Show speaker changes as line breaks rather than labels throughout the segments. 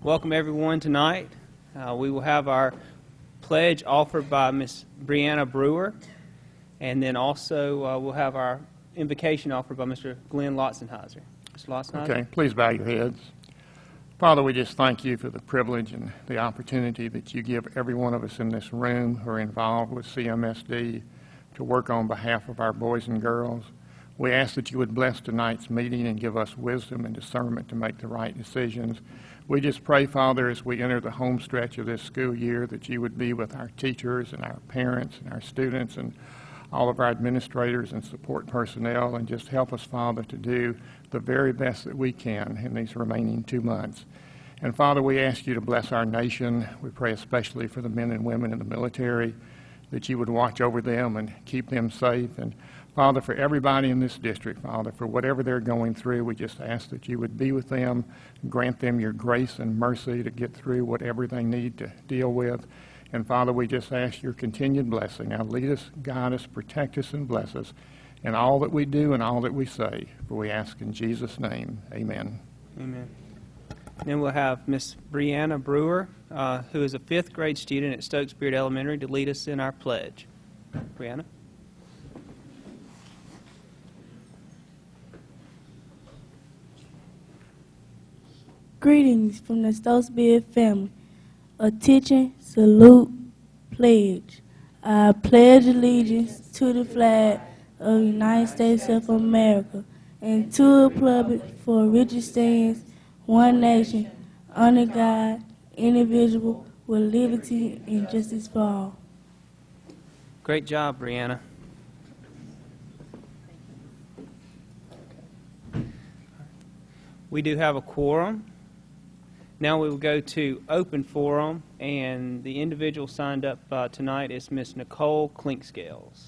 welcome everyone tonight. We will have our pledge offered by Miss Brianna Brewer, and then also we'll have our invocation offered by Mr. Glenn Lotzenheiser. Mr. Lotzenheiser?
Okay, please bow your heads. Father, we just thank you for the privilege and the opportunity that you give every one of us in this room who are involved with CMSD to work on behalf of our boys and girls. We ask that you would bless tonight's meeting and give us wisdom and discernment to make the right decisions. We just pray, Father, as we enter the home stretch of this school year, that you would be with our teachers and our parents and our students and all of our administrators and support personnel, and just help us, Father, to do the very best that we can in these remaining 2 months. And Father, we ask you to bless our nation. We pray especially for the men and women in the military, that you would watch over them and keep them safe. And Father, for everybody in this district, Father, for whatever they're going through, we just ask that you would be with them, grant them your grace and mercy to get through whatever they need to deal with. And Father, we just ask your continued blessing. Now lead us, guide us, protect us, and bless us in all that we do and all that we say. For we ask in Jesus' name, amen.
Amen. Then we'll have Miss Brianna Brewer, who is a 5th grade student at Stokes Beard Elementary, to lead us in our pledge. Brianna?
Greetings from the Stokes Beard family. Attention, salute, pledge. I pledge allegiance to the flag of the United States of America and to the republic for which it stands, one nation, under God, indivisible, with liberty and justice for all.
Great job, Brianna. We do have a quorum. Now we will go to open forum, and the individual signed up tonight is Miss Nicole Clinkscales.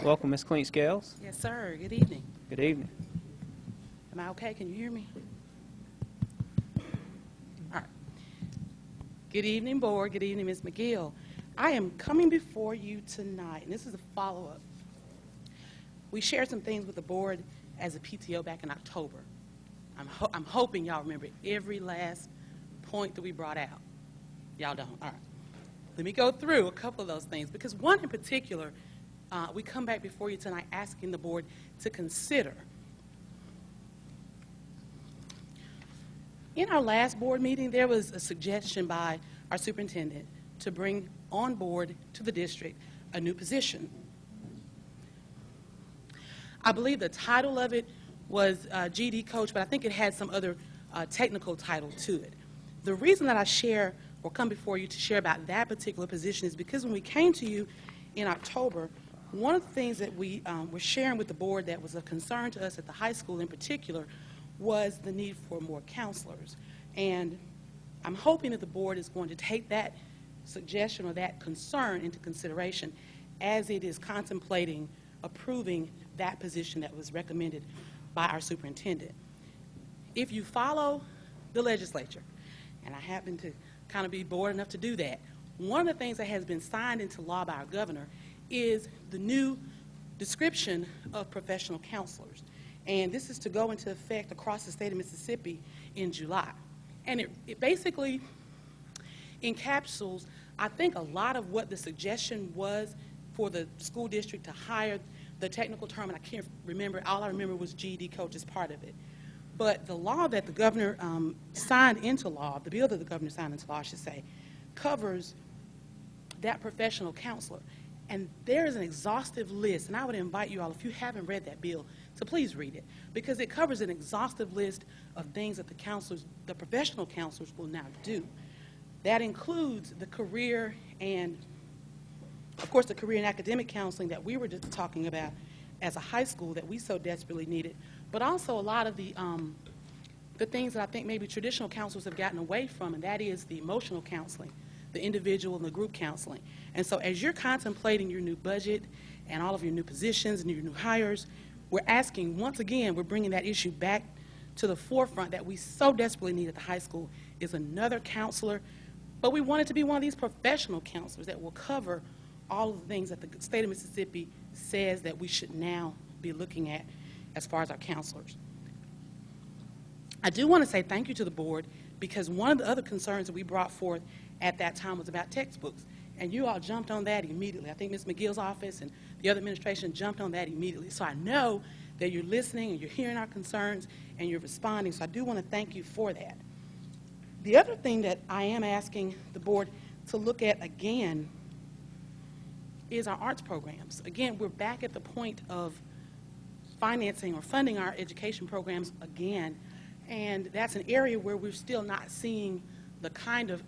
Welcome, Miss Clinkscales.
Yes, sir. Good evening.
Good evening.
Am I okay? Can you hear me? All right. Good evening, board. Good evening, Ms. McGill. I am coming before you tonight, and this is a follow-up. We shared some things with the board as a PTO back in October. I'm hoping y'all remember every last point that we brought out. Y'all don't? All right. Let me go through a couple of those things, because one in particular, we come back before you tonight asking the board to consider. In our last board meeting, there was a suggestion by our superintendent to bring on board to the district a new position. I believe the title of it was GD coach, but I think it had some other technical title to it. The reason that I share or come before you to share about that particular position is because when we came to you in October, one of the things that we were sharing with the board that was of concern to us at the high school in particular was the need for more counselors. And I'm hoping that the board is going to take that suggestion or that concern into consideration as it is contemplating approving that position that was recommended by our superintendent. If you follow the legislature, and I happen to kind of be bored enough to do that, one of the things that has been signed into law by our governor is the new description of professional counselors. And this is to go into effect across the state of Mississippi in July. And it basically encapsulates, I think, a lot of what the suggestion was for the school district to hire the technical term, and I can't remember, all I remember was GED coach as part of it. But the law that the governor signed into law, the bill that the governor signed into law, I should say, covers that professional counselor. And there is an exhaustive list, and I would invite you all, if you haven't read that bill, to please read it, because it covers an exhaustive list of things that the counselors, the professional counselors, will now do. That includes the career and, of course, the career and academic counseling that we were just talking about as a high school that we so desperately needed, but also a lot of the things that I think maybe traditional counselors have gotten away from, and that is the emotional counseling, the individual and the group counseling. And so as you're contemplating your new budget and all of your new positions and your new hires, we're asking, once again, we're bringing that issue back to the forefront that we so desperately need at the high school is another counselor, but we want it to be one of these professional counselors that will cover all of the things that the state of Mississippi says that we should now be looking at as far as our counselors. I do want to say thank you to the board, because one of the other concerns that we brought forth at that time was about textbooks, and you all jumped on that immediately. I think Ms. McGill's office and the other administration jumped on that immediately. So I know that you're listening and you're hearing our concerns and you're responding, so I do want to thank you for that. The other thing that I am asking the board to look at again is our arts programs. Again, we're back at the point of financing or funding our education programs again, and that's an area where we're still not seeing the kind of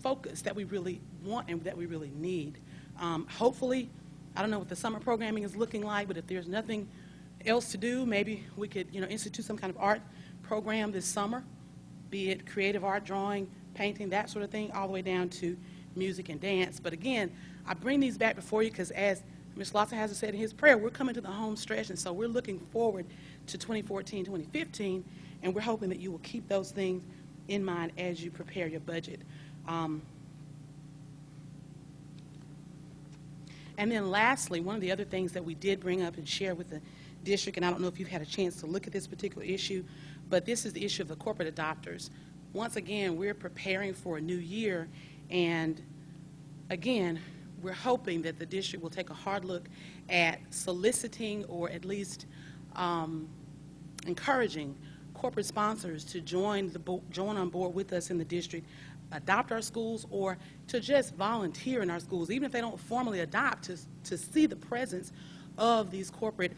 focus that we really want and that we really need. Hopefully, I don't know what the summer programming is looking like, but if there's nothing else to do, maybe we could, institute some kind of art program this summer, be it creative art, drawing, painting, that sort of thing, all the way down to music and dance. But again, I bring these back before you because, as Mr. Lawson has said in his prayer, we're coming to the home stretch, and so we're looking forward to 2014, 2015, and we're hoping that you will keep those things in mind as you prepare your budget. And then lastly, one of the other things that we did bring up and share with the district, and I don't know if you've had a chance to look at this particular issue, but this is the issue of the corporate adopters. Once again, we're preparing for a new year, and again, we're hoping that the district will take a hard look at soliciting or at least encouraging corporate sponsors to join on board with us in the district, adopt our schools, or to just volunteer in our schools, even if they don't formally adopt, to see the presence of these corporate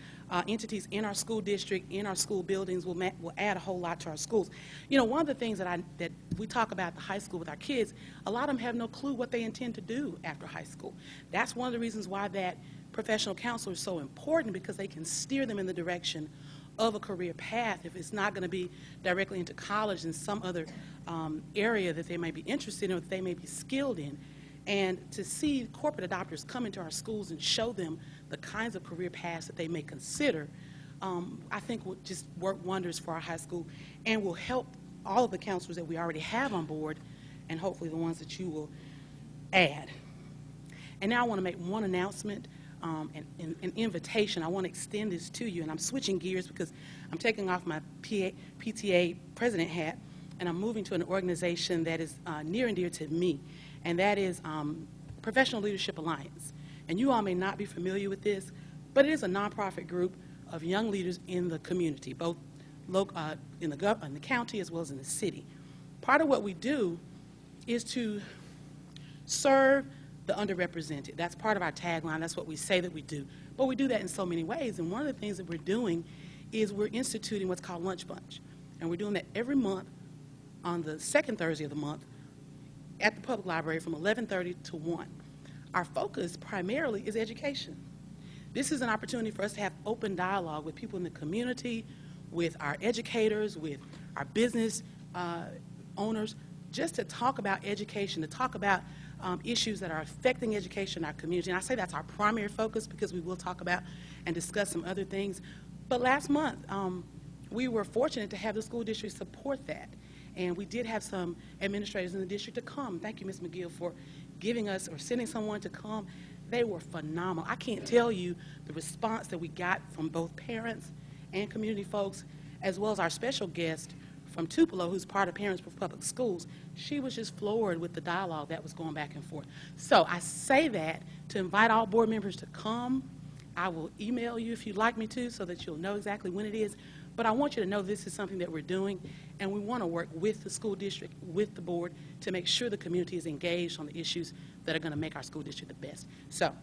entities in our school district, in our school buildings, will add a whole lot to our schools. One of the things that we talk about at the high school with our kids, a lot of them have no clue what they intend to do after high school. That's one of the reasons why that professional counselor is so important, because they can steer them in the direction of a career path if it's not going to be directly into college and some other area that they may be interested in or that they may be skilled in. And to see corporate adopters come into our schools and show them the kinds of career paths that they may consider, I think will just work wonders for our high school and will help all of the counselors that we already have on board, and hopefully the ones that you will add. And now I want to make one announcement, an invitation. I want to extend this to you, and I'm switching gears because I'm taking off my PTA president hat, and I'm moving to an organization that is near and dear to me, and that is Professional Leadership Alliance. And you all may not be familiar with this, but it is a nonprofit group of young leaders in the community, both in the county as well as in the city. Part of what we do is to serve the underrepresented. That's part of our tagline. That's what we say that we do. But we do that in so many ways, and one of the things that we're doing is we're instituting what's called Lunch Bunch. And we're doing that every month on the second Thursday of the month at the public library from 11:30 to 1. Our focus primarily is education. This is an opportunity for us to have open dialogue with people in the community, with our educators, with our business owners, just to talk about education, to talk about issues that are affecting education in our community. And I say that's our primary focus because we will talk about and discuss some other things. But last month, we were fortunate to have the school district support that. And we did have some administrators in the district to come. Thank you, Ms. McGill, for giving us or sending someone to come. They were phenomenal. I can't tell you the response that we got from both parents and community folks, as well as our special guest from Tupelo, who's part of Parents for Public Schools. She was just floored with the dialogue that was going back and forth. So I say that to invite all board members to come. I will email you if you'd like me to so that you'll know exactly when it is. But I want you to know this is something that we're doing, and we want to work with the school district, with the board, to make sure the community is engaged on the issues that are going to make our school district the best. So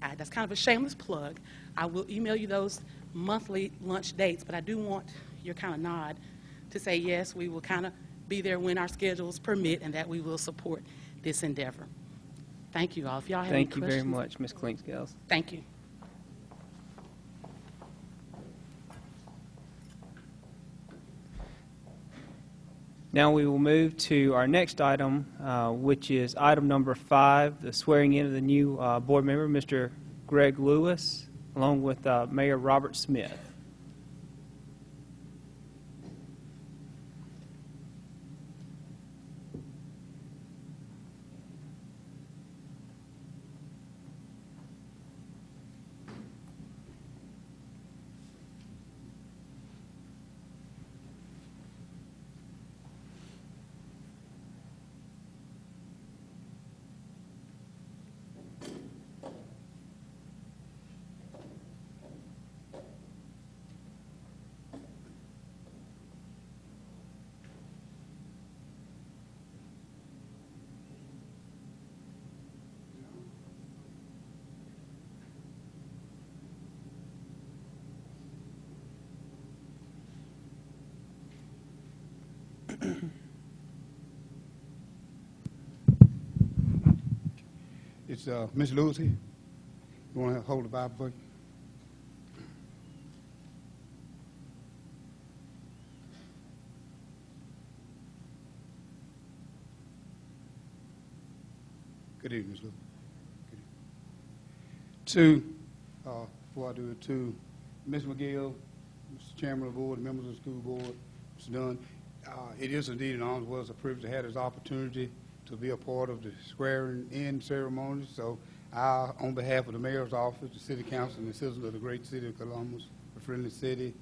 that's kind of a shameless plug. I will email you those monthly lunch dates, but I do want your kind of nod to say, yes, we will kind of be there when our schedules permit, and that we will support this endeavor. Thank you all. If y'all have any questions.
Thank you very much, Ms. Klinkscales.
Thank you.
Now we will move to our next item, which is item number 5, the swearing in of the new board member, Mr. Greg Lewis, along with Mayor Robert Smith.
It's Ms. Lewis here. You want to hold the Bible for you? Good evening, Ms. Lewis. Good evening. Before I do it, to Ms. McGill, Mr. Chairman of the board, members of the school board, Mr. Dunn, it is indeed an honor, was a privilege to have this opportunity to be a part of the swearing-in ceremony. So I, on behalf of the mayor's office, the city council, and the citizens of the great city of Columbus, a friendly city,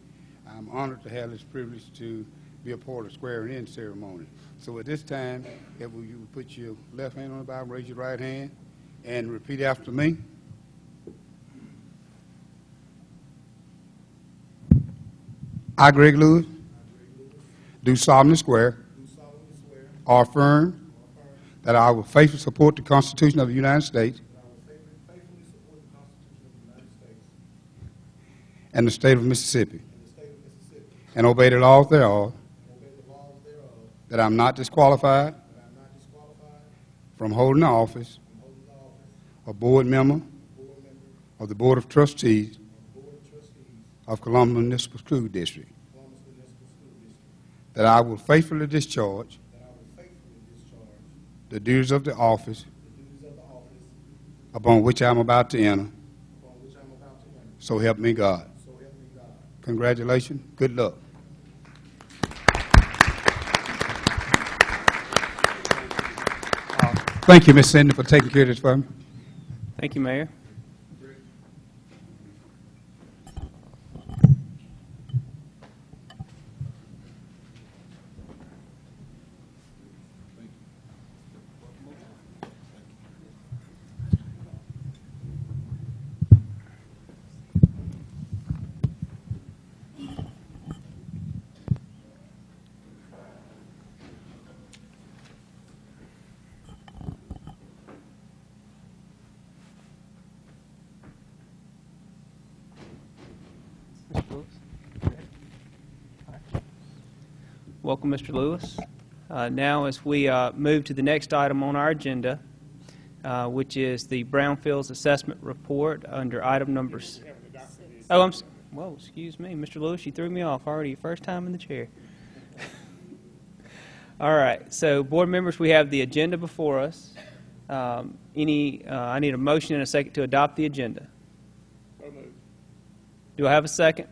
I'm honored to have this privilege to be a part of the swearing-in ceremony. So at this time, if you would put your left hand on the Bible, raise your right hand, and repeat after me. I, Greg Lewis, do solemnly swear or affirm that I will faithfully support the Constitution of the United States and the state of Mississippi, and obey the laws thereof, that I am not disqualified from holding the office of board member of the Board of Trustees of Columbus Municipal School District, that I will faithfully discharge the duties of the office upon which I am about to enter. So help me God. Congratulations. Good luck. Thank you, Ms. Cindy, for taking care of this for me.
Thank you, Mayor. Welcome, Mr. Lewis. Now, as we move to the next item on our agenda, which is the Brownfields Assessment Report under item number... Oh, whoa, excuse me. Mr. Lewis, you threw me off already. First time in the chair. All right. So, board members, we have the agenda before us. I need a motion and a second to adopt the agenda. Do I have a second?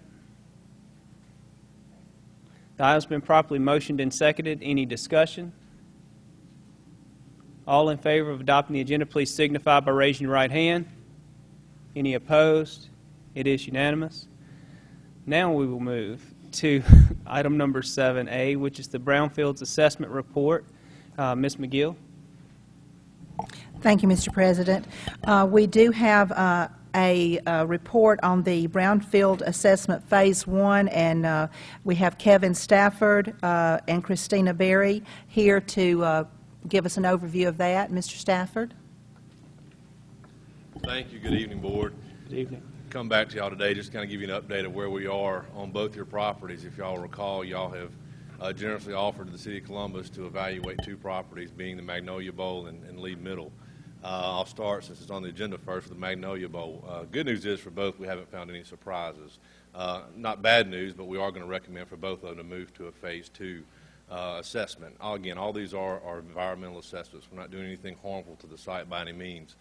The item's been properly motioned and seconded. Any discussion? All in favor of adopting the agenda, please signify by raising your right hand. Any opposed? It is unanimous. Now we will move to item number 7A, which is the Brownfields Assessment Report. Ms. McGill.
Thank you, Mr. President. We do have a report on the Brownfield Assessment Phase 1, and we have Kevin Stafford and Christina Berry here to give us an overview of that. Mr. Stafford.
Thank you. Good evening, Board.
Good evening.
Come back to y'all today, just kind of give you an update of where we are on both your properties. If y'all recall, y'all have generously offered to the City of Columbus to evaluate two properties, being the Magnolia Bowl and Lee Middle. I'll start, since it's on the agenda first, with the Magnolia Bowl. Good news is for both, we haven't found any surprises. Not bad news, but we are going to recommend for both of them to move to a Phase 2 assessment. Again, all these are environmental assessments. We're not doing anything harmful to the site by any means.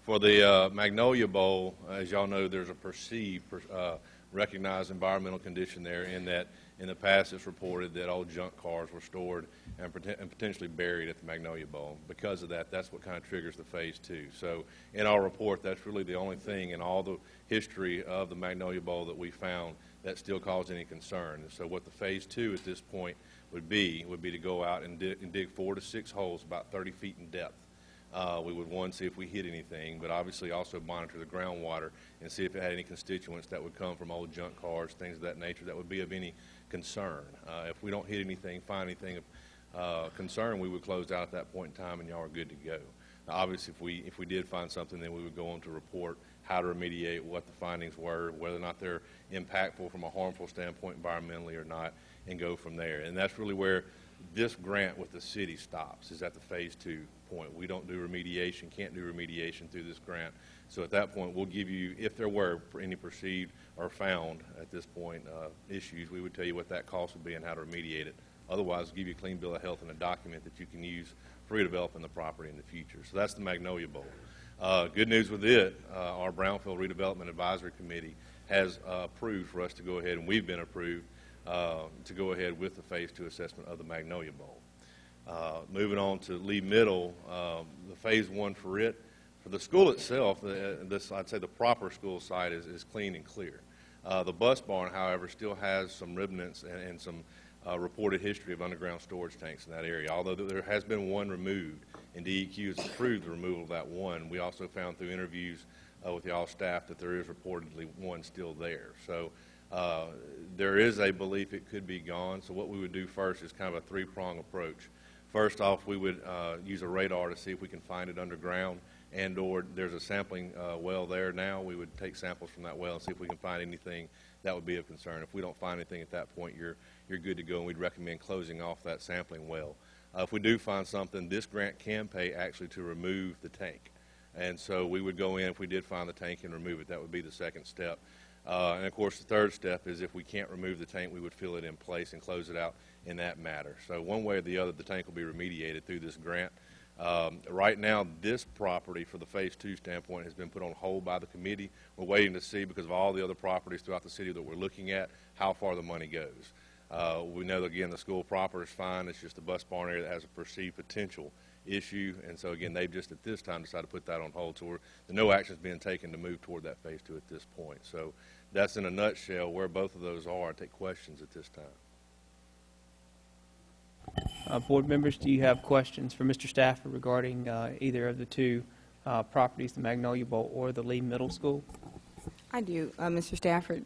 For the Magnolia Bowl, as y'all know, there's a perceived, recognized environmental condition there, in that in the past it's reported that old junk cars were stored and potentially buried at the Magnolia Bowl. Because of that, that's what kind of triggers the Phase 2. So in our report, that's really the only thing in all the history of the Magnolia Bowl that we found that still caused any concern. And so what the Phase 2 at this point would be to go out and dig 4 to 6 holes about 30 feet in depth. We would, one, see if we hit anything, but obviously also monitor the groundwater and see if it had any constituents that would come from old junk cars, things of that nature that would be of any concern. If we don't hit anything, find anything of concern, we would close out at that point in time, and y'all are good to go. Now, obviously, if we did find something, then we would go on to report how to remediate, what the findings were, whether or not they're impactful from a harmful standpoint environmentally or not, and go from there. And that's really where this grant with the city stops, is at the phase 2 point. We don't do remediation, can't do remediation through this grant. So at that point, we'll give you, if there were any perceived or found at this point issues, we would tell you what that cost would be and how to remediate it. Otherwise, we'll give you a clean bill of health and a document that you can use for redeveloping the property in the future. So that's the Magnolia Bowl. Good news with it, our Brownfield Redevelopment Advisory Committee has approved for us to go ahead, and we've been approved to go ahead with the Phase 2 assessment of the Magnolia Bowl. Moving on to Lee Middle, the Phase 1 for it. For the school itself, I'd say the proper school site is clean and clear. The bus barn, however, still has some remnants and some reported history of underground storage tanks in that area. Although there has been one removed, and DEQ has approved the removal of that one, we also found through interviews with y'all staff that there is reportedly one still there. So there is a belief it could be gone. So what we would do first is kind of a three-prong approach. First off, we would use a radar to see if we can find it underground, and or there's a sampling well there now. We would take samples from that well and see if we can find anything that would be of concern. If we don't find anything at that point, you're good to go, and we'd recommend closing off that sampling well. If we do find something, this grant can pay actually to remove the tank. And so we would go in, if we did find the tank, and remove it. That would be the second step. And of course, the third step is if we can't remove the tank, we would fill it in place and close it out in that matter. So one way or the other, the tank will be remediated through this grant. Right now, this property, for the Phase 2 standpoint, has been put on hold by the committee. We're waiting to see, because of all the other properties throughout the city that we're looking at, how far the money goes. We know that, again, the school proper is fine. It's just the bus barn area that has a perceived potential issue. And so, again, they've just at this time decided to put that on hold. So no action is being taken to move toward that Phase 2 at this point. So that's in a nutshell where both of those are. I take questions at this time.
Board members, do you have questions for Mr. Stafford regarding either of the two properties, the Magnolia Bowl or the Lee Middle School?
I do. Mr. Stafford,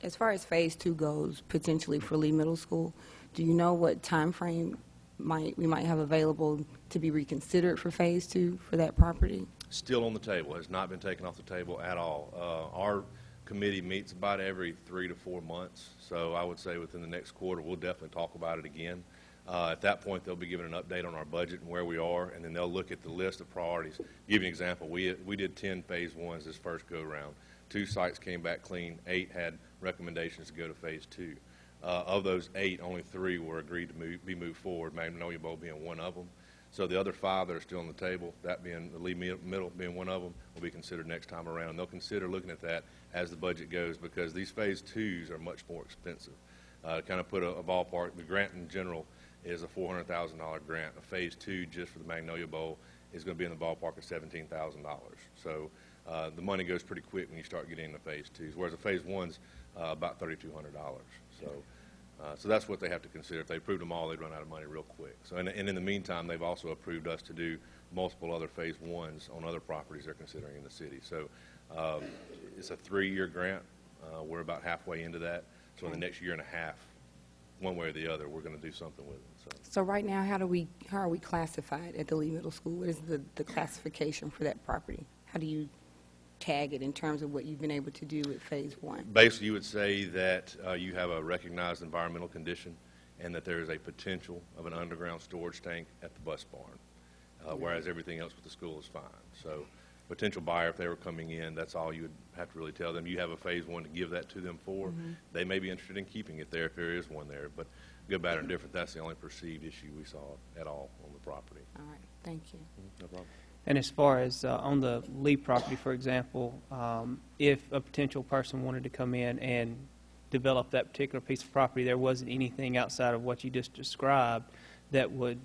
as far as Phase 2 goes, potentially for Lee Middle School, do you know what time frame we might have available to be reconsidered for Phase 2 for that property?
Still on the table. Has not been taken off the table at all. Our committee meets about every 3 to 4 months, so I would say within the next quarter we'll definitely talk about it again. At that point, they'll be given an update on our budget and where we are, and then they'll look at the list of priorities. Give you an example. We did 10 Phase 1s this first go-around. 2 sites came back clean. 8 had recommendations to go to Phase 2. Of those 8, only 3 were agreed to be moved forward, Magnolia Bowl being one of them. So the other 5 that are still on the table, that being the Lee Middle being one of them, will be considered next time around. They'll consider looking at that as the budget goes, because these Phase 2s are much more expensive. To kind of put a ballpark, the grant in general is a $400,000 grant. A Phase 2 just for the Magnolia Bowl is going to be in the ballpark of $17,000. So the money goes pretty quick when you start getting into Phase 2s, whereas a Phase 1's about $3,200. So that's what they have to consider. If they approved them all, they'd run out of money real quick. So and in the meantime, they've also approved us to do multiple other Phase 1s on other properties they're considering in the city. So it's a 3-year grant. We're about halfway into that. So in the next year and a half, one way or the other, we're going to do something with it.
So right now, how are we classified at the Lee Middle School? What is the classification for that property? How do you tag it in terms of what you've been able to do with Phase 1?
Basically, you would say that you have a recognized environmental condition and that there is a potential of an underground storage tank at the bus barn, whereas everything else with the school is fine. So potential buyer, if they were coming in, that's all you would have to really tell them. You have a Phase 1 to give that to them for. Mm-hmm. They may be interested in keeping it there if there is one there, but good, bad, or indifferent, that's the only perceived issue we saw at all on the property.
All right, thank you.
No problem.
And as far as on the Lee property, for example, if a potential person wanted to come in and develop that particular piece of property, there wasn't anything outside of what you just described that would,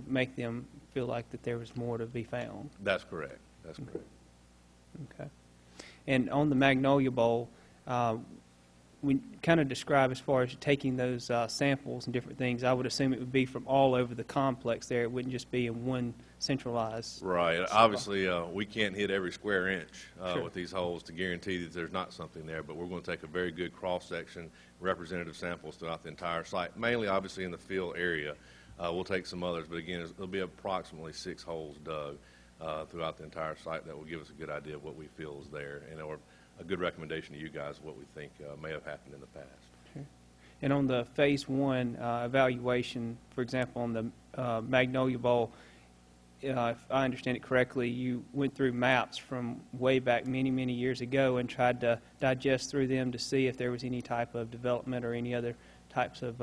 make them feel like that there was more to be found.
That's correct. That's correct.
Okay. And on the Magnolia Bowl, we kind of describe as far as taking those samples and different things, I would assume it would be from all over the complex there. It wouldn't just be in one centralized.
Right. Obviously, we can't hit every square inch
Sure.
with these holes to guarantee that there's not something there, but we're going to take a very good cross-section, representative samples throughout the entire site, mainly obviously in the field area. We'll take some others, but again, there'll be approximately 6 holes dug throughout the entire site that will give us a good idea of what we feel is there, and or a good recommendation to you guys of what we think may have happened in the past.
Sure. And on the Phase 1 evaluation, for example, on the Magnolia Bowl, if I understand it correctly, you went through maps from way back many, many years ago and tried to digest through them to see if there was any type of development or any other types of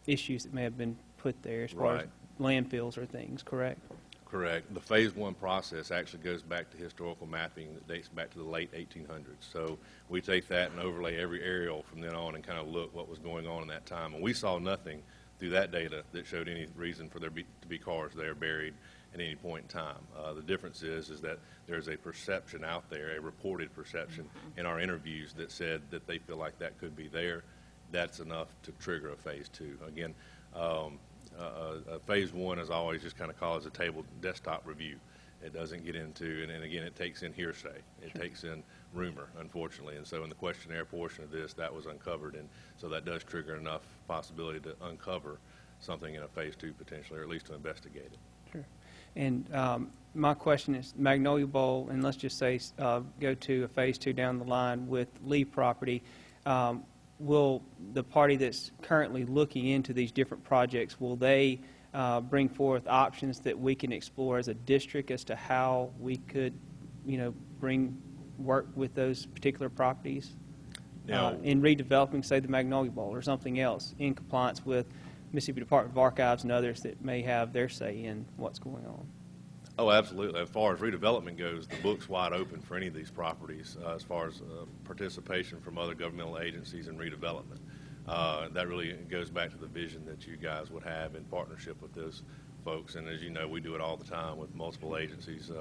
issues that may have been put there as far as landfills or things, correct?
Correct. The Phase 1 process actually goes back to historical mapping that dates back to the late 1800s. So we take that and overlay every aerial from then on and kind of look what was going on in that time. And we saw nothing through that data that showed any reason for there to be cars there buried at any point in time. The difference is that there's a perception out there, a reported perception in our interviews that said that they feel like that could be there. That's enough to trigger a Phase 2. Again, Phase 1 is always just kind of called as a table desktop review. It doesn't get into, and again, it takes in hearsay. It takes in rumor, unfortunately. And so in the questionnaire portion of this, that was uncovered. And so that does trigger enough possibility to uncover something in a Phase 2 potentially, or at least to investigate it.
Sure. And my question is, Magnolia Bowl, and let's just say go to a Phase 2 down the line with Lee property, will the party that's currently looking into these different projects, will they bring forth options that we can explore as a district as to how we could, work with those particular properties in redeveloping, say, the Magnolia Bowl or something else in compliance with Mississippi Department of Archives and others that may have their say in what's going on?
Oh, absolutely. As far as redevelopment goes, the book's wide open for any of these properties as far as participation from other governmental agencies in redevelopment. That really goes back to the vision that you guys would have in partnership with those folks. And as you know, we do it all the time with multiple agencies.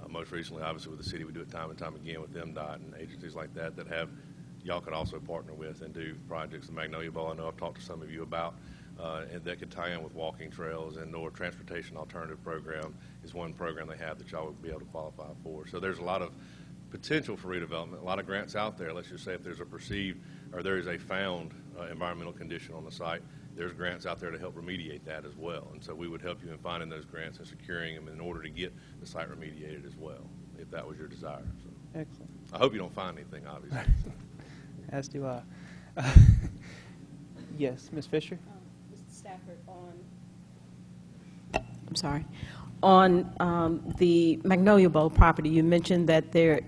Most recently, obviously, with the city, we do it time and time again with MDOT and agencies like that have, y'all could also partner with and do projects. The Magnolia Bowl, I know I've talked to some of you about, and that could tie in with walking trails, and or transportation alternative program is one program they have that y'all would be able to qualify for. So there's a lot of potential for redevelopment, a lot of grants out there. Let's just say if there's a perceived or there is a found environmental condition on the site, there's grants out there to help remediate that as well. And so we would help you in finding those grants and securing them in order to get the site remediated as well, if that was your desire. So
Excellent.
I hope you don't find anything, obviously.
As do I. Yes, Ms. Fisher?
Mr. Stafford, on the Magnolia Bowl property, you mentioned that there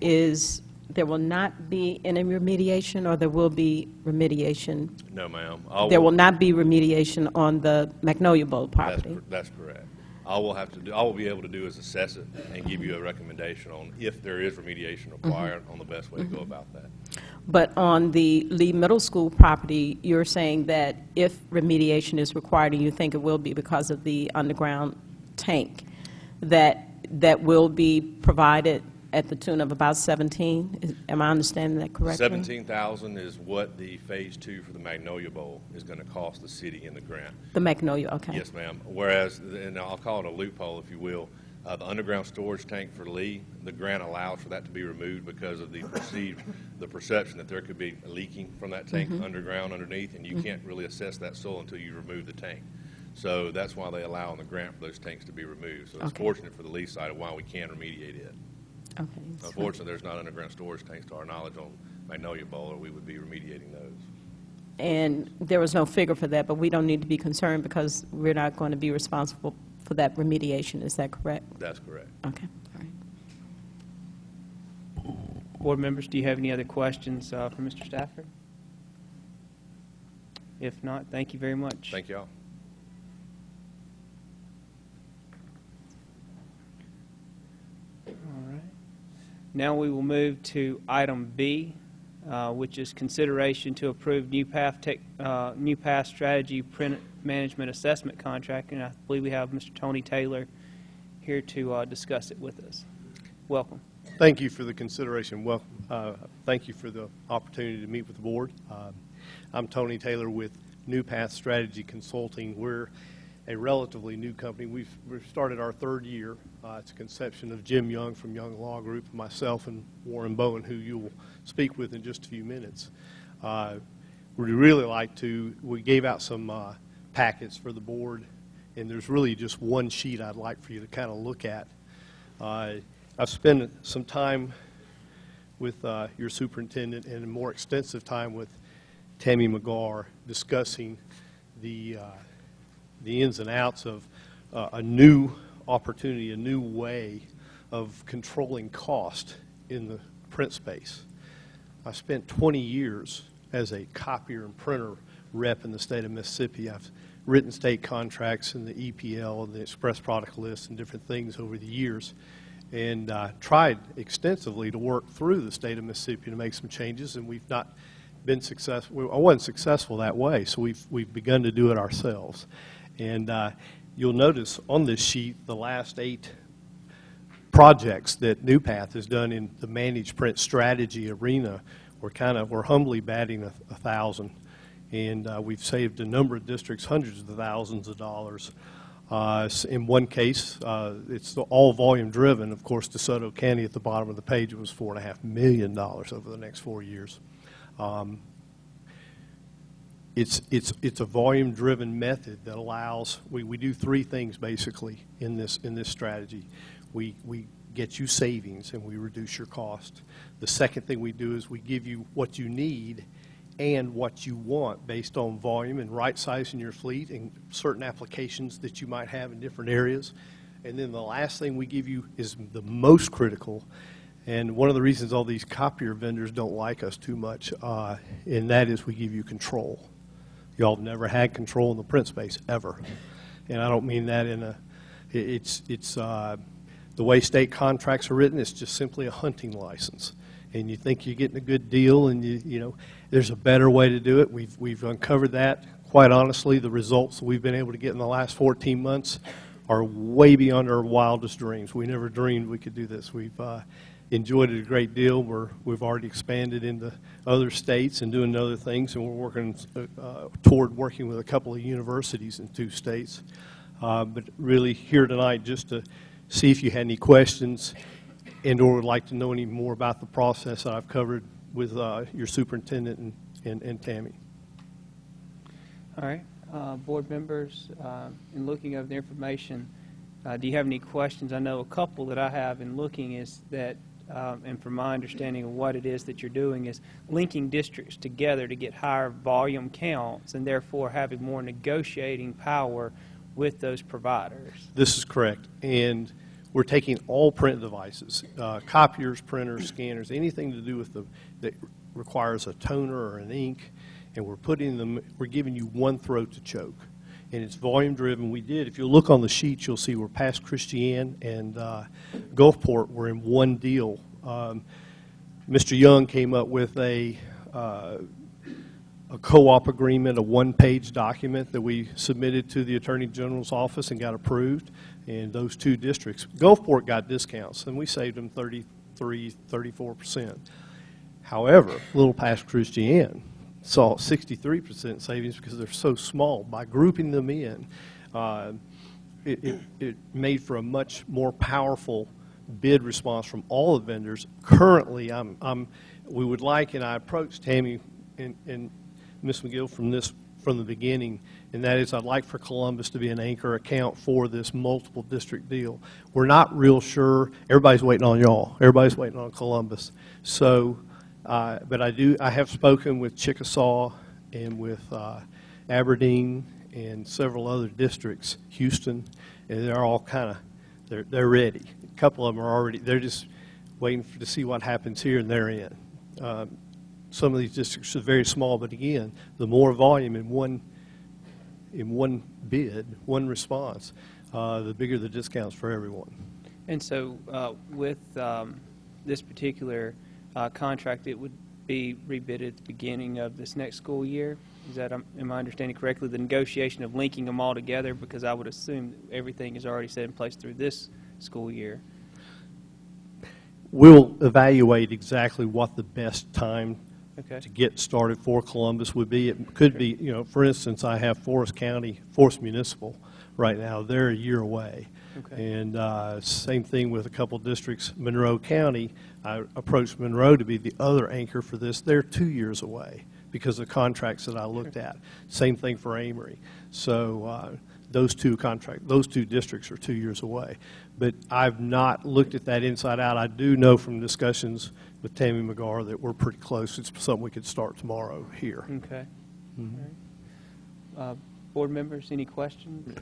will not be any remediation, or there will be remediation?
No, ma'am.
There will not be remediation on the Magnolia Bowl property?
That's correct. All we'll be able to do is assess it and give you a recommendation on if there is remediation required on the best way to go about that.
But on the Lee Middle School property, you're saying that if remediation is required, and you think it will be because of the underground tank, that will be provided at the tune of about 17? Am I understanding that correctly?
$17,000 is what the Phase 2 for the Magnolia Bowl is going to cost the city in the grant.
The Magnolia, okay.
Yes, ma'am. Whereas, and I'll call it a loophole, if you will, the underground storage tank for Lee, the grant allows for that to be removed because of the perception that there could be leaking from that tank underground underneath, and you can't really assess that soil until you remove the tank. So that's why they allow in the grant for those tanks to be removed. So it's fortunate for the Lee side of why we can remediate it.
Okay.
Unfortunately, there's not underground storage tanks to our knowledge on Magnolia Bowl, or we would be remediating those.
And there was no figure for that, but we don't need to be concerned because we're not going to be responsible for that remediation. Is that correct?
That's correct.
Okay. All right.
Board members, do you have any other questions for Mr. Stafford? If not, thank you very much.
Thank y'all.
All right. Now we will move to item B, which is consideration to approve New Path Strategy Print Management Assessment Contract, and I believe we have Mr. Tony Taylor here to discuss it with us. Welcome.
Thank you for the consideration. Well, thank you for the opportunity to meet with the board. I'm Tony Taylor with New Path Strategy Consulting. We're a relatively new company. We've started our third year. It's a conception of Jim Young from Young Law Group, myself, and Warren Bowen, who you will speak with in just a few minutes. We'd really like to, we gave out some packets for the board, and there's really just one sheet I'd like for you to kind of look at. I've spent some time with your superintendent and more extensive time with Tammy McGar discussing the ins and outs of a new opportunity, a new way of controlling cost in the print space. I spent 20 years as a copier and printer rep in the state of Mississippi. I've written state contracts in the EPL and the Express Product List and different things over the years, and tried extensively to work through the state of Mississippi to make some changes, and we've not been successful. I wasn't successful that way, so we've begun to do it ourselves. And you'll notice on this sheet the last 8 projects that NewPath has done in the managed print strategy arena. We're humbly batting 1,000, and we've saved a number of districts hundreds of thousands of dollars. In one case, it's all volume driven. Of course, DeSoto County at the bottom of the page was $4.5 million over the next 4 years. It's a volume driven method that allows, we do 3 things basically in this strategy. We get you savings and we reduce your cost. The second thing we do is we give you what you need and what you want based on volume and right sizing your fleet and certain applications that you might have in different areas. And then the last thing we give you is the most critical, and one of the reasons all these copier vendors don't like us too much, and that is we give you control. Y'all have never had control in the print space, ever. And I don't mean that in a, the way state contracts are written, it's just simply a hunting license. And you think you're getting a good deal, and you know, there's a better way to do it. We've uncovered that. Quite honestly, the results that we've been able to get in the last 14 months are way beyond our wildest dreams. We never dreamed we could do this. We've enjoyed it a great deal. We've already expanded into other states and doing other things, and we're working toward working with a couple of universities in 2 states. But really here tonight just to see if you had any questions and or would like to know any more about the process that I've covered with your superintendent and Tammy.
All right. Board members, in looking over the information, do you have any questions? I know a couple that I have in looking is that, and from my understanding of what it is that you're doing, is linking districts together to get higher volume counts and therefore having more negotiating power with those providers.
This is correct. And we're taking all print devices, copiers, printers, scanners, anything to do with that requires a toner or an ink, and we're giving you one throat to choke. And it's volume driven. We did, if you look on the sheet, you'll see we're past Christiane and Gulfport were in one deal. Mr. Young came up with a co-op agreement, a one-page document that we submitted to the Attorney General's office and got approved. And those 2 districts, Gulfport got discounts, and we saved them 34%. However, a little past Christiane saw 63% savings because they're so small. By grouping them in, it made for a much more powerful bid response from all the vendors. Currently, we would like, and I approached Tammy and Ms. McGill from the beginning, and that is I'd like for Columbus to be an anchor account for this multiple district deal. We're not real sure. Everybody's waiting on y'all. Everybody's waiting on Columbus. So, but I have spoken with Chickasaw and with Aberdeen and several other districts, Houston, and they're all kind of, they're ready. A couple of them are already, they're just waiting to see what happens here, and they're in. Some of these districts are very small, but again, the more volume in one bid, one response, the bigger the discounts for everyone.
And so with this particular contract, it would be rebid at the beginning of this next school year? Is that, am I understanding correctly, the negotiation of linking them all together? Because I would assume everything is already set in place through this school year.
We'll evaluate exactly what the best time to get started for Columbus would be. It could be, you know, for instance, I have Forest Municipal right now. They're a year away. And same thing with a couple districts. Monroe County, I approached Monroe to be the other anchor for this. They're 2 years away because of contracts that I looked at. Same thing for Amory. So those two districts are 2 years away. But I've not looked at that inside out. I do know from discussions with Tammy McGar that we're pretty close. It's something we could start tomorrow here.
Okay. All right. Board members, any questions?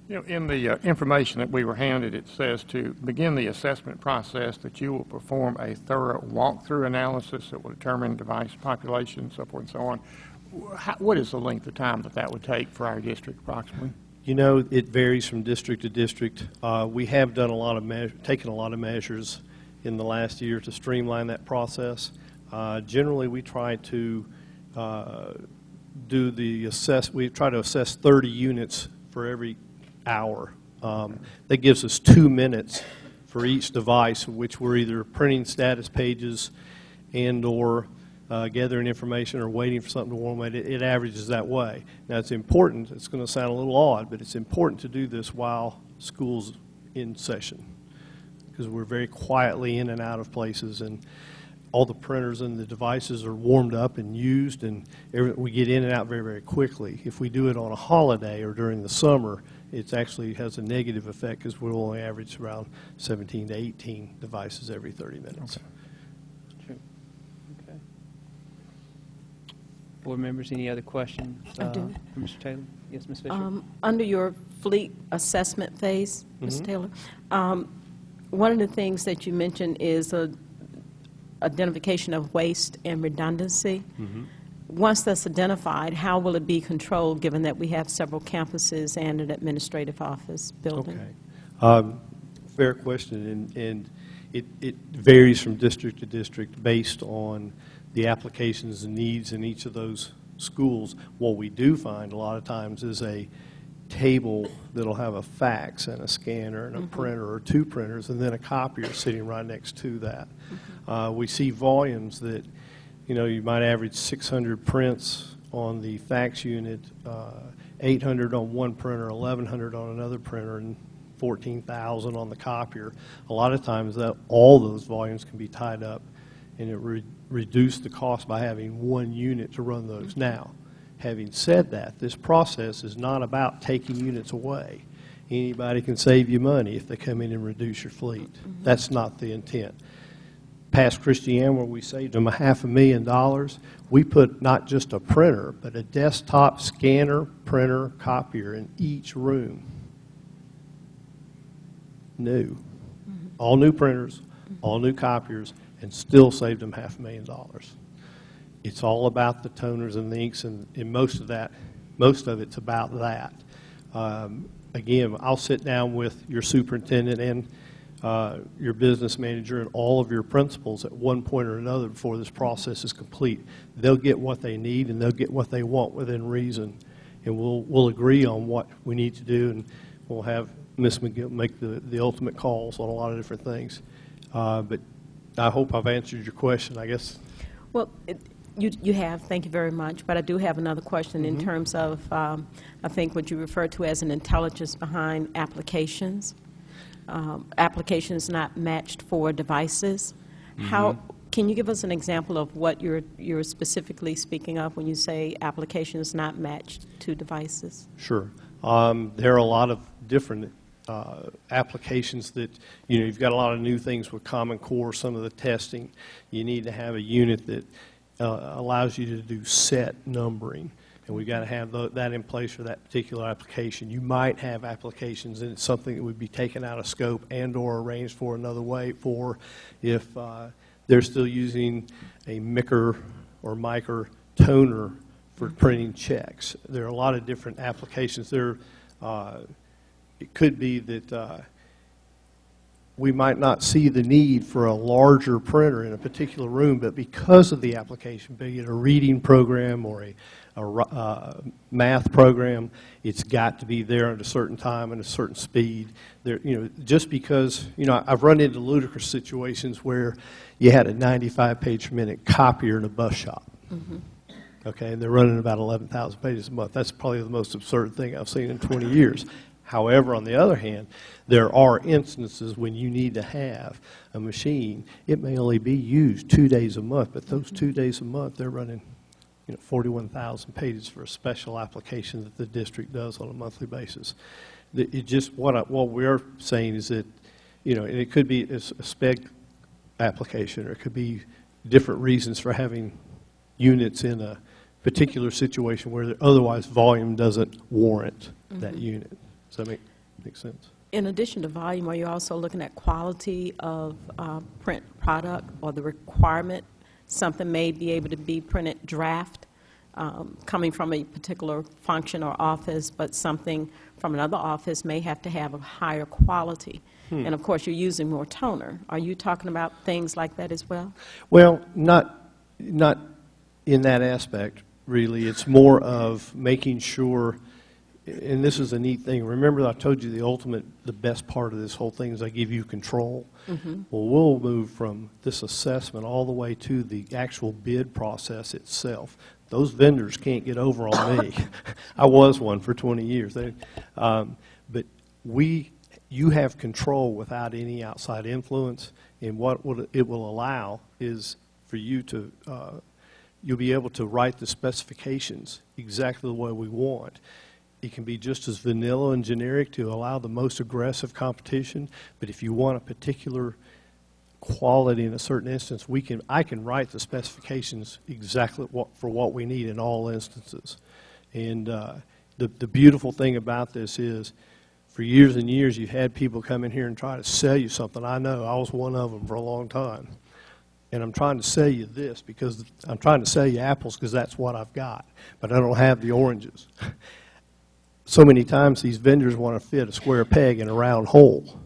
You know, in the information that we were handed, it says to begin the assessment process that you will perform a thorough walkthrough analysis that will determine device population, so forth and so on. What is the length of time that would take for our district approximately?
You know, it varies from district to district. We have done taken a lot of measures in the last year to streamline that process. Generally, we try to we try to assess 30 units for every hour. That gives us 2 minutes for each device, which we're either printing status pages and or gathering information or waiting for something to warm up. It averages that way. Now, it's important. It's going to sound a little odd, but it's important to do this while school's in session, because we're very quietly in and out of places, and all the printers and the devices are warmed up and used, and we get in and out very, very quickly. If we do it on a holiday or during the summer, it actually has a negative effect because we'll only average around 17 to 18 devices every 30 minutes.
Okay. Okay. Board members, any other questions?
I do.
For Mr. Taylor? Yes, Ms. Fisher?
Under your fleet assessment phase, Mr. Taylor, one of the things that you mentioned is identification of waste and redundancy. Once that's identified, how will it be controlled, given that we have several campuses and an administrative office building?
Okay. Fair question, and it varies from district to district based on the applications and needs in each of those schools. What we do find a lot of times is a table that'll have a fax and a scanner and a printer or 2 printers and then a copier sitting right next to that. We see volumes that, you know, you might average 600 prints on the fax unit, 800 on one printer, 1,100 on another printer, and 14,000 on the copier. A lot of times that all those volumes can be tied up, and it reduce the cost by having 1 unit to run those. Now, having said that, this process is not about taking units away. Anybody can save you money if they come in and reduce your fleet. That's not the intent. Past Christian, where we saved them $500,000, we put not just a printer, but a desktop scanner, printer, copier in each room. New. All new printers, all new copiers, and still saved them $500,000. It's all about the toners and the inks, and most of it's about that. Again, I'll sit down with your superintendent and your business manager and all of your principals at one point or another before this process is complete. They'll get what they need and they'll get what they want within reason, and we'll agree on what we need to do, and we'll have Ms. McGill make the ultimate calls on a lot of different things. But I hope I've answered your question, I guess.
Well, you have. Thank you very much. But I do have another question in terms of, I think, what you refer to as an intelligence behind applications. Applications not matched for devices. How can you give us an example of what you're specifically speaking of when you say applications not matched to devices?
Sure. There are a lot of different applications that, you know, you've got a lot of new things with Common Core, some of the testing. You need to have a unit that allows you to do set numbering, and we've got to have that in place for that particular application. You might have applications, and it's something that would be taken out of scope and or arranged for another way for if they're still using a micker or micer toner for printing checks. There are a lot of different applications. It could be that we might not see the need for a larger printer in a particular room, but because of the application, be it a reading program or a math program, it's got to be there at a certain time and a certain speed. There, you know, just because, you know, I've run into ludicrous situations where you had a 95-page per minute copier in a bus shop. Okay, and they're running about 11,000 pages a month. That's probably the most absurd thing I've seen in 20 years. However, on the other hand, there are instances when you need to have a machine. It may only be used 2 days a month, but those 2 days a month, they're running 41,000 pages for a special application that the district does on a monthly basis. It just, what we're saying is that, and it could be a spec application, or it could be different reasons for having units in a particular situation where otherwise volume doesn't warrant that unit. Does that make sense?
In addition to volume, are you also looking at quality of print product, or the requirement something may be able to be printed draft coming from a particular function or office, but something from another office may have to have a higher quality? And of course, you're using more toner. Are you talking about things like that as well?
Well, not in that aspect, really. It's more of making sure, and this is a neat thing. Remember I told you the best part of this whole thing is I give you control? Well, we'll move from this assessment all the way to the actual bid process itself. Those vendors can't get over on me. I was one for 20 years. But you have control without any outside influence, and what it will allow is for you to, you'll be able to write the specifications exactly the way we want. It can be just as vanilla and generic to allow the most aggressive competition, but if you want a particular quality in a certain instance, I can write the specifications exactly for what we need in all instances. And the beautiful thing about this is, for years and years, you had people come in here and try to sell you something. I know, I was one of them for a long time. And I'm trying to sell you this because I'm trying to sell you apples because that's what I've got, but I don't have the oranges. So many times these vendors want to fit a square peg in a round hole,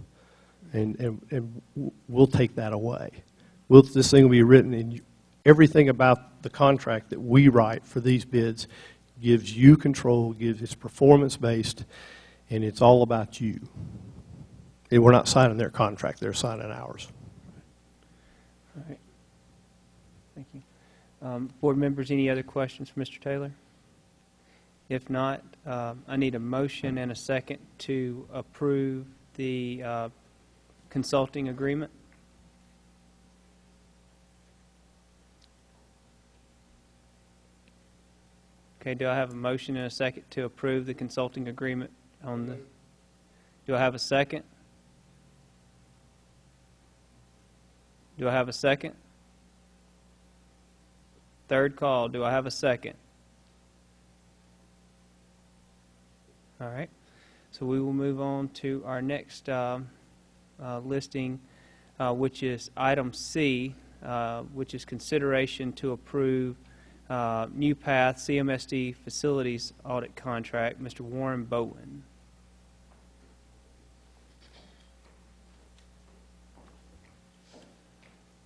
and we'll take that away. This thing will be written, and everything about the contract that we write for these bids gives you control, it's performance-based, and it's all about you. And we're not signing their contract, they're signing ours.
All right. Thank you. Board members, any other questions for Mr. Taylor? If not, I need a motion and a second to approve the consulting agreement. Okay, do I have a motion and a second to approve the consulting agreement on the, do I have a second? Do I have a second? Third call, do I have a second? All right, so we will move on to our next listing, which is item C, which is consideration to approve New Path CMSD Facilities Audit Contract, Mr. Warren Bowen.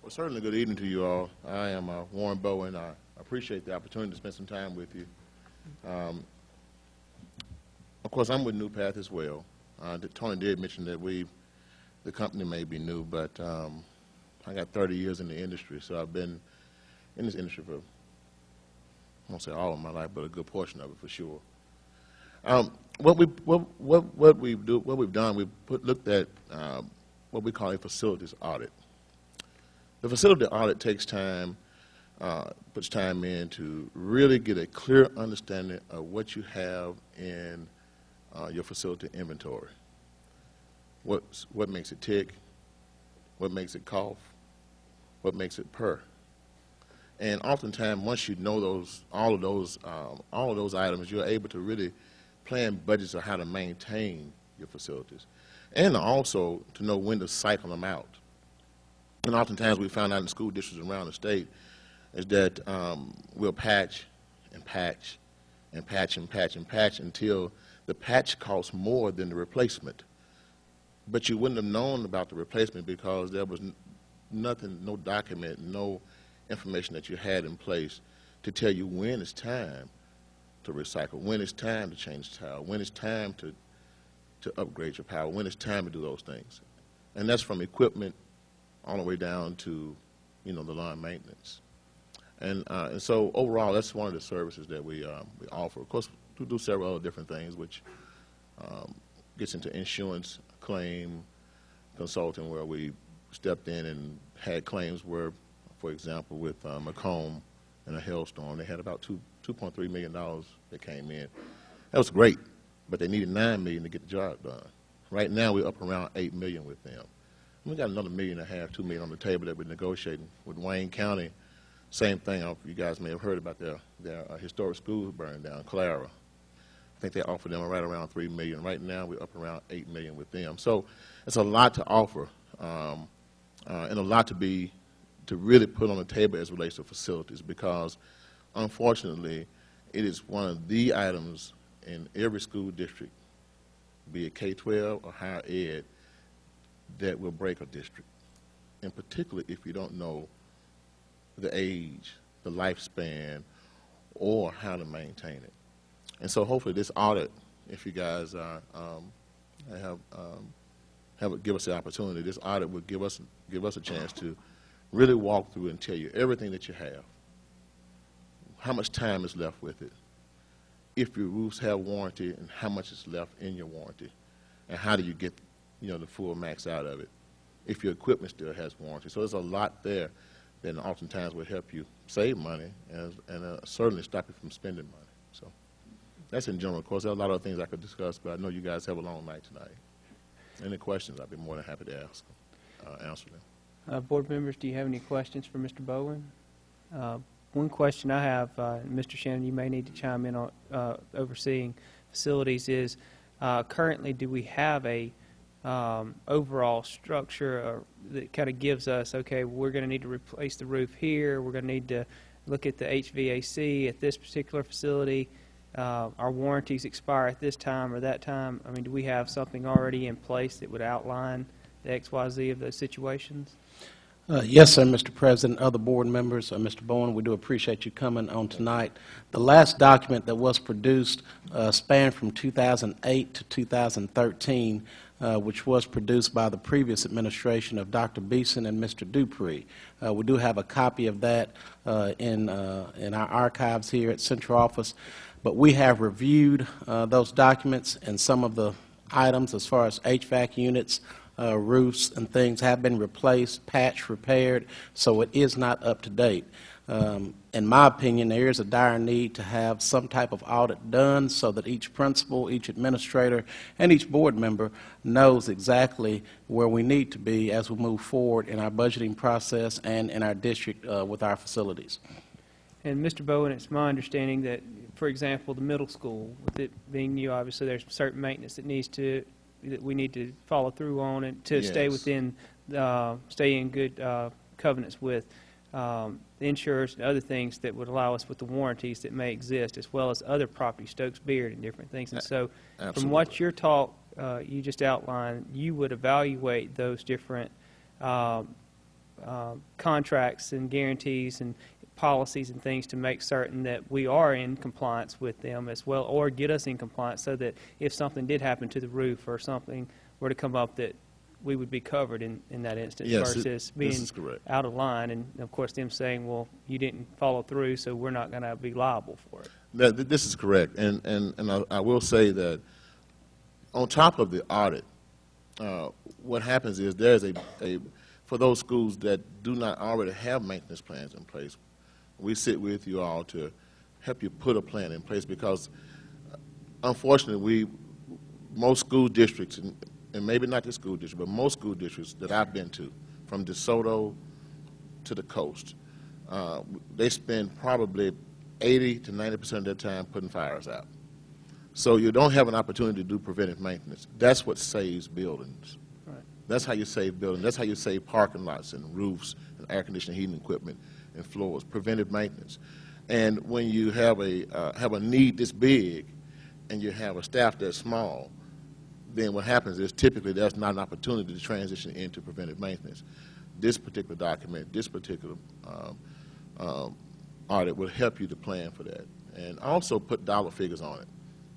Well, certainly good evening to you all. I am Warren Bowen. I appreciate the opportunity to spend some time with you. Of course, I'm with New Path as well. Tony did mention that the company may be new, but I got 30 years in the industry, so I've been in this industry for, I won't say all of my life, but a good portion of it for sure. What we've done, we've looked at what we call a facilities audit. The facility audit takes time, puts time in to really get a clear understanding of what you have in your facility inventory. What makes it tick, what makes it cough, what makes it purr. And oftentimes, once you know all of those items, you're able to really plan budgets of how to maintain your facilities, and also to know when to cycle them out. And oftentimes, we found out in school districts around the state is that we'll patch and patch and patch and patch and patch until the patch costs more than the replacement. But you wouldn't have known about the replacement because there was nothing, no document, no information that you had in place to tell you when it's time to recycle, when it's time to change the tile, when it's time to upgrade your power, when it's time to do those things. And that's from equipment all the way down to, the lawn maintenance. And so overall, that's one of the services that we offer. Of course, we do several other different things, which gets into insurance claim consulting, where we stepped in and had claims where, for example, with Macomb, in a hailstorm. They had about $2.3 million that came in. That was great, but they needed $9 million to get the job done. Right now, we're up around $8 million with them. We got another $1.5 million, $2 million on the table that we're negotiating with Wayne County. Same thing. You guys may have heard about their historic school burned down, Clara. I think they offered them right around $3 million. Right now, we're up around $8 million with them. So it's a lot to offer, and a lot to really put on the table as it relates to facilities, because unfortunately, it is one of the items in every school district, be it K-12 or higher ed, that will break a district, and particularly if you don't know the age, the lifespan, or how to maintain it. And so hopefully this audit, if you guys give us the opportunity, this audit will give us a chance to really walk through and tell you everything that you have, how much time is left with it, if your roofs have warranty and how much is left in your warranty, and how do you get the full max out of it, if your equipment still has warranty. So there's a lot there that oftentimes will help you save money and certainly stop you from spending money. So that's in general. Of course, there are a lot of things I could discuss, but I know you guys have a long night tonight. Any questions, I'd be more than happy to answer them.
Board members, do you have any questions for Mr. Bowen? One question I have, Mr. Shannon, you may need to chime in on overseeing facilities, is currently do we have a overall structure that kind of gives us, okay, we're going to need to replace the roof here, we're going to need to look at the HVAC at this particular facility, our warranties expire at this time or that time? I mean, do we have something already in place that would outline the XYZ of those situations?
Yes, sir, Mr. President, other board members, Mr. Bowen, we do appreciate you coming on tonight. The last document that was produced spanned from 2008 to 2013, which was produced by the previous administration of Dr. Beeson and Mr. Dupree. We do have a copy of that in our archives here at Central Office, but we have reviewed those documents, and some of the items as far as HVAC units, roofs and things have been replaced, patched, repaired, so it is not up to date. In my opinion, there is a dire need to have some type of audit done so that each principal, each administrator, and each board member knows exactly where we need to be as we move forward in our budgeting process and in our district with our facilities.
And Mr. Bowen, it's my understanding that, for example, the middle school, with it being new, obviously there's certain maintenance that we need to follow through on and to stay within, stay in good covenants with the insurers and other things that would allow us with the warranties that may exist, as well as other property, Stokes Beard and different things. And so from what your talk you just outlined, you would evaluate those different contracts and guarantees and policies and things to make certain that we are in compliance with them as well, or get us in compliance so that if something did happen to the roof or something were to come up, that we would be covered in that instance, versus being out of line and, of course, them saying, well, you didn't follow through, so we're not going to be liable for it.
This is correct. And I will say that on top of the audit, what happens is there's for those schools that do not already have maintenance plans in place, we sit with you all to help you put a plan in place, because unfortunately most school districts, and maybe not this school district, but most school districts that I've been to, from DeSoto to the coast, they spend probably 80 to 90% of their time putting fires out. So you don't have an opportunity to do preventive maintenance. That's what saves buildings. Right. That's how you save buildings. That's how you save parking lots and roofs and air conditioning, heating equipment and floors, preventive maintenance. And when you have a need this big and you have a staff that's small, then what happens is typically there's not an opportunity to transition into preventive maintenance. This particular document, this particular audit will help you to plan for that, and also put dollar figures on it,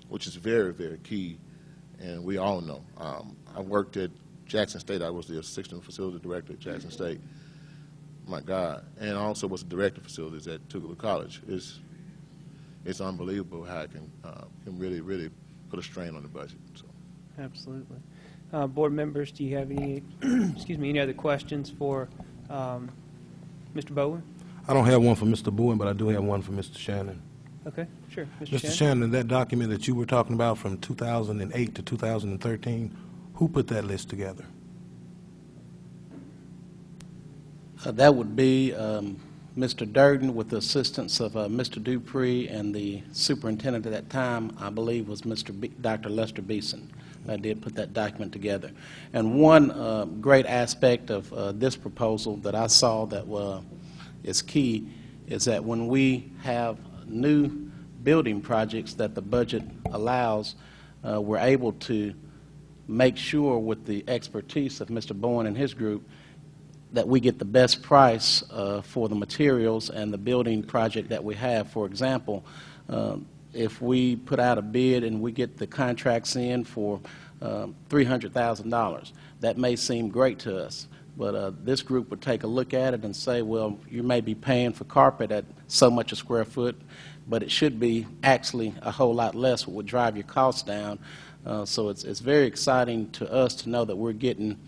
which is very, very key, and we all know. I worked at Jackson State. I was the assistant facility director at Jackson State. My God, and also was the director of facilities at Tougaloo College. It's unbelievable how it can really, really put a strain on the budget. So.
Absolutely. Board members, do you have any, excuse me, any other questions for Mr. Bowen?
I don't have one for Mr. Bowen, but I do have one for Mr. Shannon.
Okay, sure.
Mr. Shannon, that document that you were talking about from 2008 to 2013, who put that list together?
That would be Mr. Durden with the assistance of Mr. Dupree, and the superintendent at that time, I believe, was Dr. Lester Beeson. I did put that document together. And one great aspect of this proposal that I saw that is key is that when we have new building projects that the budget allows, we're able to make sure with the expertise of Mr. Bowen and his group that we get the best price for the materials and the building project that we have. For example, if we put out a bid and we get the contracts in for $300,000, that may seem great to us, but this group would take a look at it and say, well, you may be paying for carpet at so much a square foot, but it should be actually a whole lot less, what would drive your costs down. So it's very exciting to us to know that we're getting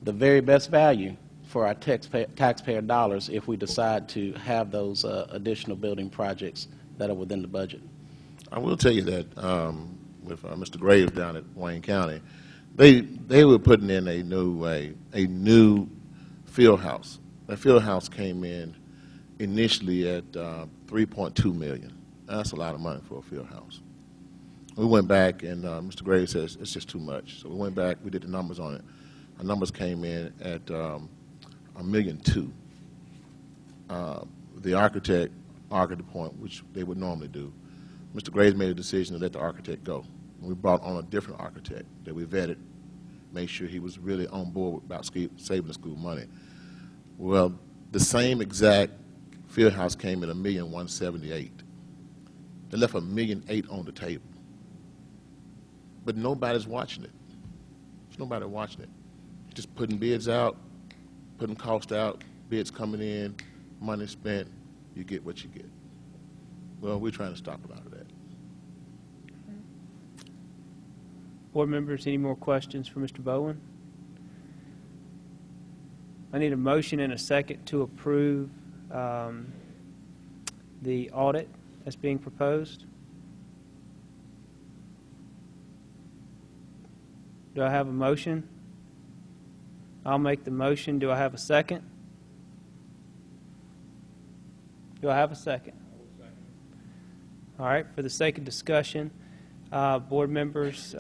the very best value for our taxpayer dollars if we decide to have those additional building projects that are within the budget.
I will tell you that with Mr. Graves down at Wayne County, they were putting in a new field house. That field house came in initially at $3.2 million. That's a lot of money for a field house. We went back, and Mr. Graves says it's just too much. So we went back, we did the numbers on it. Our numbers came in at $1.2 million. The architect argued the point, which they would normally do. Mr. Graves made a decision to let the architect go. We brought on a different architect that we vetted, made sure he was really on board about saving the school money. Well, the same exact field house came at $1,178,000. They left $1.8 million on the table. But nobody's watching it. There's nobody watching it. Just putting bids out, putting cost out, bids coming in, money spent, you get what you get. Well, we're trying to stop a lot of that.
Board members, any more questions for Mr. Bowen? I need a motion and a second to approve the audit that's being proposed. Do I have a motion? I'll make the motion. Do I have a second? Do I have a second? All right, for the sake of discussion, board members,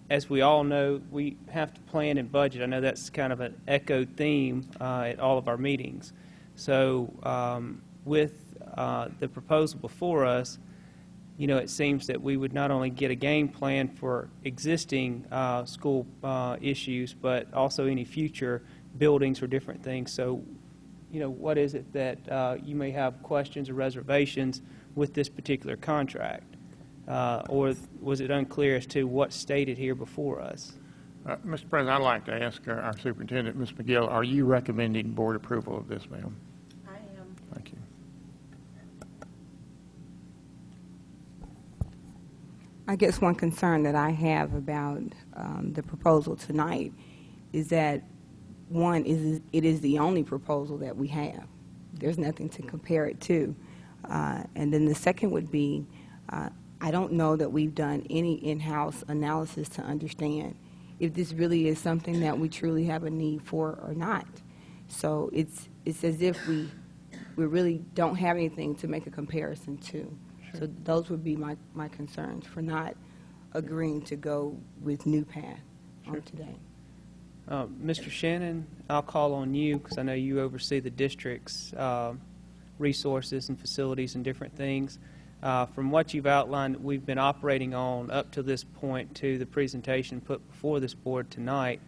as we all know, we have to plan and budget. I know that's kind of an echoed theme at all of our meetings. So with the proposal before us, you know, it seems that we would not only get a game plan for existing school issues, but also any future buildings or different things. So, you know, what is it that you may have questions or reservations with this particular contract? Or was it unclear as to what's stated here before us?
Mr. President, I'd like to ask our superintendent, Ms. McGill, are you recommending board approval of this, ma'am?
I am.
Thank you.
I guess one concern that I have about the proposal tonight is that, one, it is the only proposal that we have. There's nothing to compare it to. And then the second would be, I don't know that we've done any in-house analysis to understand if this really is something that we truly have a need for or not. So it's as if we really don't have anything to make a comparison to. Sure. So those would be my concerns for not agreeing to go with New Path on today.
Mr. Shannon, I'll call on you because I know you oversee the district's resources and facilities and different things. From what you've outlined, we've been operating on up to this point to the presentation put before this board tonight.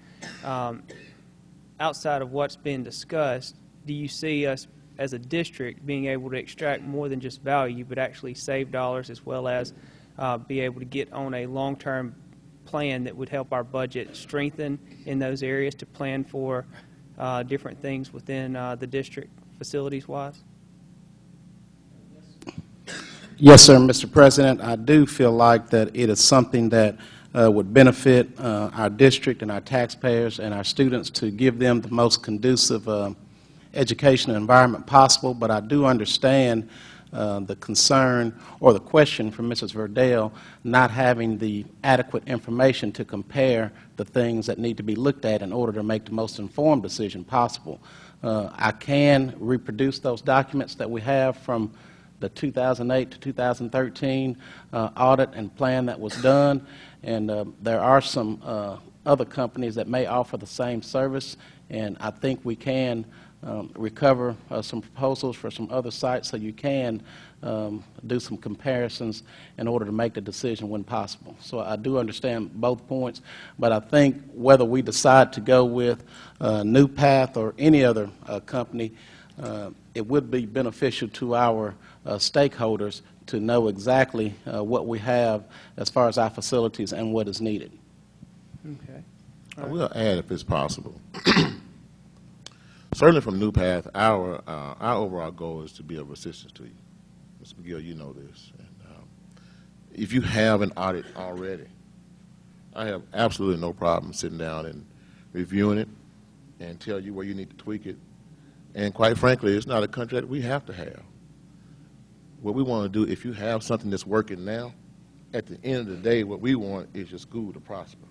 Outside of what's been discussed, do you see us as a district being able to extract more than just value, but actually save dollars as well as be able to get on a long-term plan that would help our budget strengthen in those areas to plan for different things within the district facilities-wise?
Yes, sir, Mr. President. I do feel like that it is something that would benefit our district and our taxpayers and our students to give them the most conducive education and environment possible, but I do understand the concern or the question from Mrs. Verdell not having the adequate information to compare the things that need to be looked at in order to make the most informed decision possible. I can reproduce those documents that we have from the 2008 to 2013 audit and plan that was done, and there are some other companies that may offer the same service, and I think we can recover some proposals for some other sites so you can do some comparisons in order to make the decision when possible. So I do understand both points, but I think whether we decide to go with New Path or any other company, it would be beneficial to our stakeholders to know exactly what we have as far as our facilities and what is needed.
Okay.
I will add, if it's possible, certainly from New Path, our overall goal is to be of assistance to you. Mr. McGill, you know this. And, if you have an audit already, I have absolutely no problem sitting down and reviewing it and tell you where you need to tweak it. And quite frankly, it's not a contract we have to have. What we want to do, if you have something that's working now, at the end of the day, what we want is your school to prosper.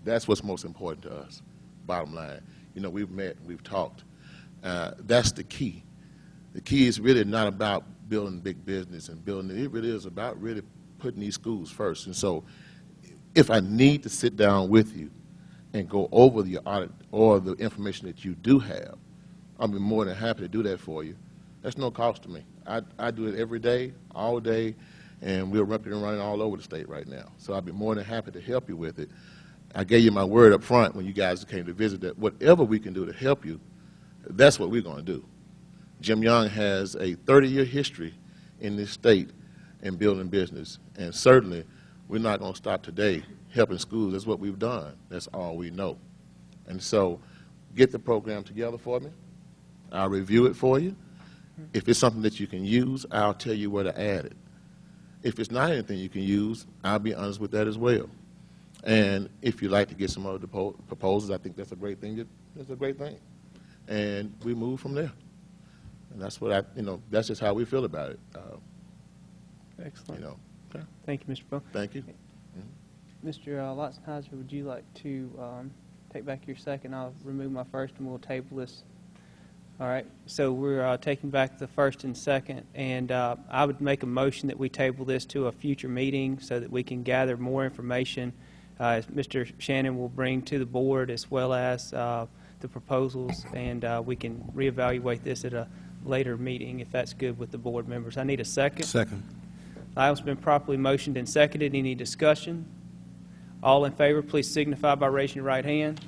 That's what's most important to us, bottom line. You know, we've met, we've talked. That's the key. The key is really not about building big business and building it. It really is about really putting these schools first. And so if I need to sit down with you and go over the audit or the information that you do have, I'll be more than happy to do that for you. That's no cost to me. I do it every day, all day, and we're ripping and running all over the state right now. So I'll be more than happy to help you with it. I gave you my word up front when you guys came to visit that whatever we can do to help you, that's what we're going to do. Jim Young has a 30-year history in this state in building business, and certainly we're not going to stop today helping schools. That's what we've done. That's all we know. And so get the program together for me. I'll review it for you. If it's something that you can use, I'll tell you where to add it. If it's not anything you can use, I'll be honest with that as well. And if you'd like to get some other proposals, I think that's a great thing. That's a great thing. And we move from there. And that's what that's just how we feel about it.
Excellent.
Okay.
Thank you, Mr. Bone.
Thank you.
Mr. Lotzenheiser, would you like to take back your second? I'll remove my first and we'll table this. All right. So we're taking back the first and second, and I would make a motion that we table this to a future meeting so that we can gather more information as Mr. Shannon will bring to the board, as well as the proposals, and we can reevaluate this at a later meeting if that's good with the board members. I need a second.
Second.
The item's been properly motioned and seconded. Any discussion? All in favor, please signify by raising your right hand.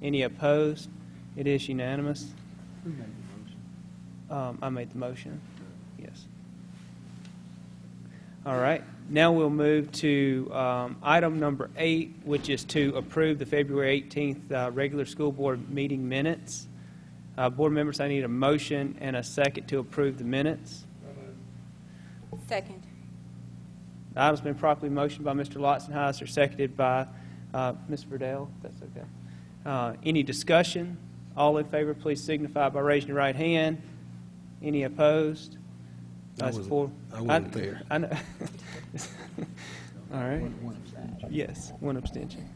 Any opposed? It is unanimous. Who made the motion? I made the motion. Yes. All right. Now we'll move to item number 8, which is to approve the February 18th regular school board meeting minutes. Board members, I need a motion and a second to approve the minutes.
Second.
The item's been properly motioned by Mr. Lotzenheiser, seconded by Ms. Verdell, if that's okay. Any discussion? All in favor, please signify by raising your right hand. Any opposed?
I wasn't there.
I know. All right. Yes, one abstention.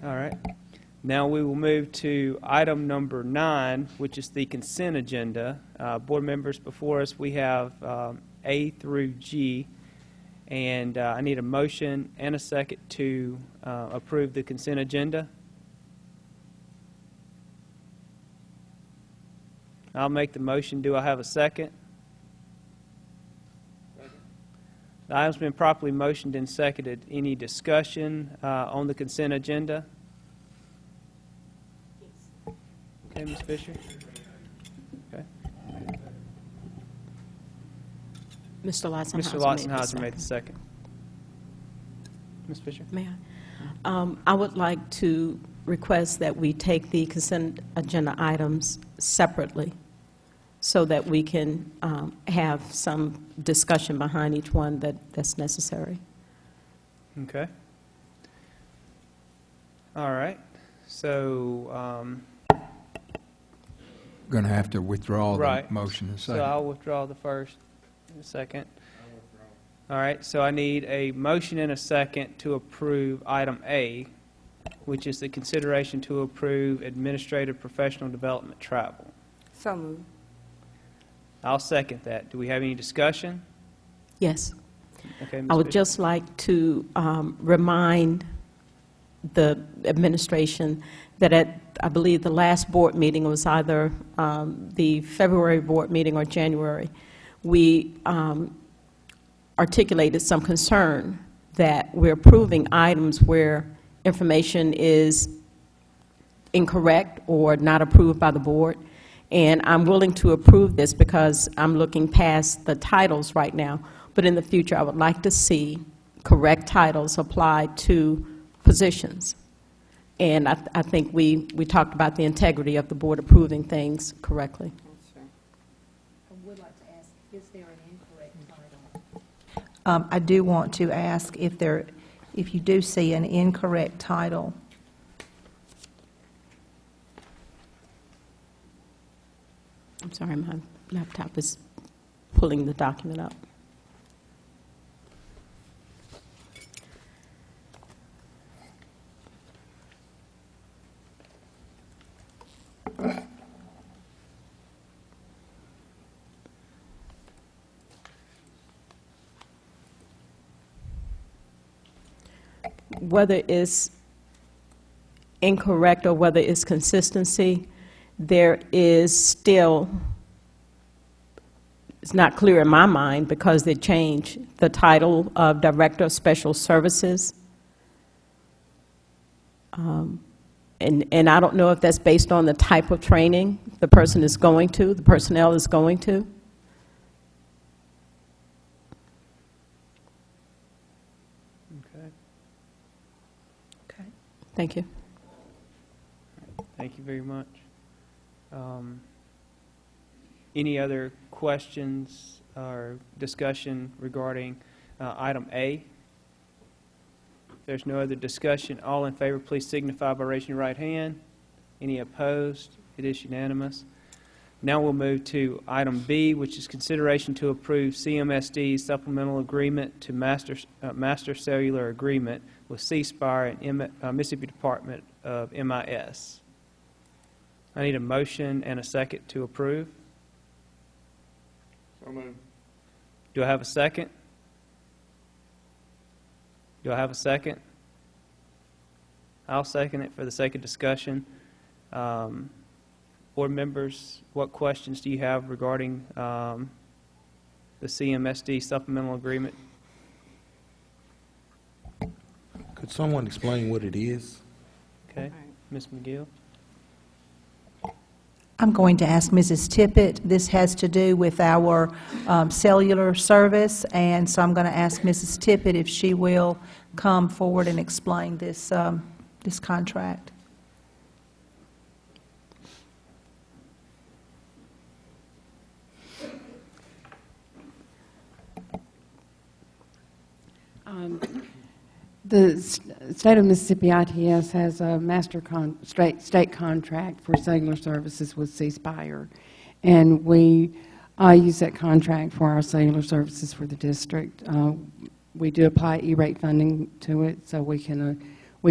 All right. Now we will move to item number 9, which is the consent agenda. Board members, before us we have A through G, and I need a motion and a second to approve the consent agenda. I'll make the motion. Do I have a second? The item's been properly motioned and seconded. Any discussion on the consent agenda? Okay, Ms. Fisher? Okay.
Mr. Lotzenheiser.
Mr. Lotzenheiser made the second. Ms. Fisher?
May I? I would like to request that we take the consent agenda items separately so that we can have some discussion behind each one that's necessary.
Okay. All right. So
going to have to withdraw the
Right.
motion and
So
second.
I'll withdraw the first and the second. All right, so I need a motion and a second to approve item A, which is the consideration to approve administrative professional development travel.
So moved.
I'll second that. Do we have any discussion?
Yes.
Okay, Ms.
I would
Bishop.
just like to remind the administration that at, I believe, the last board meeting was either the February board meeting or January, we articulated some concern that we're approving items where information is incorrect or not approved by the board. And I'm willing to approve this because I'm looking past the titles right now. But in the future, I would like to see correct titles applied to positions. And I think we talked about the integrity of the board approving things correctly.
I would like to ask, is there an incorrect title? I do want to ask if you do see an incorrect title.
I'm sorry, my laptop is pulling the document up. Whether it's incorrect or whether it's consistency, there is still, it's not clear in my mind because they changed the title of Director of Special Services. And I don't know if that's based on the type of training the person is going to, the personnel is going to.
Okay.
Okay.
Thank you.
Thank you very much. Any other questions or discussion regarding item A? If there's no other discussion, all in favor, please signify by raising your right hand. Any opposed? It is unanimous. Now we'll move to item B, which is consideration to approve CMSD's supplemental agreement to master cellular agreement with C Spire and Mississippi Department of MIS. I need a motion and a second to approve.
So moved.
Do I have a second? Do I have a second? I'll second it for the sake of discussion. Board members, what questions do you have regarding the CMSD supplemental agreement?
Could someone explain what it is?
Okay, Ms. McGill?
I'm going to ask Mrs. Tippett. This has to do with our cellular service, and so I'm going to ask Mrs. Tippett if she will come forward and explain this, this contract.
The state of Mississippi ITS has a master state contract for cellular services with C Spire, and we use that contract for our cellular services for the district. We do apply E-rate funding to it, so we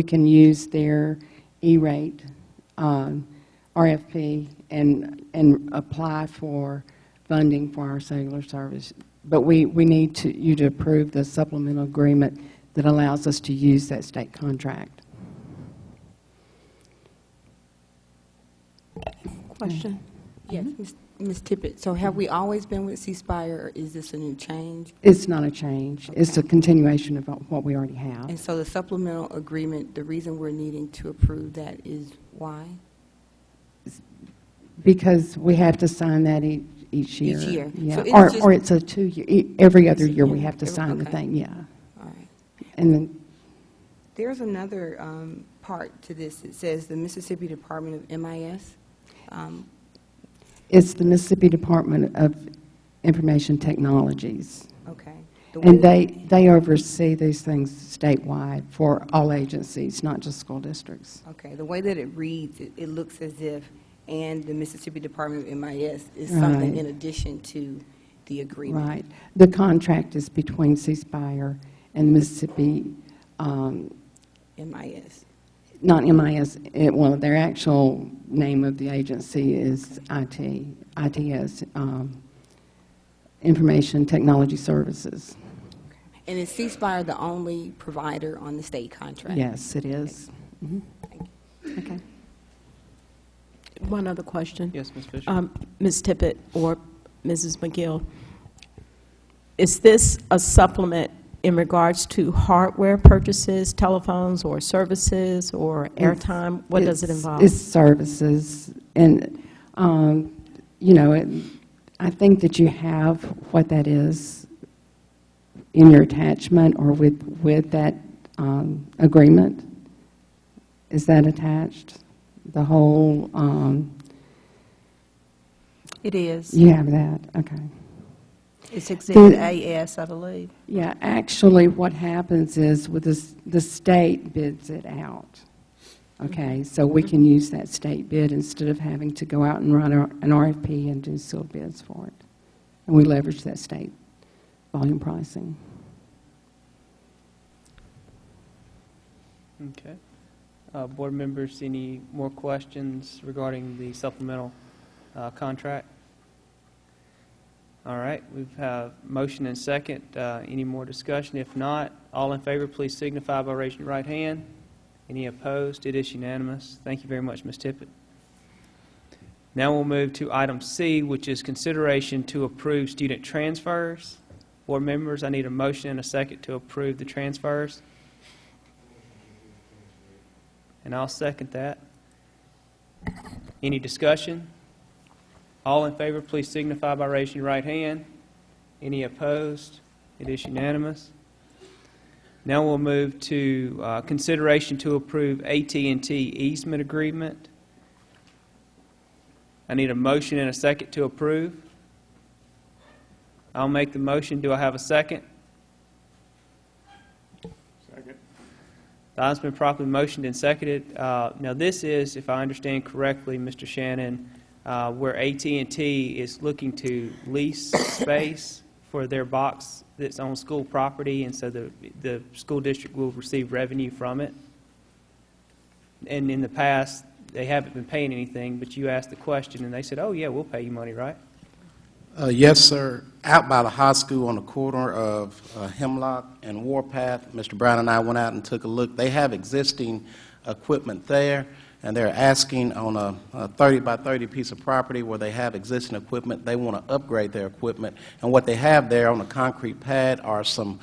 can use their E-rate RFP and apply for funding for our cellular service. But we need you to approve the supplemental agreement that allows us to use that state contract.
Question?
Yes, Ms. Tippett, so have we always been with C Spire, or is this a new change?
It's not a change. It's a continuation of what we already have.
And so the supplemental agreement, the reason we're needing to approve that is why?
Because we have to sign that each year.
Each year.
Yeah.
So it's just-
Or it's a 2-year, every other year we have to sign the
okay.
thing, yeah.
All right.
And then,
There's another part to this. It says the Mississippi Department of MIS.
it's the Mississippi Department of Information Technologies.
Okay.
And they oversee these things statewide for all agencies, not just school districts.
Okay. The way that it reads, it looks as if and the Mississippi Department of MIS is something
Right.
in addition to the agreement.
Right. The contract is between C Spire and Mississippi,
MIS.
not MIS, well, their actual name of the agency is ITS, Information Technology Services.
And is C Spire the only provider on the state contract?
Yes, it is. Mhm. Okay.
One other question.
Yes, Ms. Fisher.
Ms. Tippett or Mrs. McGill, is this a supplement in regards to hardware purchases, telephones or services or airtime? What does it involve?
It's services. And, you know, I think that you have what that is in your attachment or with that agreement. Is that attached? The whole,
It is.
you have that, okay.
It's Exhibit AS, I believe.
Yeah, actually, what happens is with the state bids it out. Okay, so we can use that state bid instead of having to go out and run an RFP and do sealed bids for it. And we leverage that state volume pricing.
Okay. Board members, any more questions regarding the supplemental contract? All right, we have motion and second. Any more discussion? If not, all in favor, please signify by raising your right hand. Any opposed? It is unanimous. Thank you very much, Ms. Tippett. Now we'll move to item C, which is consideration to approve student transfers. Board members, I need a motion and a second to approve the transfers. And I'll second that. Any discussion? All in favor, please signify by raising your right hand. Any opposed? It is unanimous. Now we'll move to consideration to approve AT&T easement agreement. I need a motion and a second to approve. I'll make the motion. Do I have a second?
Second.
The item's been properly motioned and seconded. Now this is, if I understand correctly, Mr. Shannon, where AT&T is looking to lease space for their box that's on school property, and so the school district will receive revenue from it. And in the past, they haven't been paying anything, but you asked the question, and they said, oh, yeah, we'll pay you money, right?
Yes, sir. Out by the high school on the corner of Hemlock and Warpath, Mr. Brown and I went out and took a look. They have existing equipment there, and they're asking on a 30 by 30 piece of property where they have existing equipment, they want to upgrade their equipment. And what they have there on the concrete pad are some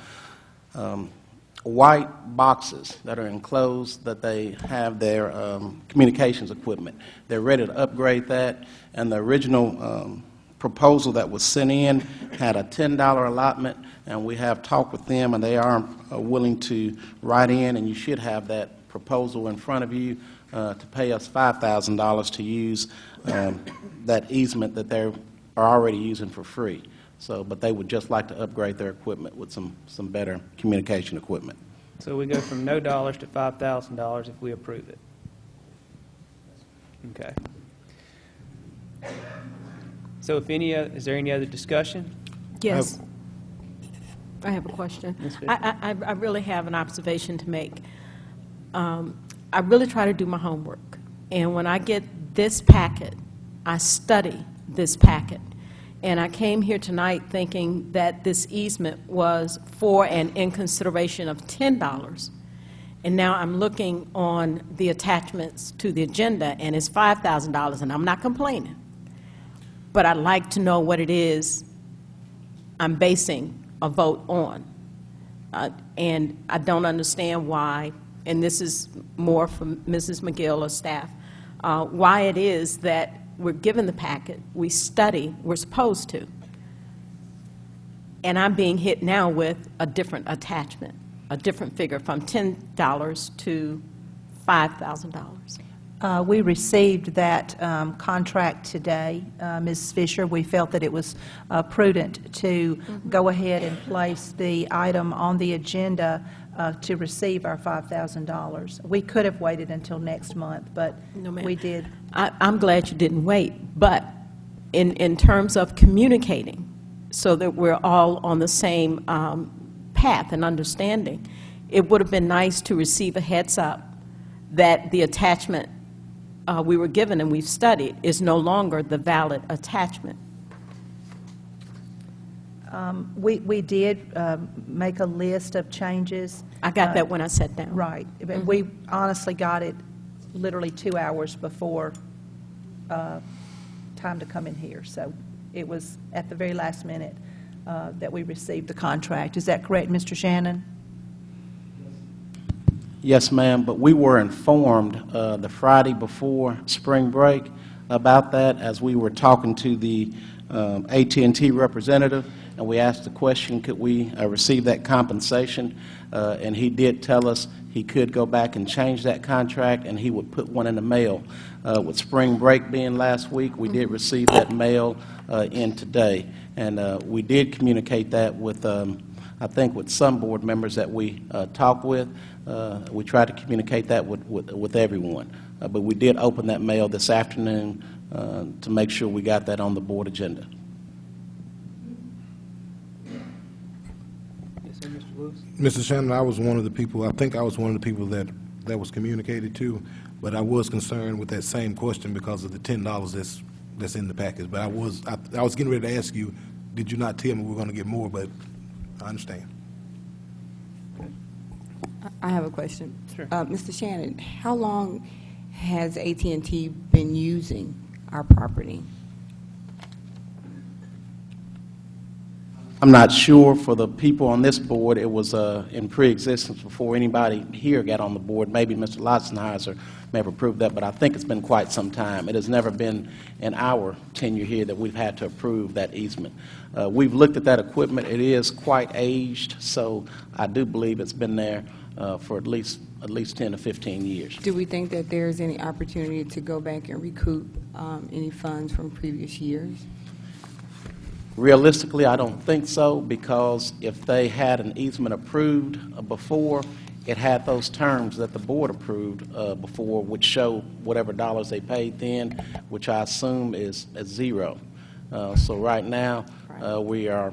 white boxes that are enclosed that they have their communications equipment. They're ready to upgrade that, and the original proposal that was sent in had a $10 allotment, and we have talked with them, and they are willing to write in, and you should have that proposal in front of you to pay us $5,000 to use that easement that they are already using for free. So, but they would just like to upgrade their equipment with some better communication equipment.
So we go from no dollars to $5,000 if we approve it. Okay. So if any, is there any other discussion?
Yes. I have a question.
Ms. Fisher.
I really have an observation to make. I really try to do my homework. And when I get this packet, I study this packet. And I came here tonight thinking that this easement was for and in consideration of $10. And now I'm looking on the attachments to the agenda, and it's $5,000, and I'm not complaining. But I'd like to know what it is I'm basing a vote on. And I don't understand why, and this is more from Mrs. McGill or staff, why it is that we're given the packet, we study, we're supposed to, and I'm being hit now with a different attachment, a different figure from $10 to $5,000.
We received that contract today, Ms. Fisher. We felt that it was prudent to go ahead and place the item on the agenda to receive our $5,000. We could have waited until next month, but
No, ma'am.
we did.
I'm glad you didn't wait, but in terms of communicating so that we're all on the same path and understanding, it would have been nice to receive a heads up that the attachment we were given and we've studied is no longer the valid attachment.
We did make a list of changes.
I got that when I sat down.
Right. But we honestly got it literally 2 hours before time to come in here. So it was at the very last minute that we received the contract. Is that correct, Mr. Shannon?
Yes, ma'am, but we were informed the Friday before spring break about that as we were talking to the AT&T representative, and we asked the question, could we receive that compensation? And he did tell us he could go back and change that contract, and he would put one in the mail. With spring break being last week, we did receive that mail in today, and we did communicate that with, I think, with some board members that we talked with. We tried to communicate that with everyone, but we did open that mail this afternoon to make sure we got that on the board agenda.
Yes, sir, Mr. Lewis.
Mr. Shannon, I was one of the people, I think I was one of the people that was communicated to, but I was concerned with that same question because of the $10 that's in the package. But I was getting ready to ask you, did you not tell me we're going to get more? But I understand.
I have a question.
Sure.
Mr. Shannon, how long has AT&T been using our property?
I'm not sure. For the people on this board, it was in pre-existence before anybody here got on the board. Maybe Mr. Lotzenheiser may have approved that, but I think it's been quite some time. It has never been in our tenure here that we've had to approve that easement. We've looked at that equipment. It is quite aged, so I do believe it's been there for at least 10 to 15 years.
Do we think that there's any opportunity to go back and recoup any funds from previous years?
Realistically, I don't think so, because if they had an easement approved before, it had those terms that the board approved before, which show whatever dollars they paid then, which I assume is zero. So right now, we are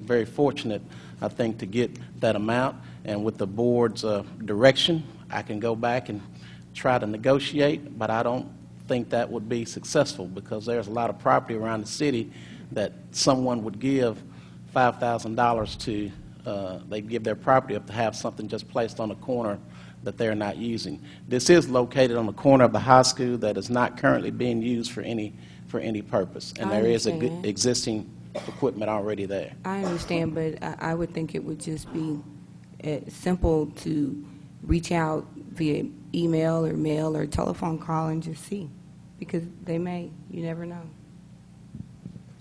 very fortunate, I think, to get that amount. And with the board's direction, I can go back and try to negotiate, but I don't think that would be successful, because there's a lot of property around the city that someone would give $5,000 to. They'd give their property up to have something just placed on the corner that they're not using. This is located on the corner of the high school that is not currently being used for any purpose, and there is existing equipment already there.
I understand, but I would think it would just be simple to reach out via email or mail or telephone call and just see, because they may, you never know.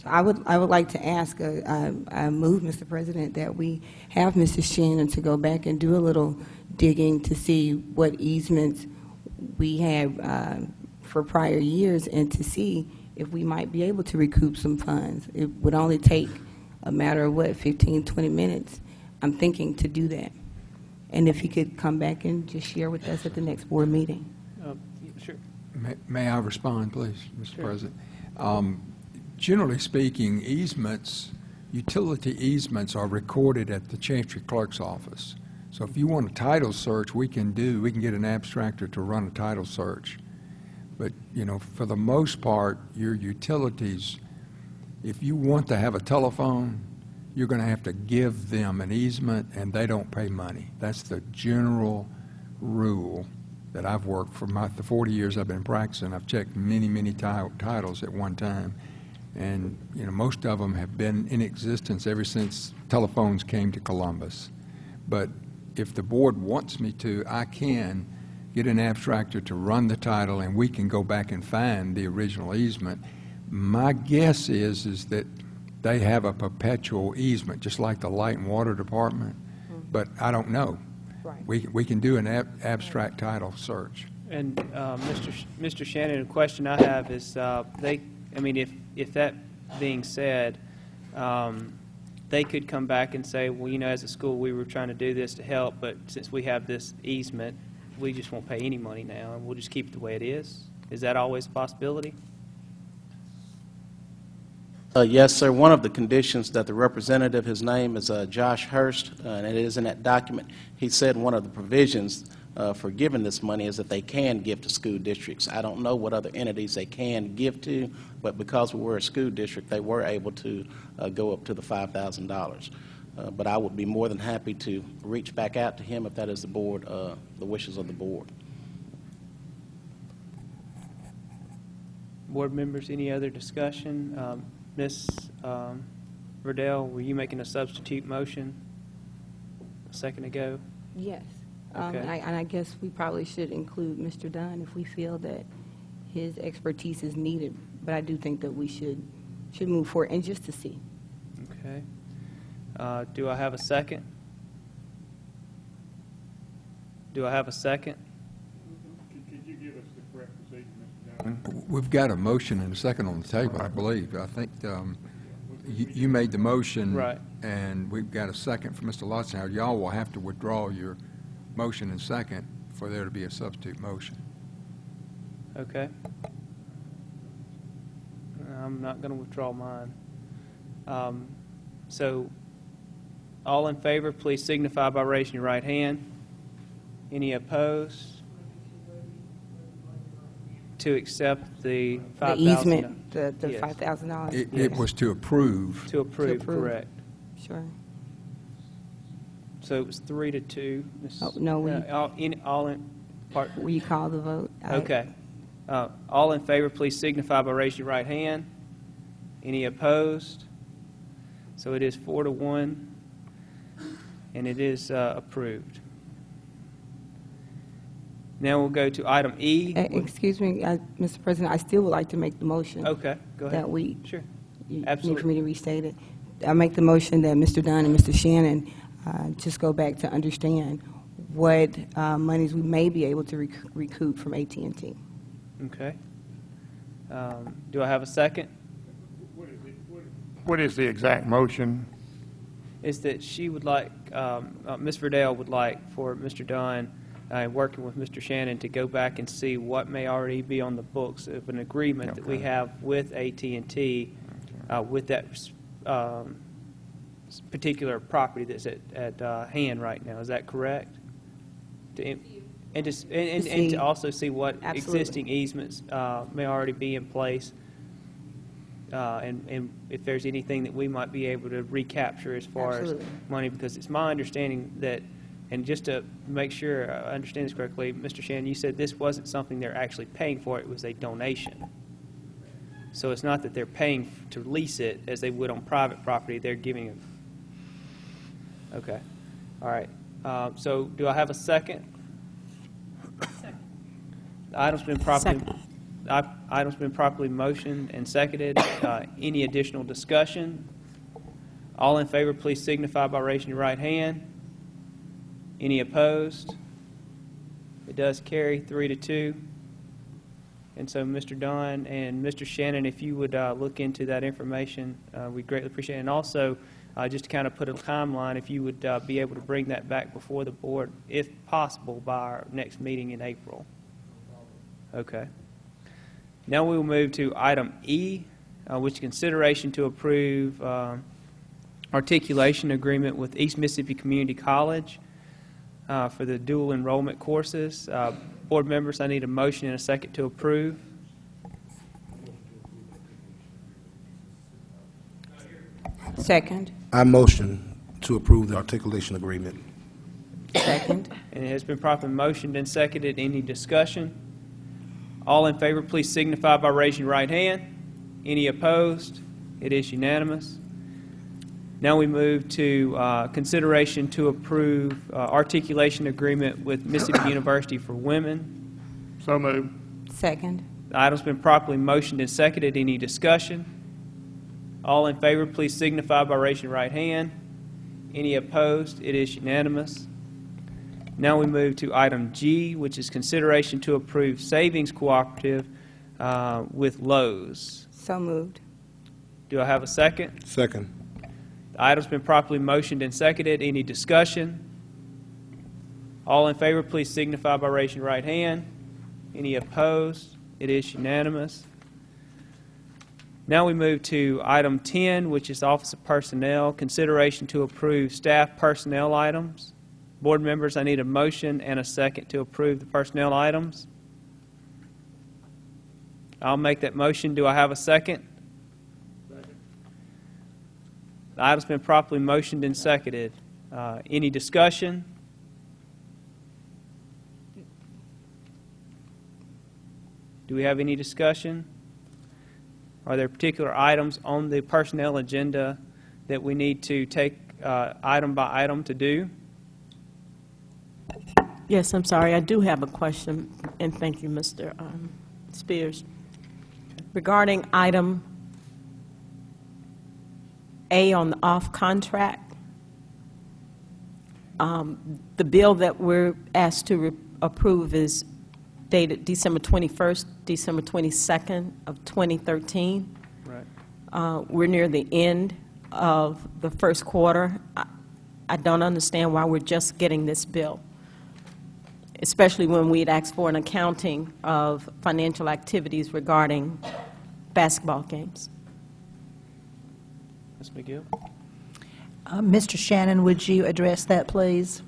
So I would like to ask, I move, Mr. President, that we have Mr. Shannon to go back and do a little digging to see what easements we have for prior years, and to see if we might be able to recoup some funds. It would only take a matter of, 15, 20 minutes, I'm thinking, to do that. And if he could come back and just share with us at the next board meeting.
Sure.
May I respond, please, Mr. President? Generally speaking, easements, utility easements are recorded at the Chancery Clerk's office. So if you want a title search, we can get an abstractor to run a title search. But, you know, for the most part, your utilities, if you want to have a telephone, you're going to have to give them an easement, and they don't pay money. That's the general rule that I've worked for the 40 years I've been practicing. I've checked many titles at one time, and you know, most of them have been in existence ever since telephones came to Columbus. But if the board wants me to, I can get an abstractor to run the title, and we can go back and find the original easement. My guess is that they have a perpetual easement, just like the Light and Water Department, but I don't know. Right. We can do an abstract title search.
And Mr. Shannon, a question I have is, if that being said, they they could come back and say, well, as a school, we were trying to do this to help, but since we have this easement, we just won't pay any money now, and we'll just keep it the way it is. Is that always a possibility?
Yes, sir. One of the conditions that the representative, his name is Josh Hurst, and it is in that document. He said one of the provisions for giving this money is that they can give to school districts. I don't know what other entities they can give to, but because we were a school district, they were able to go up to the $5,000. But I would be more than happy to reach back out to him if that is the wishes of the board.
Board members, any other discussion? Ms. Verdell, were you making a substitute motion a second ago?
Yes.
Okay.
And I guess we probably should include Mr. Dunn if we feel that his expertise is needed. But I do think that we should move forward, and just to see.
Okay. Do I have a second? Do I have a second?
Could you give us the correct procedure, Mr. Dunn?
We've got a motion and a second on the table, I believe. I think you made the motion.
Right.
And we've got a second from Mr. Lotson. Y'all will have to withdraw your motion and second for there to be a substitute motion.
Okay. I'm not going to withdraw mine. So, all in favor, please signify by raising your right hand. Any opposed? To accept the $5,000.
The easement, the
Yes.
$5,000.
It was to approve.
To approve,
approve.
correct.
Sure.
So it was 3-2. Ms.
Oh, no, we-
all in part.
Will you call the vote?
Okay. All in favor, please signify by raising your right hand. Any opposed? So it is 4-1, and it is approved. Now we'll go to item E.
Excuse me, Mr. President, I still would like to make the motion.
Okay, go ahead.
That we.
Sure.
You
Absolutely.
need for me to restate it? I make the motion that Mr. Dunn and Mr. Shannon just go back to understand what monies we may be able to recoup from AT&T.
Okay. Do I have a second?
What is the exact motion?
Is that she would like, Ms. Verdell would like for Mr. Dunn, working with Mr. Shannon, to go back and see what may already be on the books of an agreement that we have with AT&T with that particular property that's at hand right now. Is that correct? And to also see what
Absolutely.
existing easements may already be in place, and if there's anything that we might be able to recapture as far
Absolutely.
as money, because it's my understanding that, and just to make sure I understand this correctly, Mr. Shannon, you said this wasn't something they're actually paying for, it was a donation. So it's not that they're paying to lease it as they would on private property, they're giving it. Okay. All right. So do I have a second? Second. The item's been properly motioned and seconded. Any additional discussion? All in favor, please signify by raising your right hand. Any opposed? It does carry 3-2. And so, Mr. Dunn and Mr. Shannon, if you would look into that information, we'd greatly appreciate it. And also, just to kind of put a timeline, if you would be able to bring that back before the board, if possible, by our next meeting in April. Okay. Now we will move to item E, which is consideration to approve articulation agreement with East Mississippi Community College for the dual enrollment courses. Board members, I need a motion and a second to approve.
Second.
I motion to approve the articulation agreement.
Second.
And it has been properly motioned and seconded. Any discussion? All in favor, please signify by raising your right hand. Any opposed? It is unanimous. Now we move to consideration to approve articulation agreement with Mississippi University for Women.
So moved.
Second.
The item's been properly motioned and seconded. Any discussion? All in favor, please signify by raising your right hand. Any opposed? It is unanimous. Now we move to item G, which is consideration to approve savings cooperative with Lowe's.
So moved.
Do I have a second?
Second.
The item's been properly motioned and seconded. Any discussion? All in favor, please signify by raising your right hand. Any opposed? It is unanimous. Now we move to item 10, which is Office of Personnel, consideration to approve staff personnel items. Board members, I need a motion and a second to approve the personnel items. I'll make that motion. Do I have a second? Second. The item's been properly motioned and seconded. Any discussion? Do we have any discussion? Are there particular items on the personnel agenda that we need to take item by item to do?
Yes, I'm sorry. I do have a question, and thank you, Mr. Spears. Regarding item A on the off contract, the bill that we're asked to approve is dated December 21st, December 22nd of 2013.
Right.
We're near the end of the first quarter. I don't understand why we're just getting this bill, especially when we'd asked for an accounting of financial activities regarding basketball games.
Ms. McGill?
Mr. Shannon, would you address that, please?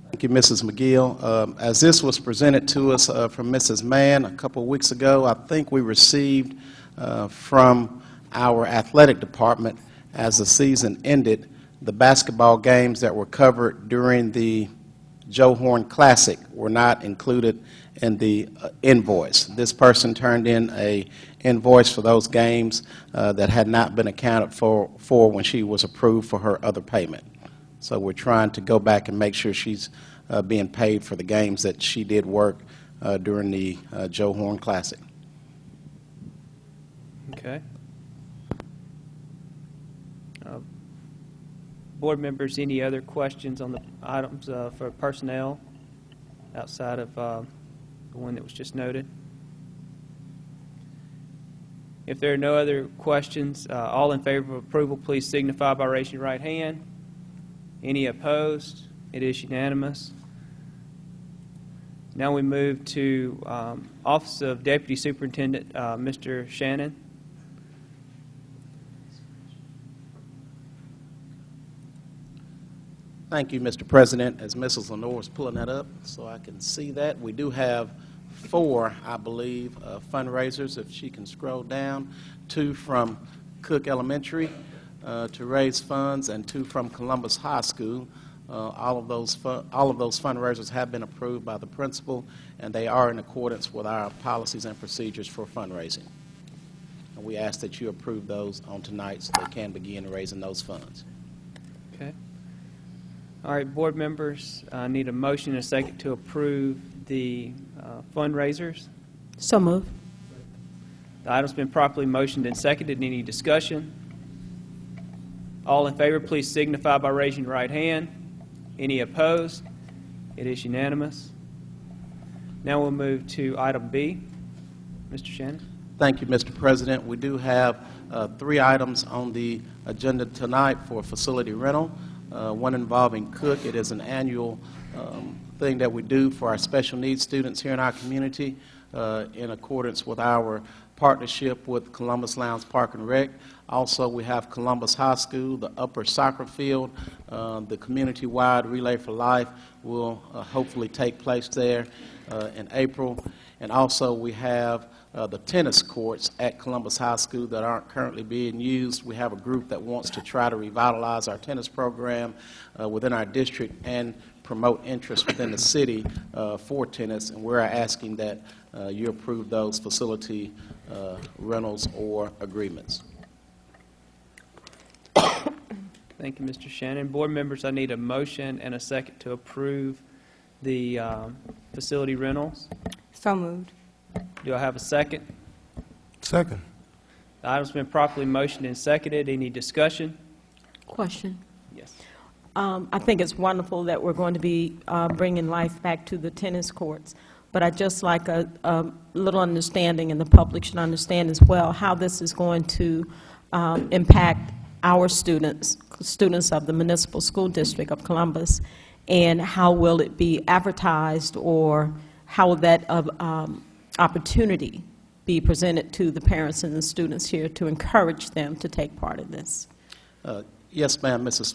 Thank you, Mrs. McGill. As this was presented to us from Mrs. Mann a couple of weeks ago, I think we received from our athletic department, as the season ended, the basketball games that were covered during the Joe Horn Classic were not included in the invoice. This person turned in an invoice for those games that had not been accounted for when she was approved for her other payment. So we're trying to go back and make sure she's being paid for the games that she did work during the Joe Horn Classic.
Okay. Board members, any other questions on the items for personnel outside of the one that was just noted? If there are no other questions, all in favor of approval, please signify by raising your right hand. Any opposed? It is unanimous. Now we move to Office of Deputy Superintendent, Mr. Shannon.
Thank you, Mr. President. As Mrs. Lenore is pulling that up so I can see that, we do have 4, I believe, fundraisers, if she can scroll down, 2 from Cook Elementary to raise funds and 2 from Columbus High School. All of those fundraisers have been approved by the principal, and they are in accordance with our policies and procedures for fundraising. And we ask that you approve those on tonight so they can begin raising those funds.
Okay. All right, board members, I need a motion and a second to approve the fundraisers.
So moved.
The item's been properly motioned and seconded. Any discussion? All in favor, please signify by raising your right hand. Any opposed? It is unanimous. Now we'll move to item B. Mr. Shannon.
Thank you, Mr. President. We do have 3 items on the agenda tonight for facility rental. One involving Cook. It is an annual thing that we do for our special needs students here in our community in accordance with our partnership with Columbus Lowndes Park and Rec. Also, we have Columbus High School, the upper soccer field. The community-wide Relay for Life will hopefully take place there in April. And also, we have the tennis courts at Columbus High School that aren't currently being used. We have a group that wants to try to revitalize our tennis program within our district and promote interest within the city for tennis, and we're asking that you approve those facility rentals or agreements.
Thank you, Mr. Shannon. Board members, I need a motion and a second to approve the facility rentals.
So moved.
Do I have a second?
Second.
The item's been properly motioned and seconded. Any discussion?
Question.
Yes.
I think it's wonderful that we're going to be bringing life back to the tennis courts, but I'd just like a little understanding, and the public should understand as well, how this is going to impact our students of the Municipal School District of Columbus, and how will it be advertised, or how will that opportunity be presented to the parents and the students here to encourage them to take part in this?
Yes, ma'am, Mrs.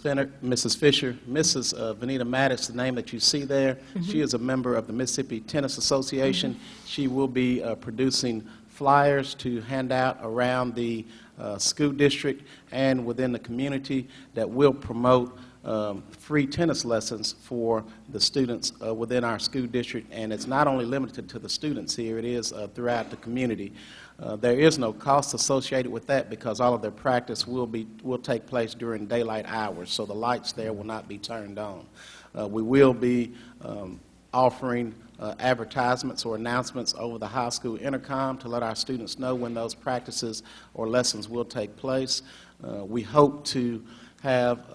Fisher. Mrs. Vanita Maddox, the name that you see there, she is a member of the Mississippi Tennis Association. She will be producing flyers to hand out around the school district and within the community that will promote free tennis lessons for the students within our school district. And it's not only limited to the students here, it is throughout the community. There is no cost associated with that because all of their practice will take place during daylight hours, so the lights there will not be turned on. We will be offering advertisements or announcements over the high school intercom to let our students know when those practices or lessons will take place. We hope to have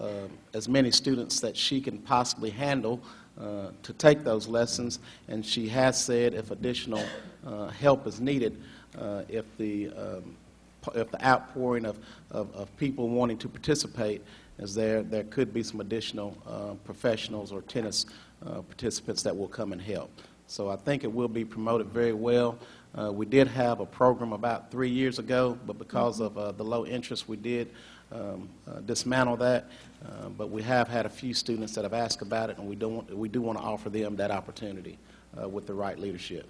as many students that she can possibly handle to take those lessons, and she has said if additional help is needed, if the outpouring of people wanting to participate is there could be some additional professionals or tennis participants that will come and help. So I think it will be promoted very well. We did have a program about 3 years ago, but because of the low interest, we did dismantle that. But we have had a few students that have asked about it, and we do want to offer them that opportunity with the right leadership.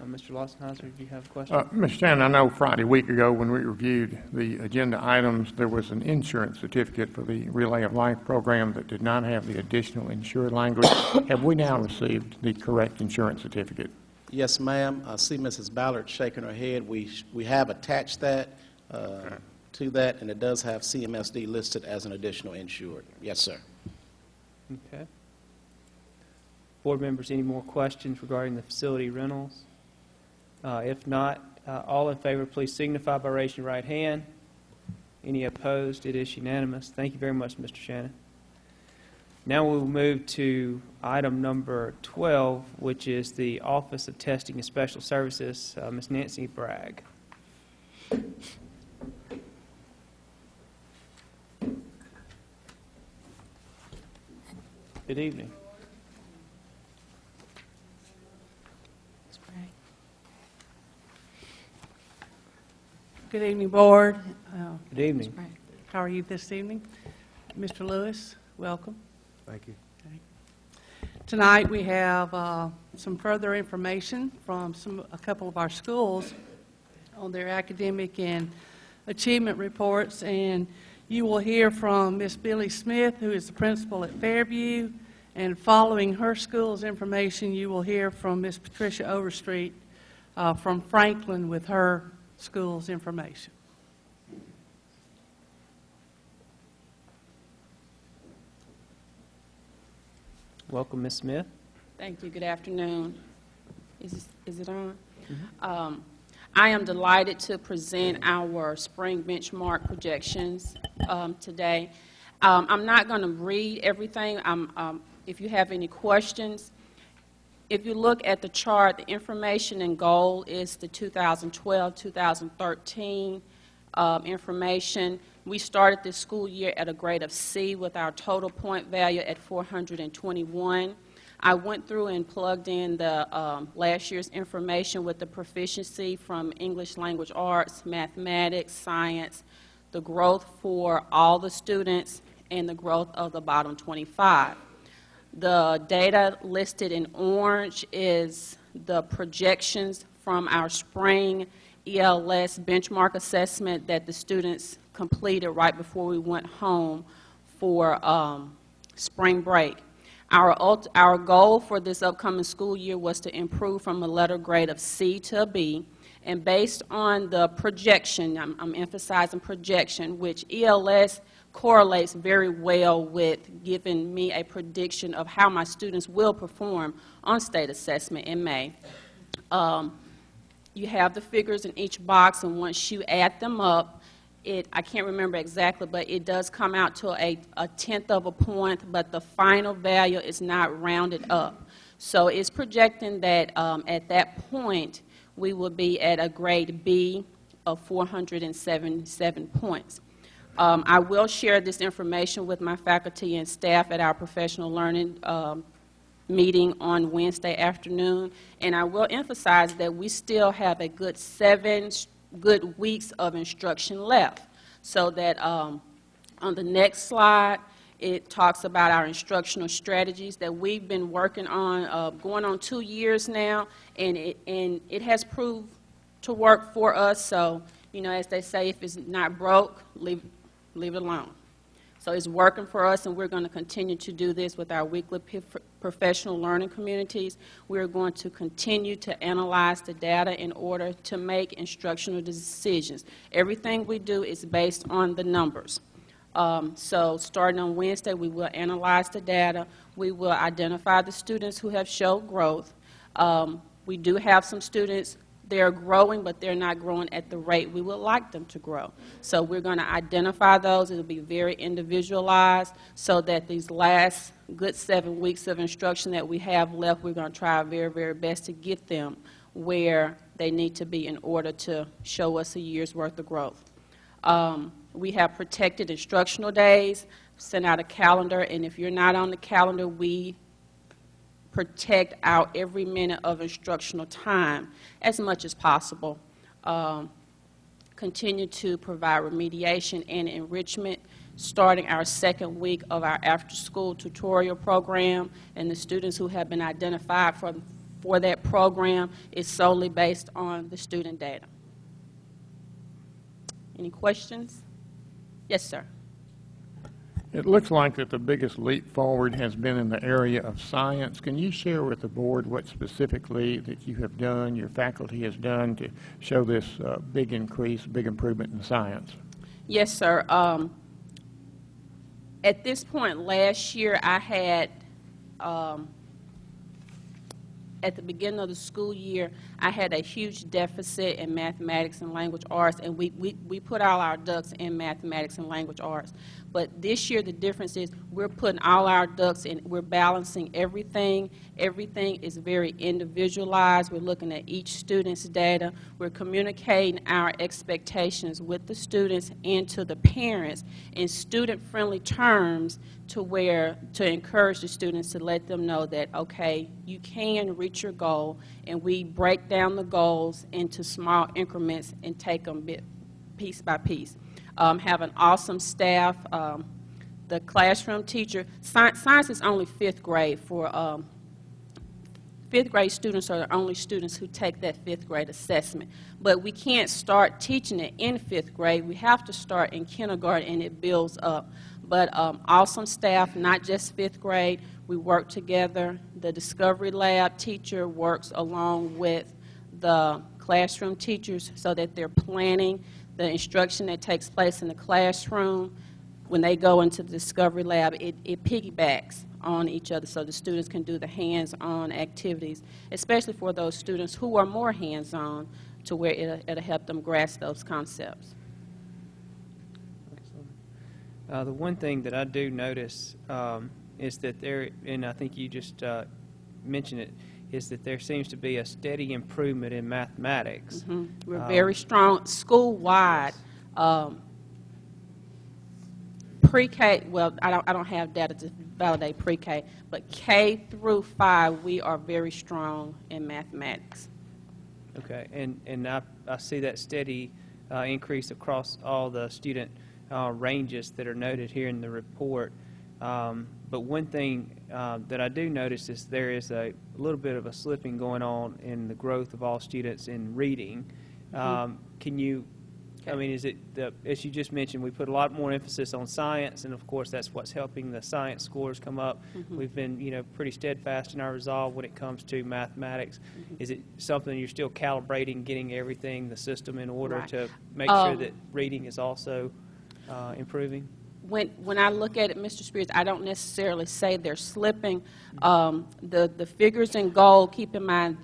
Mr. Lossenhauser, do you have a question?
Mr. Shannon, I know Friday week ago when we reviewed the agenda items, there was an insurance certificate for the Relay of Life program that did not have the additional insured language. Have we now received the correct insurance certificate?
Yes, ma'am. I see Mrs. Ballard shaking her head. We have attached that to that, and it does have CMSD listed as an additional insured. Yes, sir.
Okay. Board members, any more questions regarding the facility rentals? If not, all in favor, please signify by raising your right hand. Any opposed? It is unanimous. Thank you very much, Mr. Shannon. Now we'll move to item number 12, which is the Office of Testing and Special Services. Ms. Nancy Bragg. Good evening.
Good evening, Board.
Good evening.
How are you this evening? Mr. Lewis, welcome.
Thank you.
Okay. Tonight we have some further information from a couple of our schools on their academic and achievement reports, and you will hear from Miss Billy Smith, who is the principal at Fairview, and following her school's information, you will hear from Miss Patricia Overstreet from Franklin with her school's information.
Welcome, Ms. Smith.
Thank you. Good afternoon. Is it on? Mm-hmm. I am delighted to present our spring benchmark projections today. I'm not going to read everything. If you have any questions, if you look at the chart, the information and goal is the 2012-2013 information. We started this school year at a grade of C with our total point value at 421. I went through and plugged in the last year's information with the proficiency from English language arts, mathematics, science, the growth for all the students, and the growth of the bottom 25. The data listed in orange is the projections from our spring ELS benchmark assessment that the students completed right before we went home for spring break. Our goal for this upcoming school year was to improve from a letter grade of C to a B, and based on the projection, I'm emphasizing projection, which ELS correlates very well with giving me a prediction of how my students will perform on state assessment in May. You have the figures in each box, and once you add them up, I can't remember exactly, but it does come out to a tenth of a point, but the final value is not rounded up. So it's projecting that at that point, we will be at a grade B of 477 points. I will share this information with my faculty and staff at our professional learning meeting on Wednesday afternoon, and I will emphasize that we still have a good 7 good weeks of instruction left, so that on the next slide, it talks about our instructional strategies that we've been working on, going on 2 years now, and it has proved to work for us. So, you know, as they say, if it's not broke, leave it alone. So it's working for us, and we're going to continue to do this with our weekly professional learning communities. We're going to continue to analyze the data in order to make instructional decisions. Everything we do is based on the numbers. So starting on Wednesday, we will analyze the data. We will identify the students who have showed growth. We do have some students, they're growing, but they're not growing at the rate we would like them to grow. So we're going to identify those. It will be very individualized, so that these last good 7 weeks of instruction that we have left, we're going to try our very, very best to get them where they need to be in order to show us a year's worth of growth. We have protected instructional days, sent out a calendar, and if you're not on the calendar, we protect out every minute of instructional time as much as possible. Continue to provide remediation and enrichment, starting our 2nd week of our after-school tutorial program, and the students who have been identified for that program is solely based on the student data. Any questions? Yes, sir.
It looks like that the biggest leap forward has been in the area of science. Can you share with the board what specifically that you have done, your faculty has done to show this big increase, big improvement in science?
Yes, sir. At this point last year, I had, at the beginning of the school year, I had a huge deficit in mathematics and language arts, and we put all our ducks in mathematics and language arts. But this year, the difference is we're putting all our ducks in, we're balancing everything. Everything is very individualized. We're looking at each student's data. We're communicating our expectations with the students and to the parents in student-friendly terms to encourage the students, to let them know that, okay, you can reach your goal, and we break down the goals into small increments and take them piece by piece. Have an awesome staff. The classroom teacher, science is only 5th grade. For 5th grade students are the only students who take that 5th grade assessment. But we can't start teaching it in 5th grade. We have to start in kindergarten, and it builds up. But awesome staff, not just 5th grade. We work together. The Discovery Lab teacher works along with the classroom teachers so that they're planning the instruction that takes place in the classroom. When they go into the Discovery Lab, it piggybacks on each other so the students can do the hands-on activities, especially for those students who are more hands-on, to where it'll help them grasp those concepts.
The one thing that I do notice is that there, and I think you just mentioned it, is that there seems to be a steady improvement in mathematics.
Mm-hmm. We're very strong school-wide. Pre-K, well, I don't have data to validate pre-K, but K through 5, we are very strong in mathematics.
Okay, and I see that steady increase across all the student ranges that are noted here in the report. But one thing that I do notice is there is a little bit of a slipping going on in the growth of all students in reading. Can you, I mean, is it, as you just mentioned, we put a lot more emphasis on science, and of course that's what's helping the science scores come up. We've been, you know, pretty steadfast in our resolve when it comes to mathematics. Is it something you're still calibrating, getting everything, the system in order to make sure that reading is also improving?
When I look at it, Mr. Spears, I don't necessarily say they're slipping. The figures in gold, keep in mind,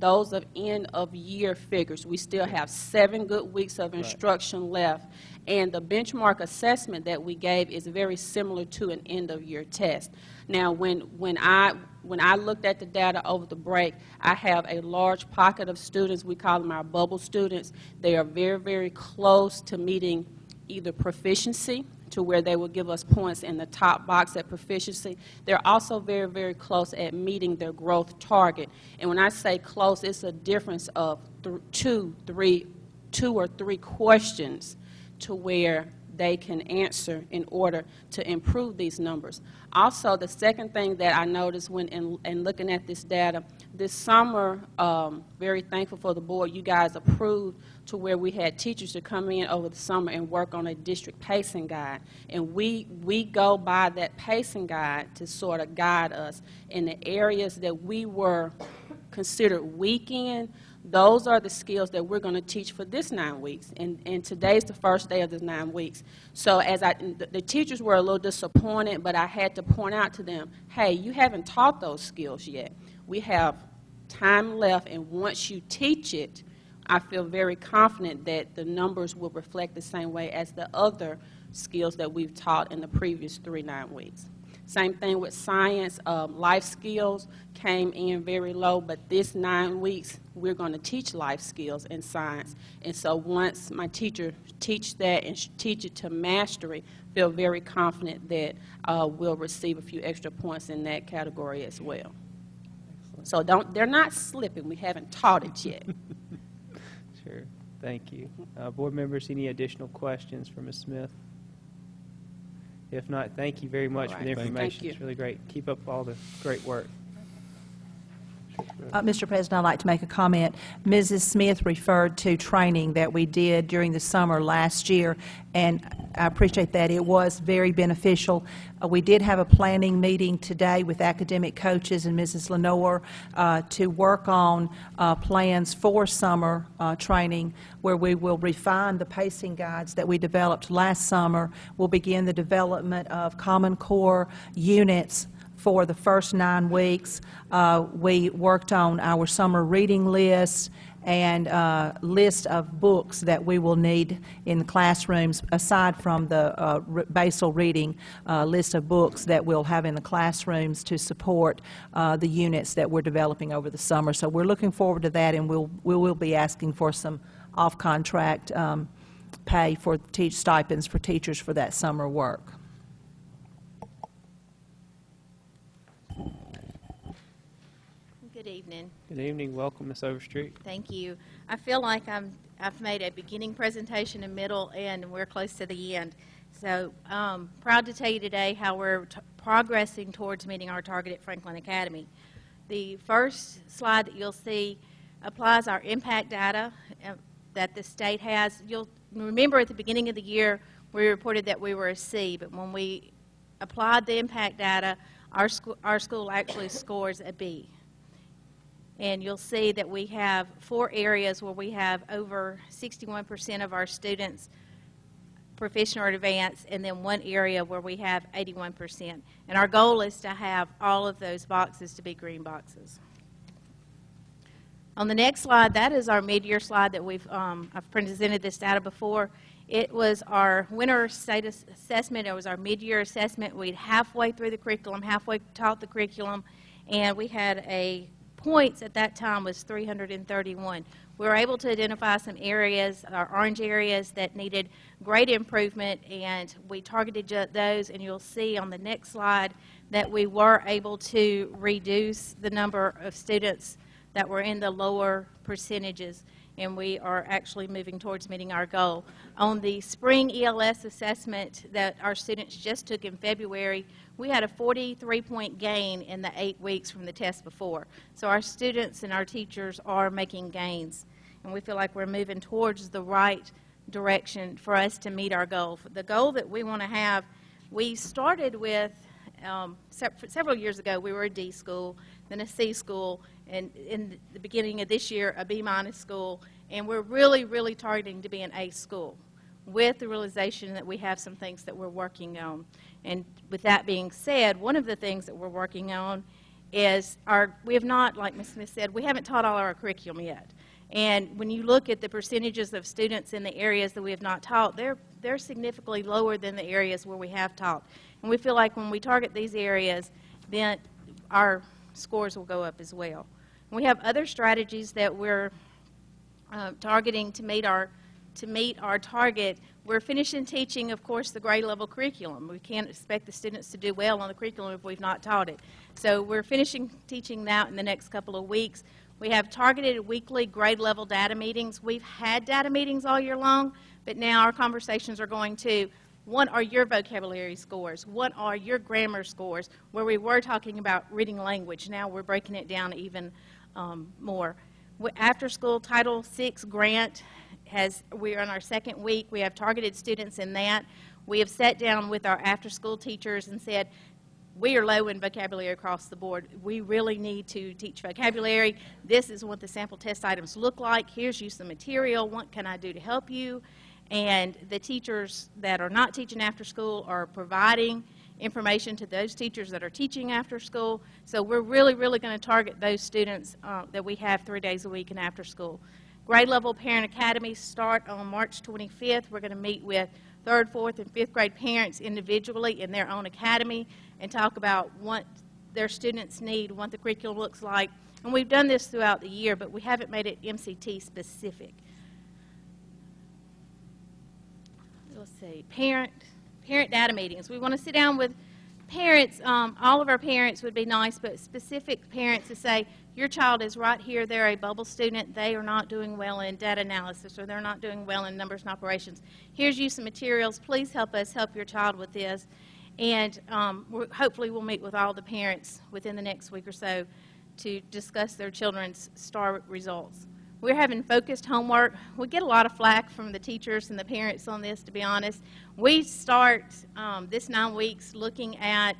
those of end-of-year figures. We still have 7 good weeks of instruction left, and the benchmark assessment that we gave is very similar to an end-of-year test. Now, when I looked at the data over the break, I have a large pocket of students. We call them our bubble students. They are very, very close to meeting either proficiency, to where they will give us points in the top box at proficiency. They're also very, very close at meeting their growth target. And when I say close, it's a difference of two or three questions to where they can answer in order to improve these numbers. Also, the second thing that I noticed when in looking at this data, this summer, very thankful for the board, you guys approved to where we had teachers to come in over the summer and work on a district pacing guide. And we go by that pacing guide to sort of guide us in the areas that we were considered weak in. Those are the skills that we're going to teach for this 9 weeks, and today's the first day of the 9 weeks. So the teachers were a little disappointed, but I had to point out to them, hey, you haven't taught those skills yet. We have time left, and once you teach it, I feel very confident that the numbers will reflect the same way as the other skills that we've taught in the previous 9 weeks. Same thing with science. Life skills came in very low, but this 9 weeks, we're going to teach life skills in science. And so once my teacher teach that and teach it to mastery, feel very confident that we'll receive a few extra points in that category as well. So they're not slipping. We haven't taught it yet.
Sure. Thank you. Board members, any additional questions for Ms. Smith? If not, thank you very much for the information. It's really great. Keep up all the great work.
Mr. President, I'd like to make a comment. Mrs. Smith referred to training that we did during the summer last year, and I appreciate that. It was very beneficial. We did have a planning meeting today with academic coaches and Mrs. Lenore to work on plans for summer training, where we will refine the pacing guides that we developed last summer. We'll begin the development of Common Core units for the first 9 weeks. We worked on our summer reading list and list of books that we will need in the classrooms, aside from the basal reading list of books that we'll have in the classrooms to support the units that we're developing over the summer. So we're looking forward to that, and we will be asking for some off-contract pay for stipends for teachers for that summer work.
Good evening.
Good evening. Welcome, Ms. Overstreet.
Thank you. I feel like I've made a beginning presentation, a middle, and we're close to the end. So proud to tell you today how we're progressing towards meeting our target at Franklin Academy. The first slide that you'll see applies our impact data that the state has. You'll remember at the beginning of the year we reported that we were a C, but when we applied the impact data, our school actually scores a B. And you'll see that we have 4 areas where we have over 61% of our students proficient or advanced, and then 1 area where we have 81%. And our goal is to have all of those boxes to be green boxes. On the next slide, that is our mid-year slide that I've presented this data before. It was our winter status assessment. It was our mid-year assessment. We'd halfway through the curriculum, halfway taught the curriculum, and we had a points at that time was 331. We were able to identify some areas, our orange areas, that needed great improvement, and we targeted those, and you'll see on the next slide that we were able to reduce the number of students that were in the lower percentages, and we are actually moving towards meeting our goal. On the spring ELS assessment that our students just took in February, we had a 43-point gain in the 8 weeks from the test before. So our students and our teachers are making gains, and we feel like we're moving towards the right direction for us to meet our goal. The goal that we want to have, we started with, several years ago, we were a D school, then a C school, and in the beginning of this year, a B- school, and we're really, really targeting to be an A school, with the realization that we have some things that we're working on. And with that being said, one of the things that we're working on is we have not, like Ms. Smith said, we haven't taught all our curriculum yet. And when you look at the percentages of students in the areas that we have not taught, they're significantly lower than the areas where we have taught. And we feel like when we target these areas, then our scores will go up as well. And we have other strategies that we're targeting to meet our target. We're finishing teaching, of course, the grade level curriculum. We can't expect the students to do well on the curriculum if we've not taught it. So we're finishing teaching that in the next couple of weeks. We have targeted weekly grade level data meetings. We've had data meetings all year long, but now our conversations are going to, what are your vocabulary scores? What are your grammar scores? Where we were talking about reading language, now we're breaking it down even more. After school Title VI grant, we are in our second week. We have targeted students in that. We have sat down with our after school teachers and said, we are low in vocabulary across the board. We really need to teach vocabulary. This is what the sample test items look like. Here's you some material. What can I do to help you? And the teachers that are not teaching after school are providing information to those teachers that are teaching after school. So we're really, really going to target those students that we have 3 days a week in after school. Grade level parent academies start on March 25th. We're going to meet with 3rd, 4th, and 5th grade parents individually in their own academy and talk about what their students need, what the curriculum looks like. And we've done this throughout the year, but we haven't made it MCT specific. Let's see, parent data meetings. We want to sit down with parents. All of our parents would be nice, but specific parents to say, your child is right here, they're a bubble student, they are not doing well in data analysis, or they're not doing well in numbers and operations. Here's you some materials, please help us help your child with this. And hopefully we'll meet with all the parents within the next week or so to discuss their children's STAR results. We're having focused homework. We get a lot of flack from the teachers and the parents on this, to be honest. We start this 9 weeks looking at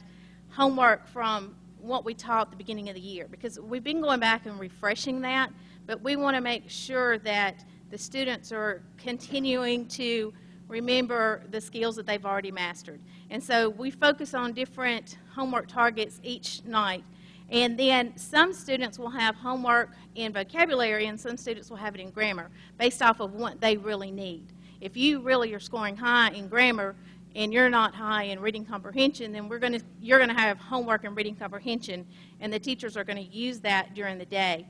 homework from what we taught at the beginning of the year, because we've been going back and refreshing that, but we want to make sure that the students are continuing to remember the skills that they've already mastered. And so we focus on different homework targets each night. And then some students will have homework in vocabulary and some students will have it in grammar based off of what they really need. If you really are scoring high in grammar and you're not high in reading comprehension, then you're going to have homework in reading comprehension, and the teachers are going to use that during the day,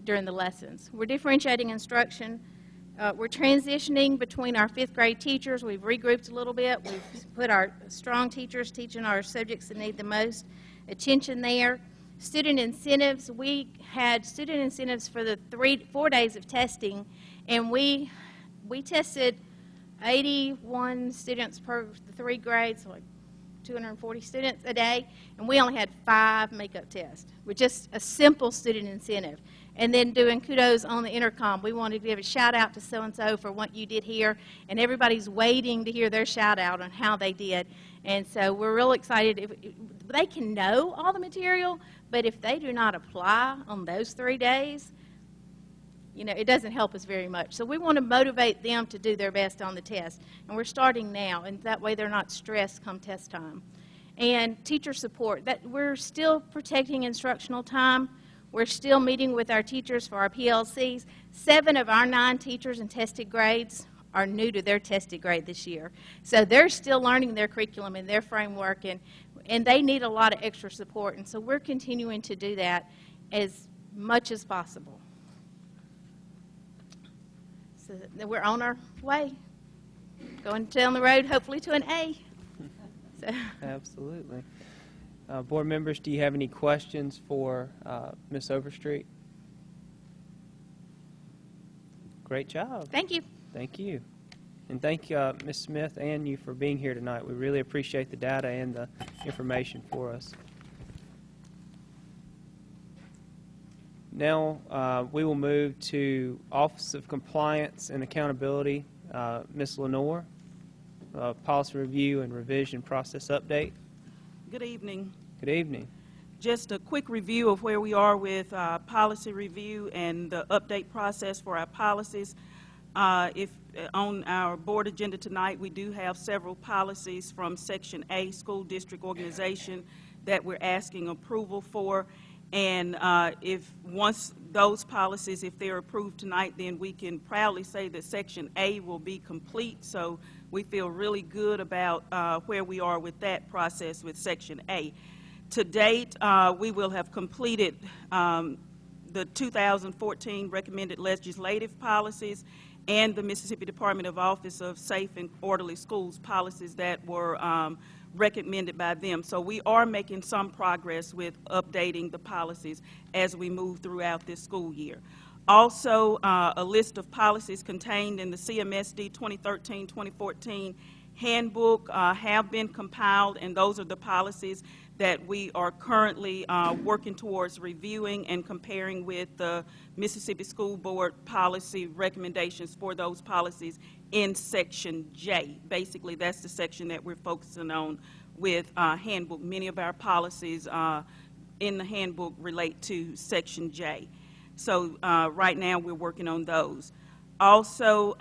during the lessons. We're differentiating instruction. We're transitioning between our 5th grade teachers. We've regrouped a little bit. We've put our strong teachers teaching our subjects that need the most attention there. Student incentives, we had student incentives for the 4 days of testing, and we tested 81 students per 3 grades, so like 240 students a day, and we only had 5 makeup tests with just a simple student incentive. And then doing kudos on the intercom. We wanted to give a shout out to so-and-so for what you did here, and everybody's waiting to hear their shout out on how they did. And so we're real excited. They can know all the material, but if they do not apply on those 3 days, it doesn't help us very much. So we want to motivate them to do their best on the test. And we're starting now, and that way they're not stressed come test time. And teacher support. We're still protecting instructional time. We're still meeting with our teachers for our PLCs. 7 of our 9 teachers in tested grades are new to their tested grade this year. So they're still learning their curriculum and their framework, and they need a lot of extra support. And so we're continuing to do that as much as possible. So we're on our way, going down the road, hopefully to an A. So.
Absolutely. Board members, do you have any questions for Ms. Overstreet? Great job.
Thank you.
Thank you. And thank Ms. Smith and you for being here tonight. We really appreciate the data and the information for us. Now we will move to Office of Compliance and Accountability. Ms. Lenore, Policy Review and Revision Process Update.
Good evening.
Good evening.
Just a quick review of where we are with policy review and the update process for our policies. If on our board agenda tonight, we do have several policies from Section A, School District Organization, that we're asking approval for. And if once those policies, if they're approved tonight, then we can proudly say that Section A will be complete. So we feel really good about where we are with that process with Section A. To date, we will have completed the 2014 recommended legislative policies and the Mississippi Department of Office of Safe and Orderly Schools policies that were recommended by them. So we are making some progress with updating the policies as we move throughout this school year. Also, a list of policies contained in the CMSD 2013-2014 handbook have been compiled, and those are the policies that we are currently working towards reviewing and comparing with the Mississippi School Board policy recommendations for those policies in Section J. Basically, that's the section that we're focusing on with handbook. Many of our policies in the handbook relate to Section J. So right now we're working on those. Also,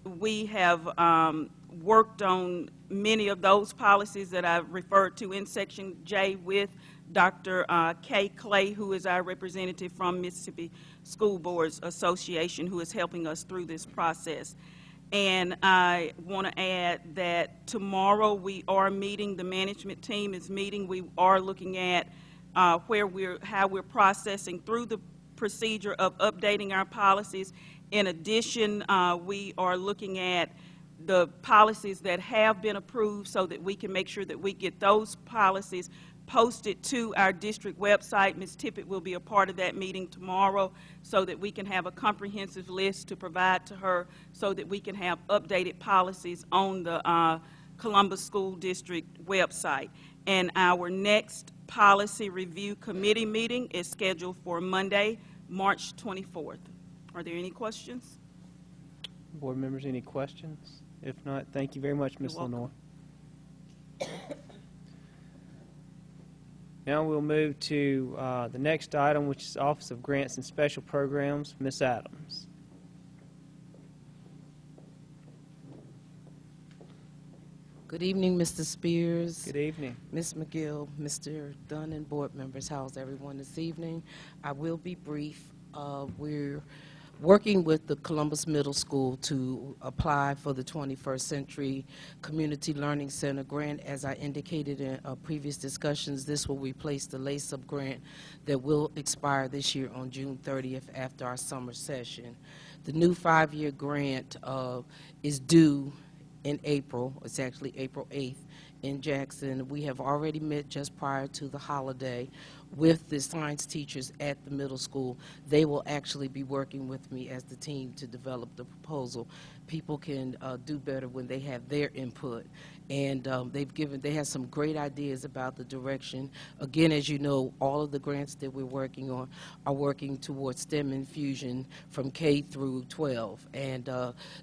we have worked on many of those policies that I referred to in Section J with Dr. Kay Clay, who is our representative from Mississippi School Boards Association, who is helping us through this process. And I want to add that tomorrow we are meeting, the management team is meeting. We are looking at how we're processing through the procedure of updating our policies. In addition, we are looking at the policies that have been approved so that we can make sure that we get those policies posted to our district website. Ms. Tippett will be a part of that meeting tomorrow so that we can have a comprehensive list to provide to her so that we can have updated policies on the Columbus School District website. And our next policy review committee meeting is scheduled for Monday, March 24th. Are there any questions?
Board members, any questions? If not, thank you very much, Ms. Lenore. Now we'll move to the next item, which is Office of Grants and Special Programs. Ms. Adams.
Good evening, Mr. Spears.
Good evening.
Ms. McGill, Mr. Dunn, and board members. How's everyone this evening? I will be brief. We're working with the Columbus Middle School to apply for the 21st Century Community Learning Center grant. As I indicated in previous discussions, this will replace the LACEUP grant that will expire this year on June 30th after our summer session. The new 5-year grant is due in April. It's actually April 8th in Jackson. We have already met just prior to the holiday with the science teachers at the middle school. They will actually be working with me as the team to develop the proposal. People can do better when they have their input. And they have some great ideas about the direction. Again, as you know, all of the grants that we're working on are working towards STEM infusion from K through 12. And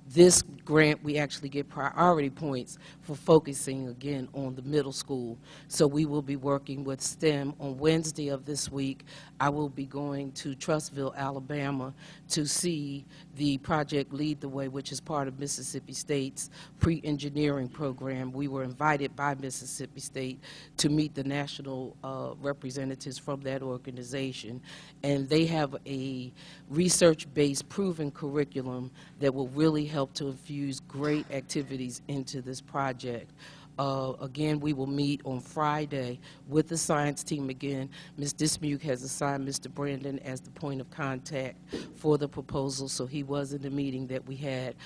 this grant, we actually get priority points for focusing, again, on the middle school. So we will be working with STEM. On Wednesday of this week, I will be going to Trussville, Alabama, to see the project Lead the Way, which is part of Mississippi State's pre-engineering program. We were invited by Mississippi State to meet the national representatives from that organization, and they have a research-based proven curriculum that will really help to infuse great activities into this project. Again, we will meet on Friday with the science team again. Ms. Dismuke has assigned Mr. Brandon as the point of contact for the proposal, so he was in the meeting that we had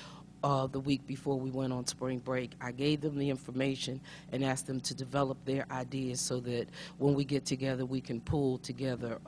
the week before we went on spring break. I gave them the information and asked them to develop their ideas so that when we get together, we can pull together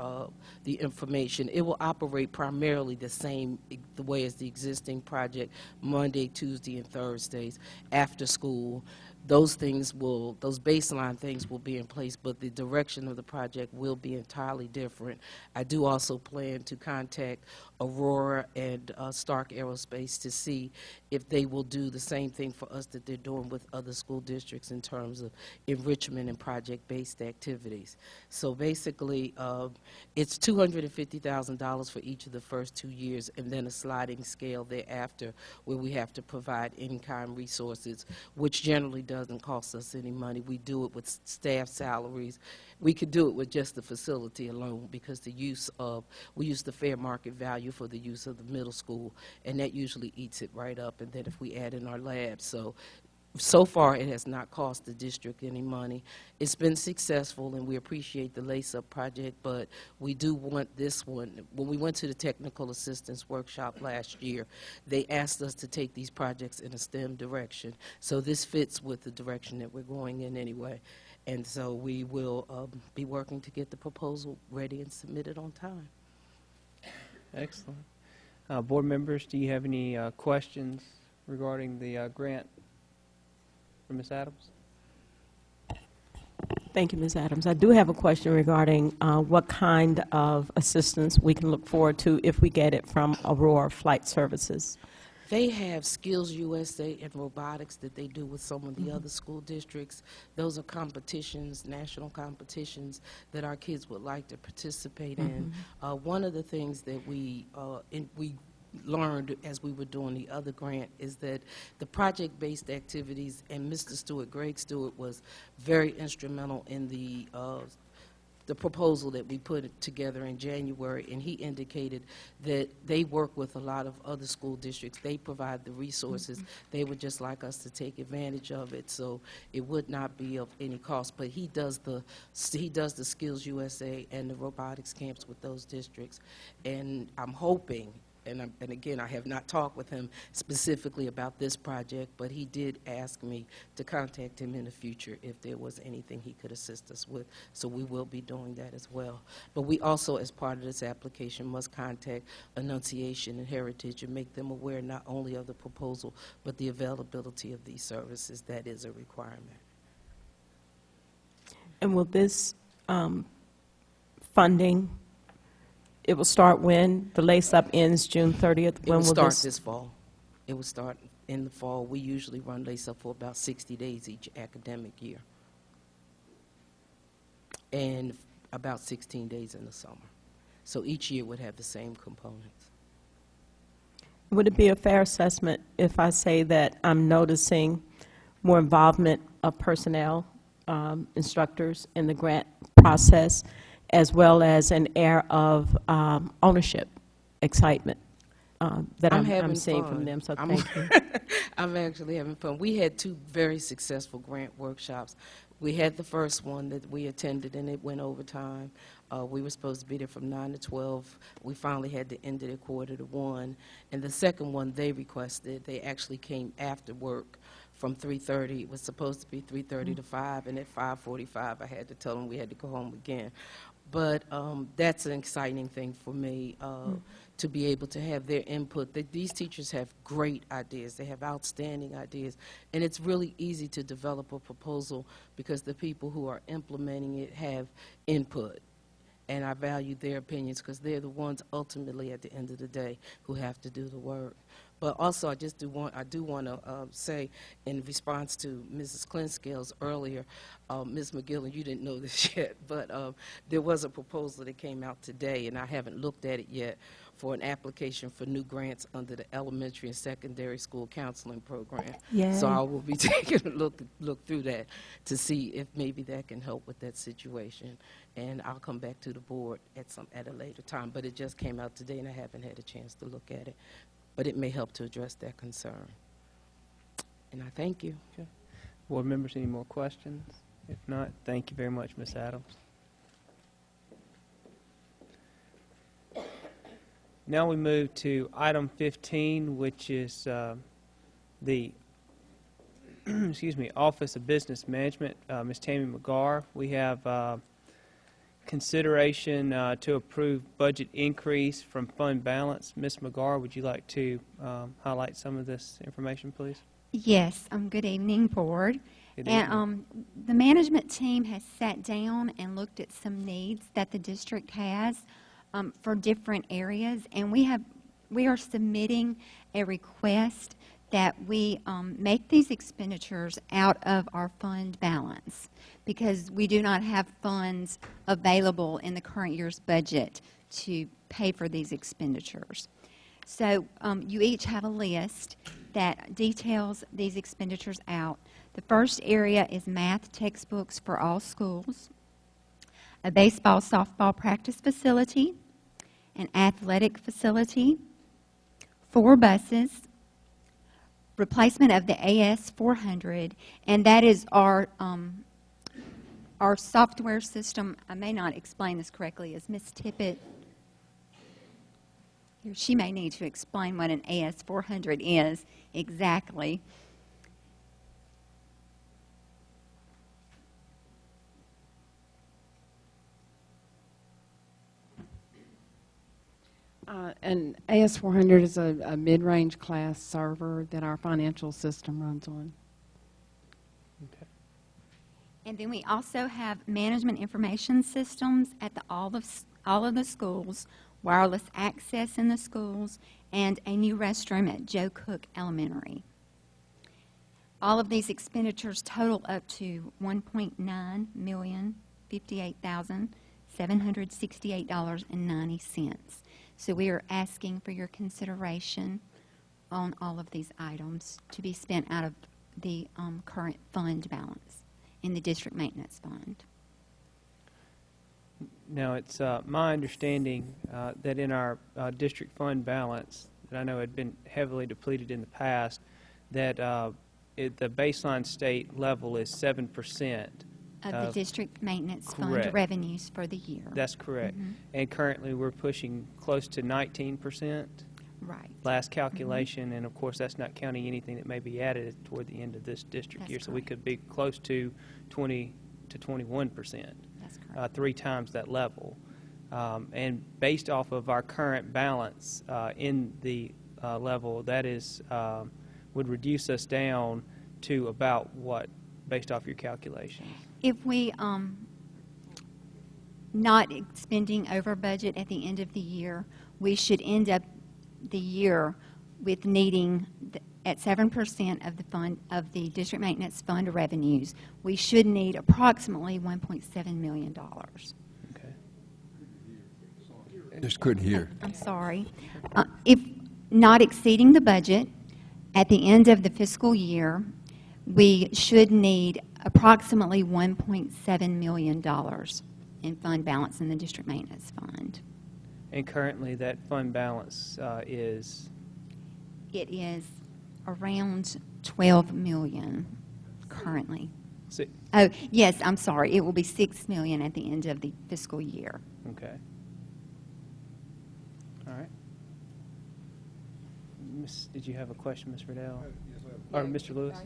the information. It will operate primarily the way as the existing project, Monday, Tuesday, and Thursdays after school. Those baseline things will be in place, but the direction of the project will be entirely different. I do also plan to contact Aurora and Stark Aerospace to see if they will do the same thing for us that they're doing with other school districts in terms of enrichment and project-based activities. So basically, it's $250,000 for each of the first 2 years, and then a sliding scale thereafter where we have to provide in-kind resources, which generally doesn't cost us any money. We do it with staff salaries. We could do it with just the facility alone because we use the fair market value for the use of the middle school, and that usually eats it right up. And then if we add in our labs, so far it has not cost the district any money. It's been successful, and we appreciate the Lace-Up project, but we do want this one. When we went to the technical assistance workshop last year, they asked us to take these projects in a STEM direction. So this fits with the direction that we're going in anyway. And so we will be working to get the proposal ready and submitted on time.
Excellent. Board members, do you have any questions regarding the grant for Ms. Adams?
Thank you, Ms. Adams. I do have a question regarding what kind of assistance we can look forward to if we get it from Aurora Flight Services.
They have Skills USA and robotics that they do with some of the other school districts. Those are competitions, national competitions that our kids would like to participate in. One of the things that we learned as we were doing the other grant is that the project-based activities, and Mr. Stewart, Greg Stewart, was very instrumental in the proposal that we put together in January, and he indicated that they work with a lot of other school districts. They provide the resources. They would just like us to take advantage of it, so it would not be of any cost. But he does the Skills USA and the robotics camps with those districts, and I'm hoping. And again, I have not talked with him specifically about this project, but he did ask me to contact him in the future if there was anything he could assist us with. So we will be doing that as well. But we also, as part of this application, must contact Annunciation and Heritage and make them aware not only of the proposal, but the availability of these services. That is a requirement.
And will this funding, it will start when? The Lace-Up ends June 30th?
It will start this fall. It will start in the fall. We usually run Lace-Up for about 60 days each academic year, and about 16 days in the summer. So each year would have the same components.
Would it be a fair assessment if I say that I'm noticing more involvement of personnel, instructors in the grant process, as well as an air of ownership, excitement that I'm seeing from them? So thank you.
I'm actually having fun. We had 2 very successful grant workshops. We had the first one that we attended, and it went overtime. We were supposed to be there from 9 to 12. We finally had to end it at 1:45. And the second one they requested, they actually came after work from 3:30. It was supposed to be 3:30 to 5, and at 5:45 I had to tell them we had to go home again. But that's an exciting thing for me, to be able to have their input. These teachers have great ideas. They have outstanding ideas. And it's really easy to develop a proposal because the people who are implementing it have input. And I value their opinions because they're the ones ultimately at the end of the day who have to do the work. But also, I do want to say, in response to Mrs. Clinskill's earlier, Ms. McGill, you didn't know this yet, but there was a proposal that came out today, and I haven't looked at it yet, for an application for new grants under the elementary and secondary school counseling program.
Yay.
So I will be taking a look through that to see if maybe that can help with that situation. And I'll come back to the board at a later time. But it just came out today, and I haven't had a chance to look at it. But it may help to address that concern. And I thank you.
Okay. Board members, any more questions? If not, thank you very much, Ms. Adams. Now we move to item 15, which is the Office of Business Management, Ms. Tammy McGarr. We have consideration to approve budget increase from fund balance. Ms. McGarr, would you like to highlight some of this information, please?
Yes. Good evening, Board. Good evening. And the management team has sat down and looked at some needs that the district has for different areas, and we are submitting a request that we make these expenditures out of our fund balance, because we do not have funds available in the current year's budget to pay for these expenditures. So you each have a list that details these expenditures out. The first area is math textbooks for all schools, a baseball, softball practice facility, an athletic facility, 4 buses, replacement of the AS400, and that is our software system. I may not explain this correctly. Is Ms. Tippett? She may need to explain what an AS400 is exactly.
An AS400 is a mid-range class server that our financial system runs on.
Okay. And then we also have management information systems at all of the schools, wireless access in the schools, and a new restroom at Joe Cook Elementary. All of these expenditures total up to $1,058,768.90. So we are asking for your consideration on all of these items to be spent out of the current fund balance in the district maintenance fund.
Now, it's my understanding that in our district fund balance, that I know had been heavily depleted in the past, that the baseline state level is 7%.
Of the district maintenance
correct.
Fund revenues for the year.
That's correct. Mm-hmm. And currently we're pushing close to 19%.
Right.
Last calculation, and of course that's not counting anything that may be added toward the end of this district
That's
year.
correct.
So we could be close to 20 to 21%.
That's correct.
3 times that level. And based off of our current balance in the level, that is would reduce us down to about what, based off your calculations?
If we not expending over budget at the end of the year, we should end up the year with needing at 7% of the fund of the district maintenance fund revenues. We should need approximately $1.7 million.
Okay.
Just couldn't hear.
I'm sorry. If not exceeding the budget at the end of the fiscal year, we should need approximately $1.7 million in fund balance in the district maintenance fund.
And currently that fund balance is?
It is around $12 million currently. Oh, yes, I'm sorry. It will be $6 million at the end of the fiscal year.
Okay. All right. Did you have a question, Ms. Riddell? Or Mr. Lewis?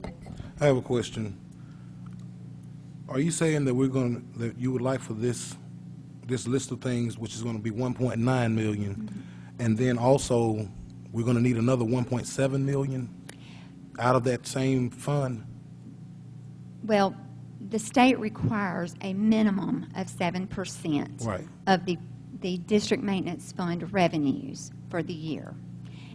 I have a question. Are you saying that that you would like for this list of things, which is going to be 1.9 million, mm-hmm. and then also we're going to need another 1.7 million out of that same fund?
Well, the state requires a minimum of 7%
right.
of the district maintenance fund revenues for the year.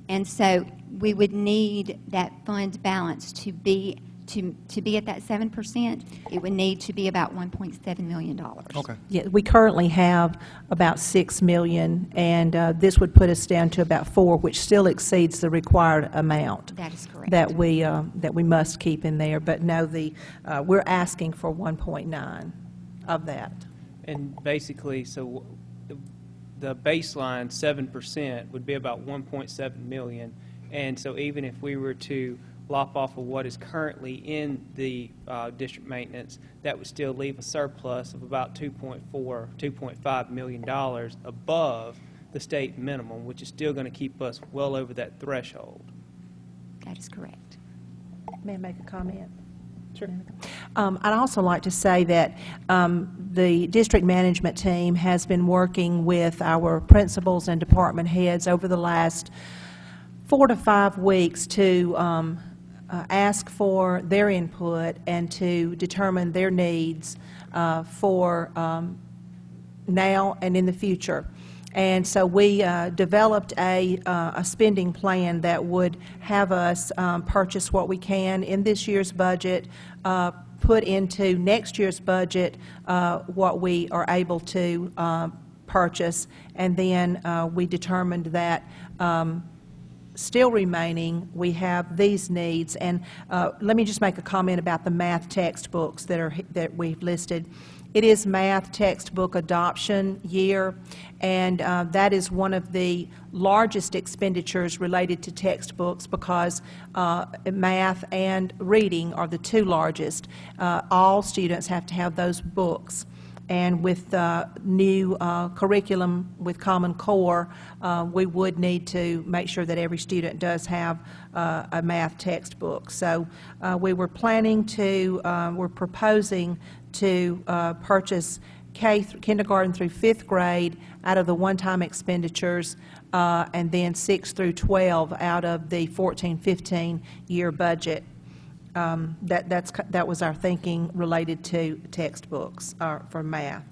And so we would need that fund balance to be at that 7%. It would need to be about $1.7 million.
Okay.
Yeah, we currently have about $6 million, and this would put us down to about $4 million, which still exceeds the required amount.
That is correct.
That we must keep in there. But no, we're asking for 1.9 of that.
And basically, so the baseline 7% would be about 1.7 million, and so even if we were to lop off of what is currently in the district maintenance, that would still leave a surplus of about $2.5 million above the state minimum, which is still going to keep us well over that threshold.
That is correct.
May I make a comment?
Sure.
I'd also like to say that the district management team has been working with our principals and department heads over the last 4 to 5 weeks to ask for their input and to determine their needs for now and in the future. And so we developed a spending plan that would have us purchase what we can in this year's budget, put into next year's budget what we are able to purchase, and then we determined that still remaining, we have these needs. And let me just make a comment about the math textbooks that we've listed. It is math textbook adoption year, and that is one of the largest expenditures related to textbooks because math and reading are the two largest. All students have to have those books. And with new curriculum with Common Core, we would need to make sure that every student does have a math textbook. So we were planning to, we're proposing to purchase kindergarten through 5th grade out of the one-time expenditures, and then 6 through 12 out of the 14-15 year budget. That was our thinking related to textbooks for math.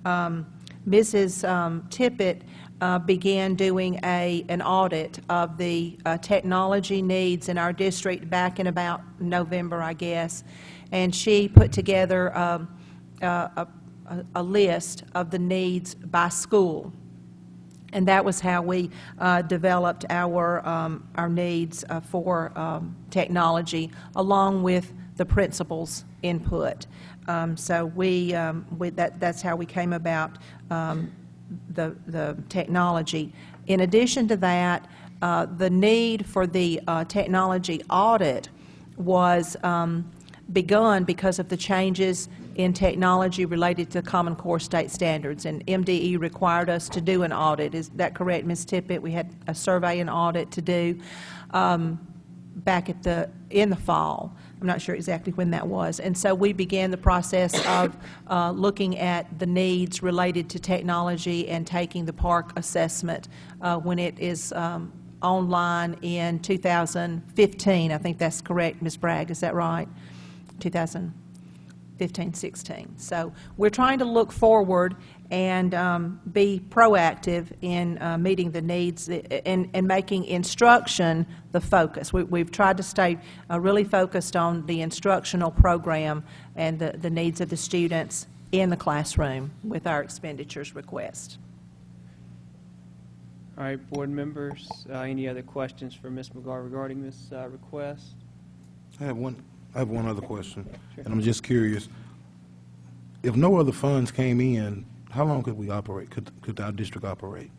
Mrs. Tippett began doing an audit of the technology needs in our district back in about November, I guess, and she put together a list of the needs by school. And that was how we developed our needs for technology, along with the principal's input. So that's how we came about the technology. In addition to that, the need for the technology audit was begun because of the changes in technology related to Common Core state standards, and MDE required us to do an audit. Is that correct, Ms. Tippett? We had a survey and audit to do back in the fall. I'm not sure exactly when that was. And so we began the process of looking at the needs related to technology and taking the park assessment when it is online in 2015. I think that's correct, Ms. Bragg. Is that right? 2015-16. So we're trying to look forward and be proactive in meeting the needs and making instruction the focus. We've tried to stay really focused on the instructional program and the needs of the students in the classroom with our expenditures request.
All right, board members, any other questions for Ms. McGar regarding this request?
I have one other question, and I'm just curious. If no other funds came in, how long could we operate? Could our district operate?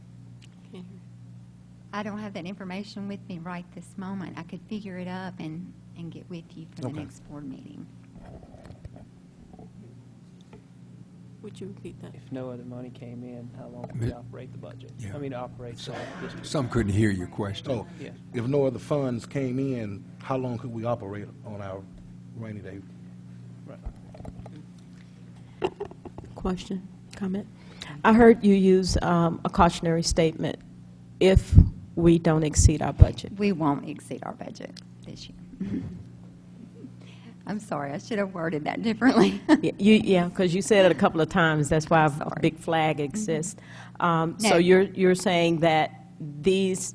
I don't have that information with me right this moment. I could figure it up and get with you for the next board meeting.
Would you repeat that?
If no other money came in, how long could we operate the budget?
Yeah.
I mean, operate the district.
Some couldn't hear your question.
Oh,
Yeah.
if no other funds came in, how long could we operate on our rainy day?
Right.
Question, comment? I heard you use a cautionary statement, if we don't exceed our budget.
We won't exceed our budget this year. I'm sorry, I should have worded that differently.
Yeah, because you said it a couple of times. That's why a big flag exists. So you're saying that this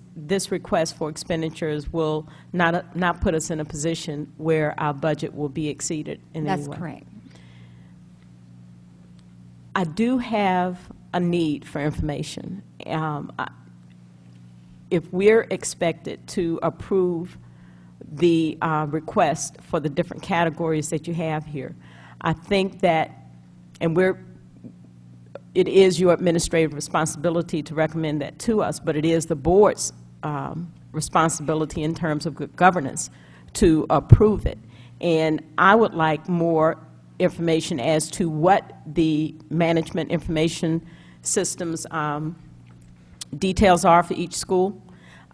request for expenditures will not put us in a position where our budget will be exceeded in any way?
That's correct.
I do have a need for information. If we're expected to approve the request for the different categories that you have here, I think that, and it is your administrative responsibility to recommend that to us, but it is the board's responsibility in terms of good governance to approve it. And I would like more information as to what the management information systems details are for each school.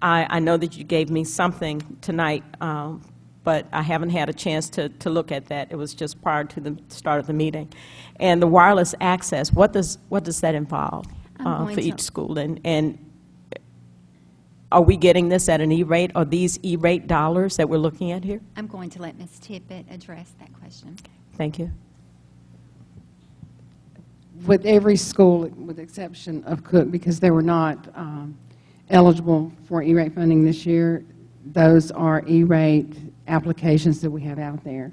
I know that you gave me something tonight, but I haven't had a chance to look at that. It was just prior to the start of the meeting. And the wireless access, what does that involve for each school? And are we getting this at an E-rate? Are these E-rate dollars that we're looking at here?
I'm going to let Ms. Tippett address that question.
Thank you.
with every school, with the exception of Cook, because they were not eligible for E-rate funding this year, those are E-rate applications that we have out there.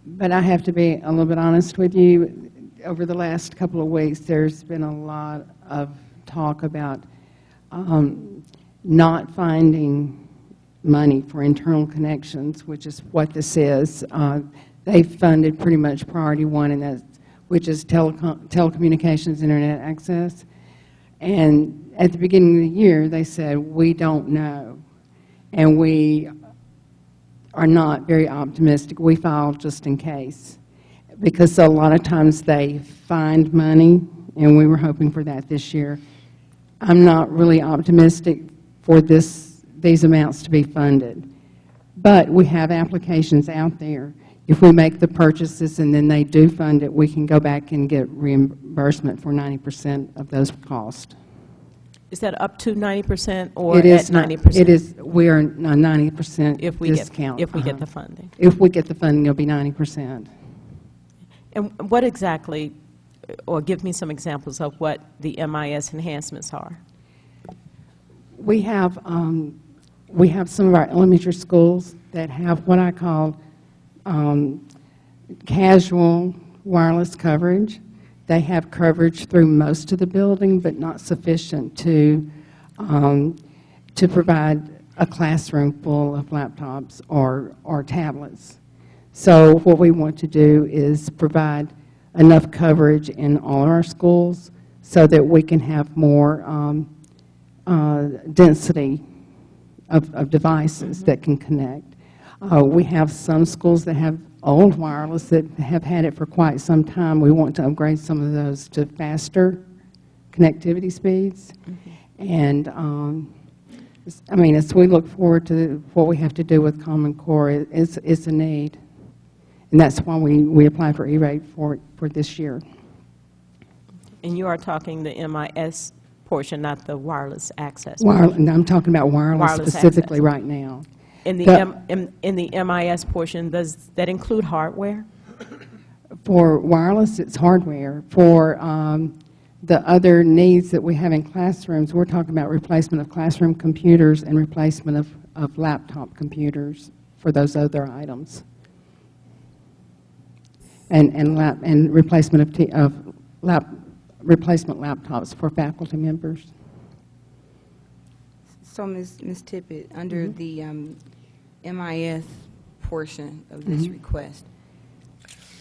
But I have to be a little bit honest with you. Over the last couple of weeks, there's been a lot of talk about not finding money for internal connections, which is what this is. They funded pretty much priority one, and that's, which is telecommunications, internet access. And at the beginning of the year, they said, we don't know. And we are not very optimistic. We filed just in case. Because a lot of times they find money, and we were hoping for that this year. I'm not really optimistic for these amounts to be funded. But we have applications out there. If we make the purchases and then they do fund it, we can go back and get reimbursement for 90% of those costs.
Is that up to 90% or
It is
at 90%?
It is. We are 90%
if we
discount.
If we get the funding.
If we get the funding, it'll be 90%.
And what exactly, or give me some examples of what the MIS enhancements are?
We have some of our elementary schools that have what I call casual wireless coverage. They have coverage through most of the building, but not sufficient to provide a classroom full of laptops or tablets. So what we want to do is provide enough coverage in all our schools so that we can have more density of devices that can connect. We have some schools that have old wireless that have had it for quite some time. We want to upgrade some of those to faster connectivity speeds. And I mean, as we look forward to what we have to do with Common Core, it's a need. And that's why we applied for E-rate for this year.
And you are talking the MIS portion, not the wireless access
And I'm talking about wireless specifically
access
right now.
In the MIS portion, does that include hardware?
For wireless, it's hardware. For the other needs that we have in classrooms, we're talking about replacement of classroom computers and replacement of laptop computers for those other items. And replacement replacement laptops for faculty members.
So, Ms. Tippett, under the MIS portion of this request,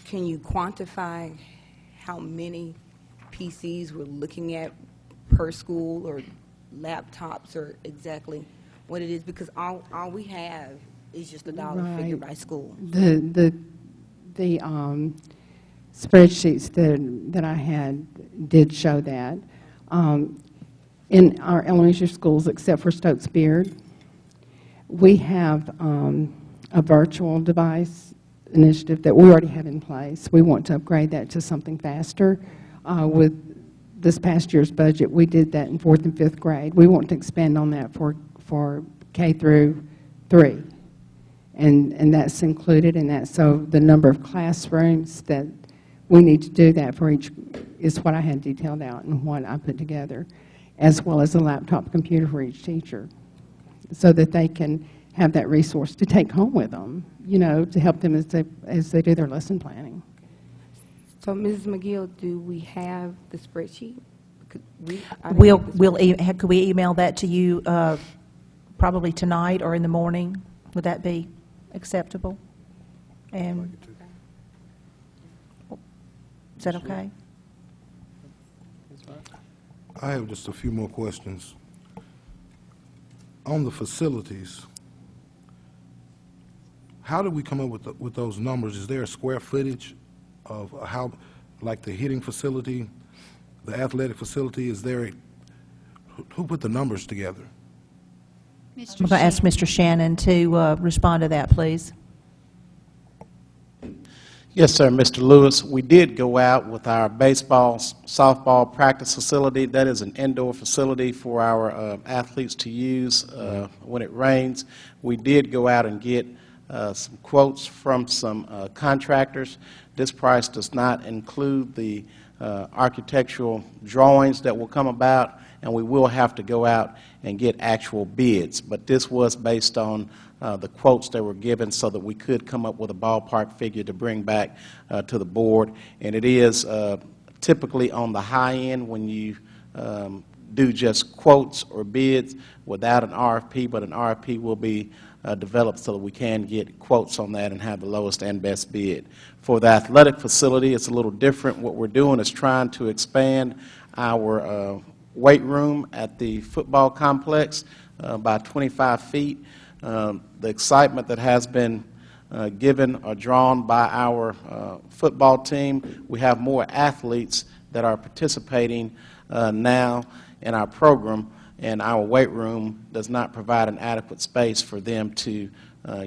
can you quantify how many PCs we're looking at per school, or laptops, or exactly what it is? Because all we have is just a dollar figure by school.
The spreadsheets that I had did show that. In our elementary schools, except for Stokes Beard, we have a virtual device initiative that we already have in place. We want to upgrade that to something faster. With this past year's budget, we did that in 4th and 5th grade. We want to expand on that for K through 3. And that's included in that. So the number of classrooms that we need to do that for each is what I had detailed out and what I put together, as well as a laptop computer for each teacher, so that they can have that resource to take home with them, you know, to help them as they do their lesson planning.
So, Mrs. McGill, do we have the spreadsheet? Could
we email that to you probably tonight or in the morning? Would that be acceptable? And is that okay?
I have just a few more questions. On the facilities, how do we come up with those numbers? Is there a square footage of how, like the hitting facility, the athletic facility, is there who put the numbers together?
I'm going to ask Mr. Shannon to respond to that, please.
Yes, sir, Mr. Lewis. We did go out with our baseball, softball practice facility. That is an indoor facility for our athletes to use when it rains. We did go out and get some quotes from some contractors. This price does not include the architectural drawings that will come about, and we will have to go out and get actual bids. But this was based on the quotes that were given so that we could come up with a ballpark figure to bring back to the board. And it is typically on the high end when you do just quotes or bids without an RFP, but an RFP will be developed so that we can get quotes on that and have the lowest and best bid. For the athletic facility, it's a little different. What we're doing is trying to expand our weight room at the football complex by 25 feet. The excitement that has been given or drawn by our football team, we have more athletes that are participating now in our program, and our weight room does not provide an adequate space for them to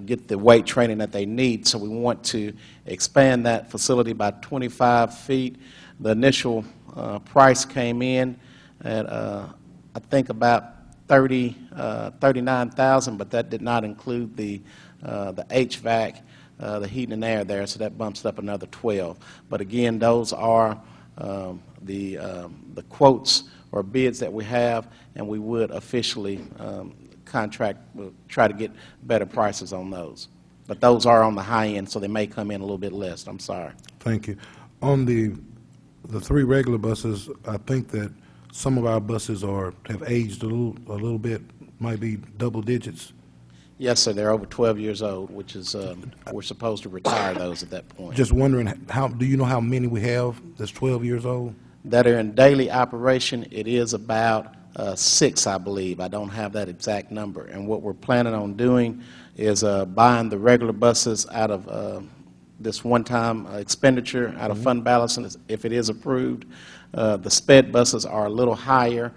get the weight training that they need. So we want to expand that facility by 25 feet. The initial price came in at, I think, about $39,000, but that did not include the HVAC, the heating and air there, so that bumps it up another 12. But again, those are the quotes or bids that we have, and we would officially we'll try to get better prices on those. But those are on the high end, so they may come in a little bit less. I'm sorry.
Thank you. On the 3 regular buses, I think that some of our buses have aged a little bit, might be double digits.
Yes, sir. They're over 12 years old, which is we're supposed to retire those at that point.
Just wondering, do you know how many we have that's 12 years old?
That are in daily operation, it is about 6, I believe. I don't have that exact number. And what we're planning on doing is buying the regular buses out of this one-time expenditure out of fund balance, and if it is approved. The sped buses are a little higher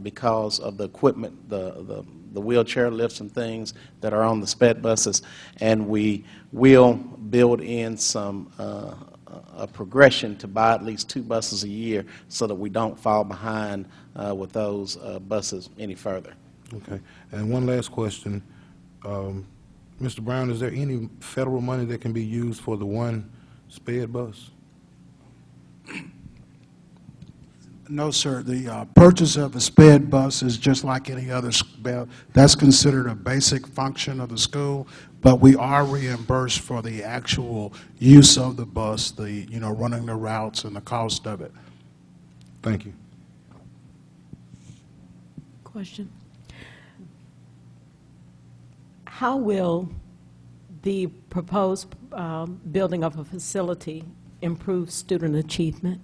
because of the equipment, the wheelchair lifts and things that are on the sped buses, and we will build in some a progression to buy at least 2 buses a year so that we don't fall behind with those buses any further.
Okay. And one last question. Mr. Brown, is there any federal money that can be used for the one sped bus?
No, sir. The purchase of a sped bus is just like any other sped. That's considered a basic function of the school, but we are reimbursed for the actual use of the bus, running the routes and the cost of it.
Thank you.
Question. How will the proposed building of a facility improve student achievement?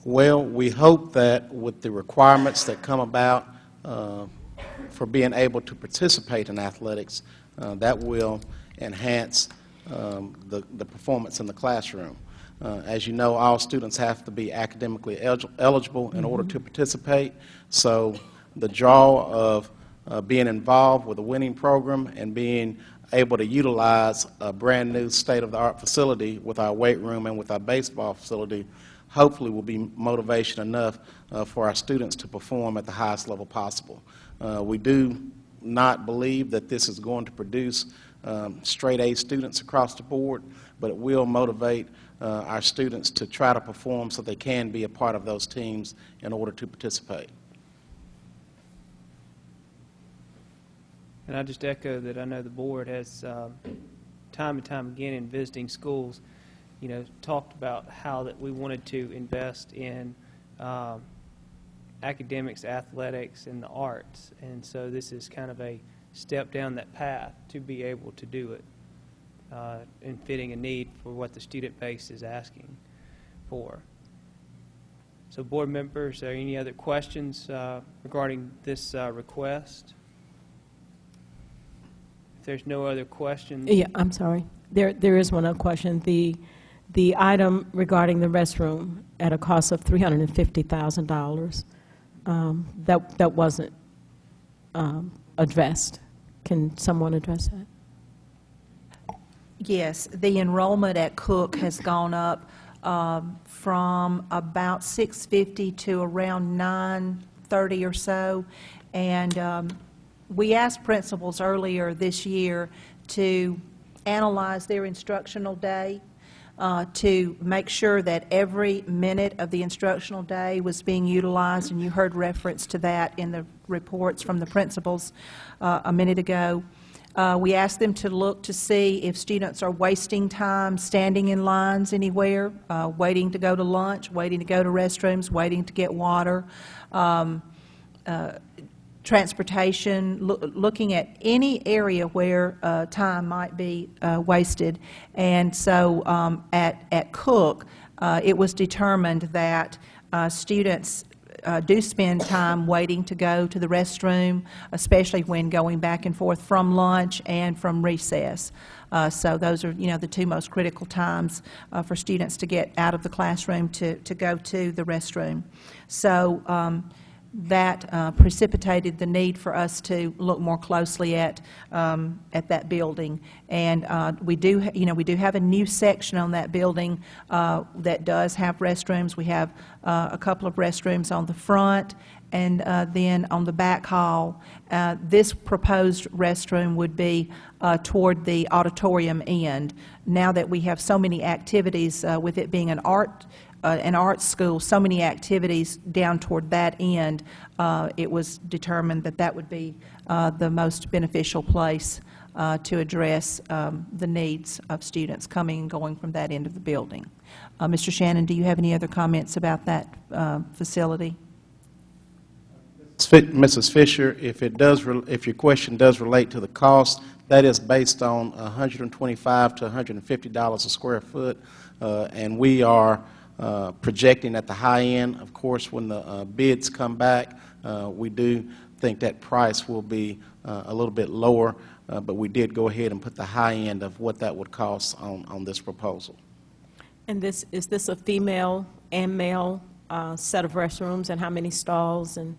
Well, we hope that with the requirements that come about for being able to participate in athletics, that will enhance the performance in the classroom. As you know, all students have to be academically eligible in order to participate, so the draw of being involved with a winning program and being able to utilize a brand new state-of-the-art facility with our weight room and with our baseball facility hopefully will be motivation enough for our students to perform at the highest level possible. We do not believe that this is going to produce straight A students across the board, but it will motivate our students to try to perform so they can be a part of those teams in order to participate.
And I just echo that I know the board has time and time again in visiting schools, talked about how that we wanted to invest in academics, athletics, and the arts. And so this is kind of a step down that path to be able to do it and fitting a need for what the student base is asking for. So board members, are there any other questions regarding this request? If there's no other questions.
Yeah, I'm sorry. There is one other question. The item regarding the restroom at a cost of $350,000, that wasn't addressed. Can someone address that?
Yes, the enrollment at Cook has gone up from about 650 to around 930 or so, and we asked principals earlier this year to analyze their instructional day to make sure that every minute of the instructional day was being utilized, and you heard reference to that in the reports from the principals a minute ago. We asked them to look to see if students are wasting time standing in lines anywhere, waiting to go to lunch, waiting to go to restrooms, waiting to get water, transportation, looking at any area where time might be wasted. And so at Cook, it was determined that students do spend time waiting to go to the restroom, especially when going back and forth from lunch and from recess. So those are, the two most critical times for students to get out of the classroom to go to the restroom. So that precipitated the need for us to look more closely at that building. And we do have a new section on that building that does have restrooms. We have a couple of restrooms on the front, and then on the back hall. This proposed restroom would be toward the auditorium end. Now that we have so many activities, with it being an art school, so many activities down toward that end, it was determined that that would be the most beneficial place to address the needs of students coming and going from that end of the building. Mr. Shannon, do you have any other comments about that facility?
Mrs. Fisher, if your question does relate to the cost, that is based on $125 to $150 a square foot, and we are projecting at the high end. Of course, when the bids come back, we do think that price will be a little bit lower, but we did go ahead and put the high end of what that would cost on this proposal.
And is this a female and male set of restrooms, and how many stalls, and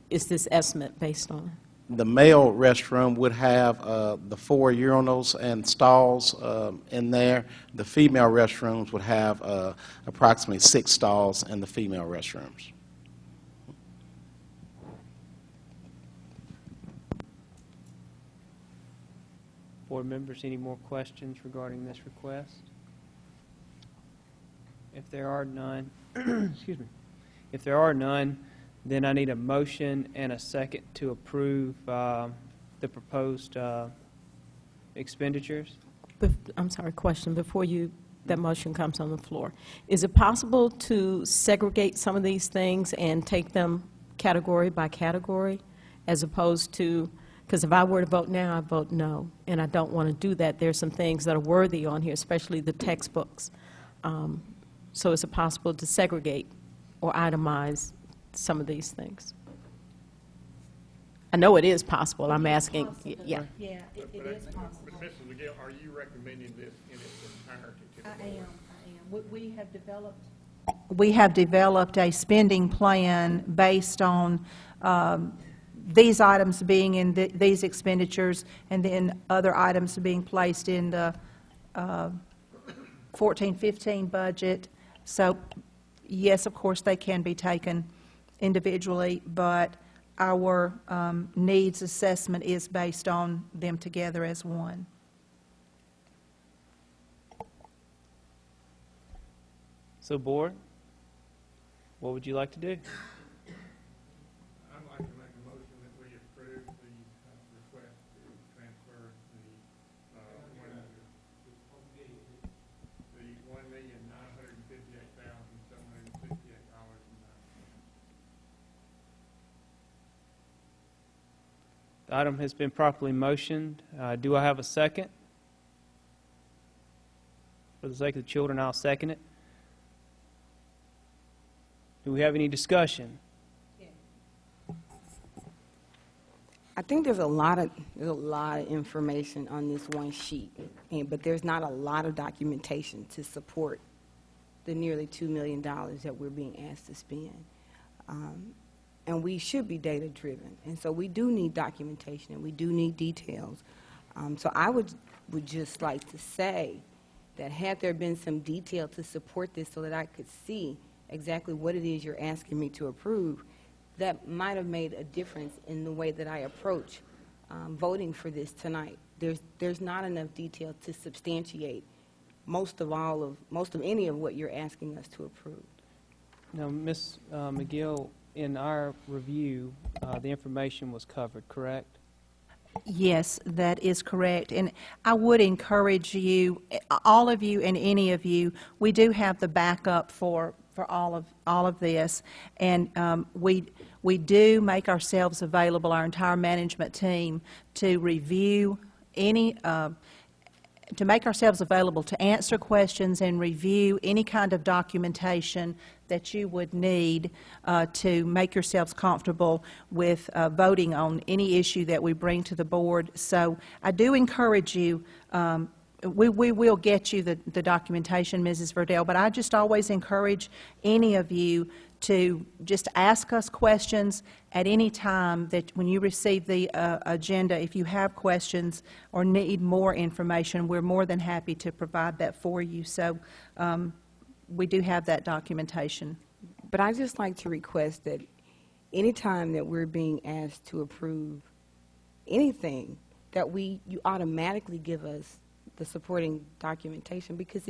is this estimate based on?
The male restroom would have the 4 urinals and stalls in there. The female restrooms would have approximately 6 stalls in the female restrooms.
Board members, any more questions regarding this request? If there are none, excuse me. If there are none, then I need a motion and a second to approve the proposed expenditures.
I'm sorry, question before that motion comes on the floor. Is it possible to segregate some of these things and take them category by category, as opposed to, because if I were to vote now, I vote no, and I don't want to do that. There's some things that are worthy on here, especially the textbooks. So is it possible to segregate or itemize some of these things? I know it is possible. I'm asking. Yeah.
Yeah, it is possible.
But Mrs. McGill, are you recommending this in its entirety to the board?
I am. We have developed a spending plan based on these items being in these expenditures, and then other items being placed in the 14-15 budget. So, yes, of course, they can be taken individually, but our needs assessment is based on them together as one.
So, board, what would you like to do?
I'd like to make a motion that we approve the request to transfer the $1,958,768.
The item has been properly motioned. Do I have a second? For the sake of the children, I'll second it. Do we have any discussion?
I think there's a lot of information on this one sheet, but there's not a lot of documentation to support the nearly $2 million that we're being asked to spend. And we should be data-driven, and so we do need documentation, and we do need details. So I would just like to say that had there been some detail to support this so that I could see exactly what it is you're asking me to approve, that might have made a difference in the way that I approach voting for this tonight. there's not enough detail to substantiate most of any of what you're asking us to approve.
Now, Ms. McGill, in our review, the information was covered, correct?
Yes, that is correct. And I would encourage you, all of you and any of you, we do have the backup for all of this. And we do make ourselves available, our entire management team, to review any to make ourselves available to answer questions and review any kind of documentation that you would need to make yourselves comfortable with voting on any issue that we bring to the board. So I do encourage you, we will get you the documentation, Mrs. Verdell, but I just always encourage any of you to just ask us questions at any time that when you receive the agenda. If you have questions or need more information, we're more than happy to provide that for you. So we do have that documentation.
But I'd just like to request that any time that we're being asked to approve anything, that you automatically give us the supporting documentation, because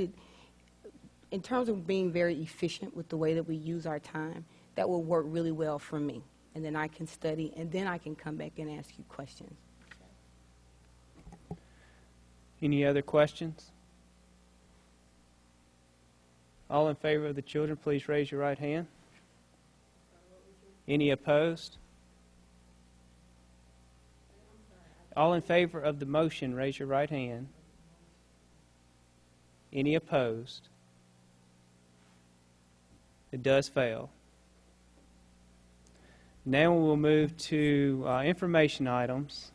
in terms of being very efficient with the way that we use our time, that will work really well for me. And then I can study, and then I can come back and ask you questions.
Any other questions? All in favor of the children, please raise your right hand. Any opposed? All in favor of the motion, raise your right hand. Any opposed? It does fail. Now we'll move to information items,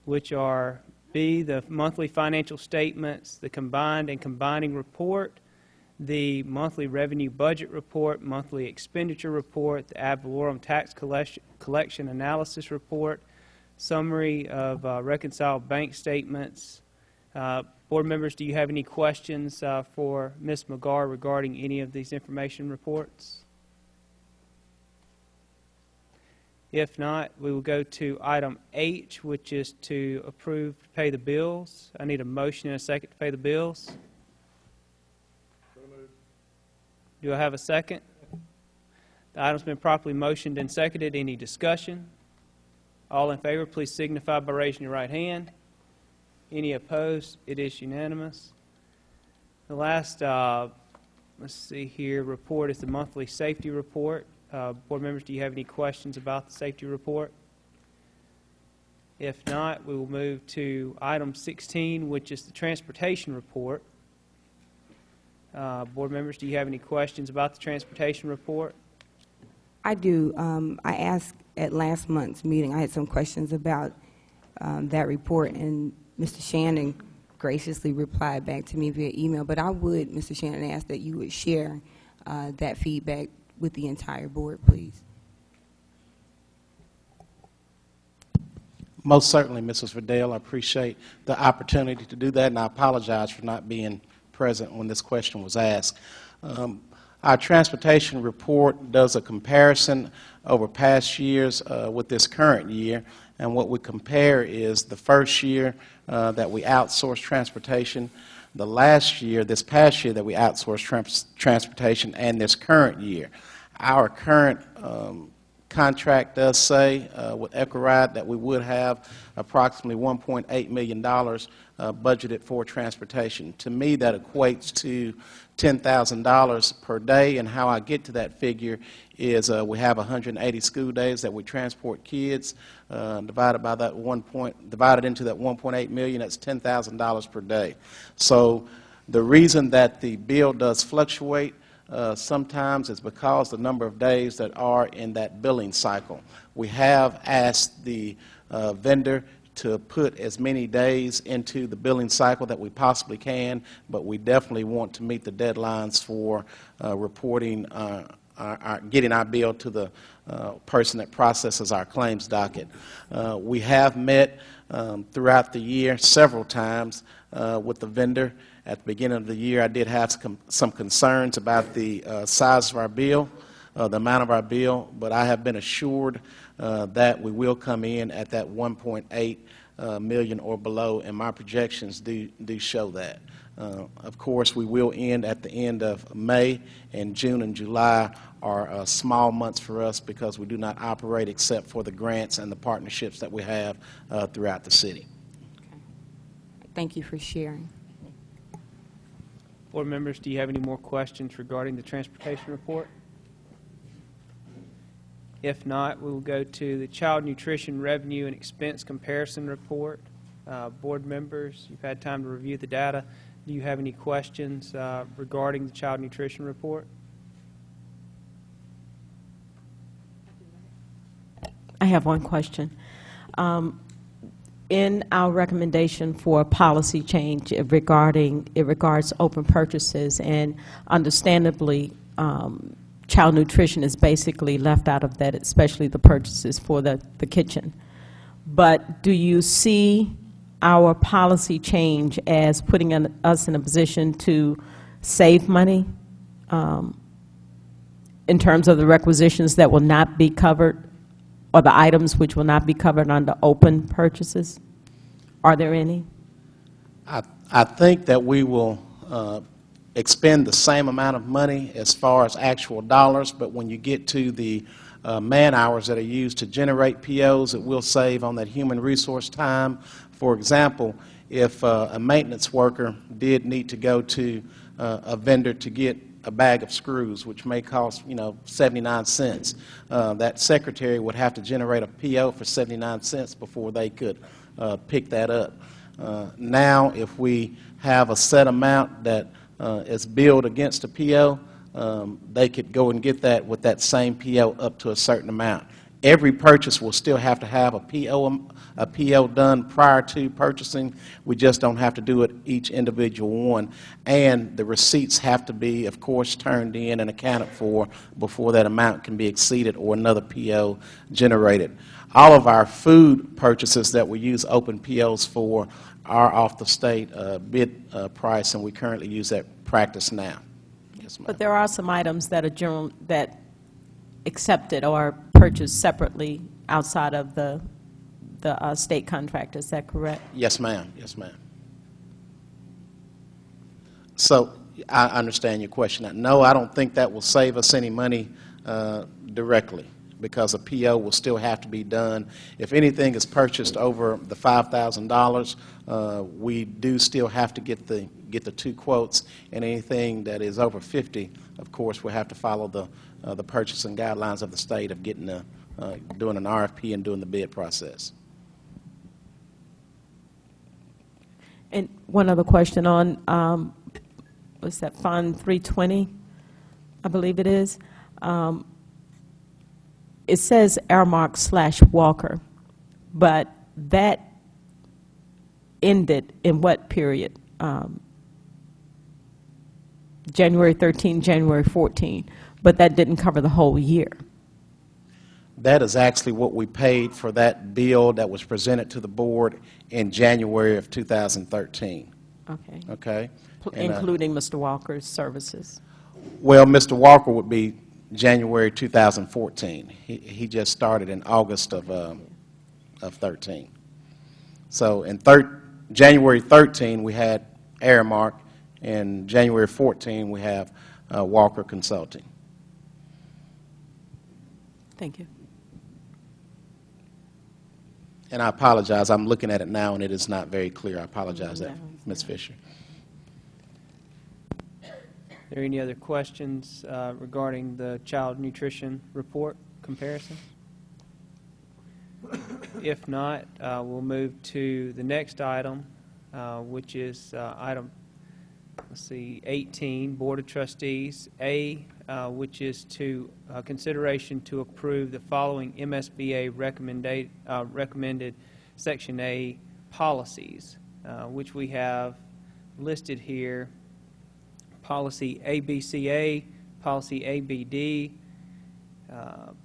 which are B, the monthly financial statements, the combined and combining report, the monthly revenue budget report, monthly expenditure report, the ad valorem tax collection analysis report, summary of reconciled bank statements. Board members, do you have any questions for Ms. McGarr regarding any of these information reports? If not, we will go to item H, which is to approve to pay the bills. I need a motion and a second to pay the bills. Do I have a second? The item's been properly motioned and seconded. Any discussion? All in favor, please signify by raising your right hand. Any opposed? It is unanimous. The last, let's see here, report is the monthly safety report. Board members, do you have any questions about the safety report? If not, we will move to item 16, which is the transportation report. Board members, do you have any questions about the transportation report?
I do. I asked at last month's meeting, I had some questions about that report, and Mr. Shannon graciously replied back to me via email. But I would, Mr. Shannon, ask that you would share that feedback with the entire board, please.
Most certainly, Mrs. Verdell. I appreciate the opportunity to do that, and I apologize for not being present when this question was asked. Our transportation report does a comparison over past years with this current year, and what we compare is the first year that we outsourced transportation, the last year, this past year that we outsourced transportation, and this current year. Our current contract does say with EchoRide that we would have approximately $1.8 million budgeted for transportation. To me, that equates to $10,000 per day, and how I get to that figure is we have 180 school days that we transport kids, divided into that 1.8 million, that's $10,000 per day. So the reason that the bill does fluctuate sometimes is because the number of days that are in that billing cycle. We have asked the vendor to put as many days into the billing cycle that we possibly can, but we definitely want to meet the deadlines for reporting, getting our bill to the person that processes our claims docket. We have met throughout the year several times with the vendor. At the beginning of the year, I did have some concerns about the size of our bill, the amount of our bill, but I have been assured that we will come in at that $1.8 million or below, and my projections do show that. Of course, we will end at the end of May, and June and July are small months for us because we do not operate except for the grants and the partnerships that we have throughout the city.
Thank you for sharing.
Board members, do you have any more questions regarding the transportation report? If not, we will go to the Child Nutrition Revenue and Expense Comparison Report. Board members, you've had time to review the data. Do you have any questions regarding the Child Nutrition Report?
I have one question. In our recommendation for a policy change it regards open purchases, and understandably, child nutrition is basically left out of that, especially the purchases for the kitchen. But do you see our policy change as putting us in a position to save money in terms of the requisitions that will not be covered, or the items which will not be covered under open purchases? Are there any?
I think that we will expend the same amount of money as far as actual dollars, but when you get to the man hours that are used to generate POs, it will save on that human resource time. For example, if a maintenance worker did need to go to a vendor to get a bag of screws, which may cost, 79 cents, that secretary would have to generate a PO for 79 cents before they could pick that up. Now, if we have a set amount that is billed against a PO, they could go and get that with that same PO up to a certain amount. Every purchase will still have to have a PO done prior to purchasing. We just don't have to do it each individual one. And the receipts have to be, of course, turned in and accounted for before that amount can be exceeded or another PO generated. All of our food purchases that we use open POs for are off the state bid price, and we currently use that practice now. Yes, ma'am.
But there are some items that are that accepted or purchased separately outside of the state contract. Is that correct?
Yes, ma'am. Yes, ma'am. So I understand your question. No, I don't think that will save us any money directly, because a PO will still have to be done. If anything is purchased over the $5,000, we do still have to get the two quotes, and anything that is over 50, of course, we'll have to follow the purchasing guidelines of the state of getting doing an RFP and doing the bid process.
And one other question on, what's that, Fund 320, I believe it is. It says Airmark/Walker, but that ended in what period? January 13, January 14, but that didn't cover the whole year.
That is actually what we paid for that bill that was presented to the board in January of 2013.
Okay.
Okay?
Including Mr. Walker's services.
Well, Mr. Walker would be January 2014. He just started in August of 13. So in January 13, we had Aramark. In January 14, we have Walker Consulting.
Thank you.
And I apologize. I'm looking at it now, and it is not very clear. I apologize, Ms. Fisher.
Are there any other questions regarding the child nutrition report comparison? If not, we'll move to the next item, which is item, let's see, 18, Board of Trustees, A, which is to consideration to approve the following MSBA recommended Section A policies, which we have listed here. Policy ABCA, Policy ABD,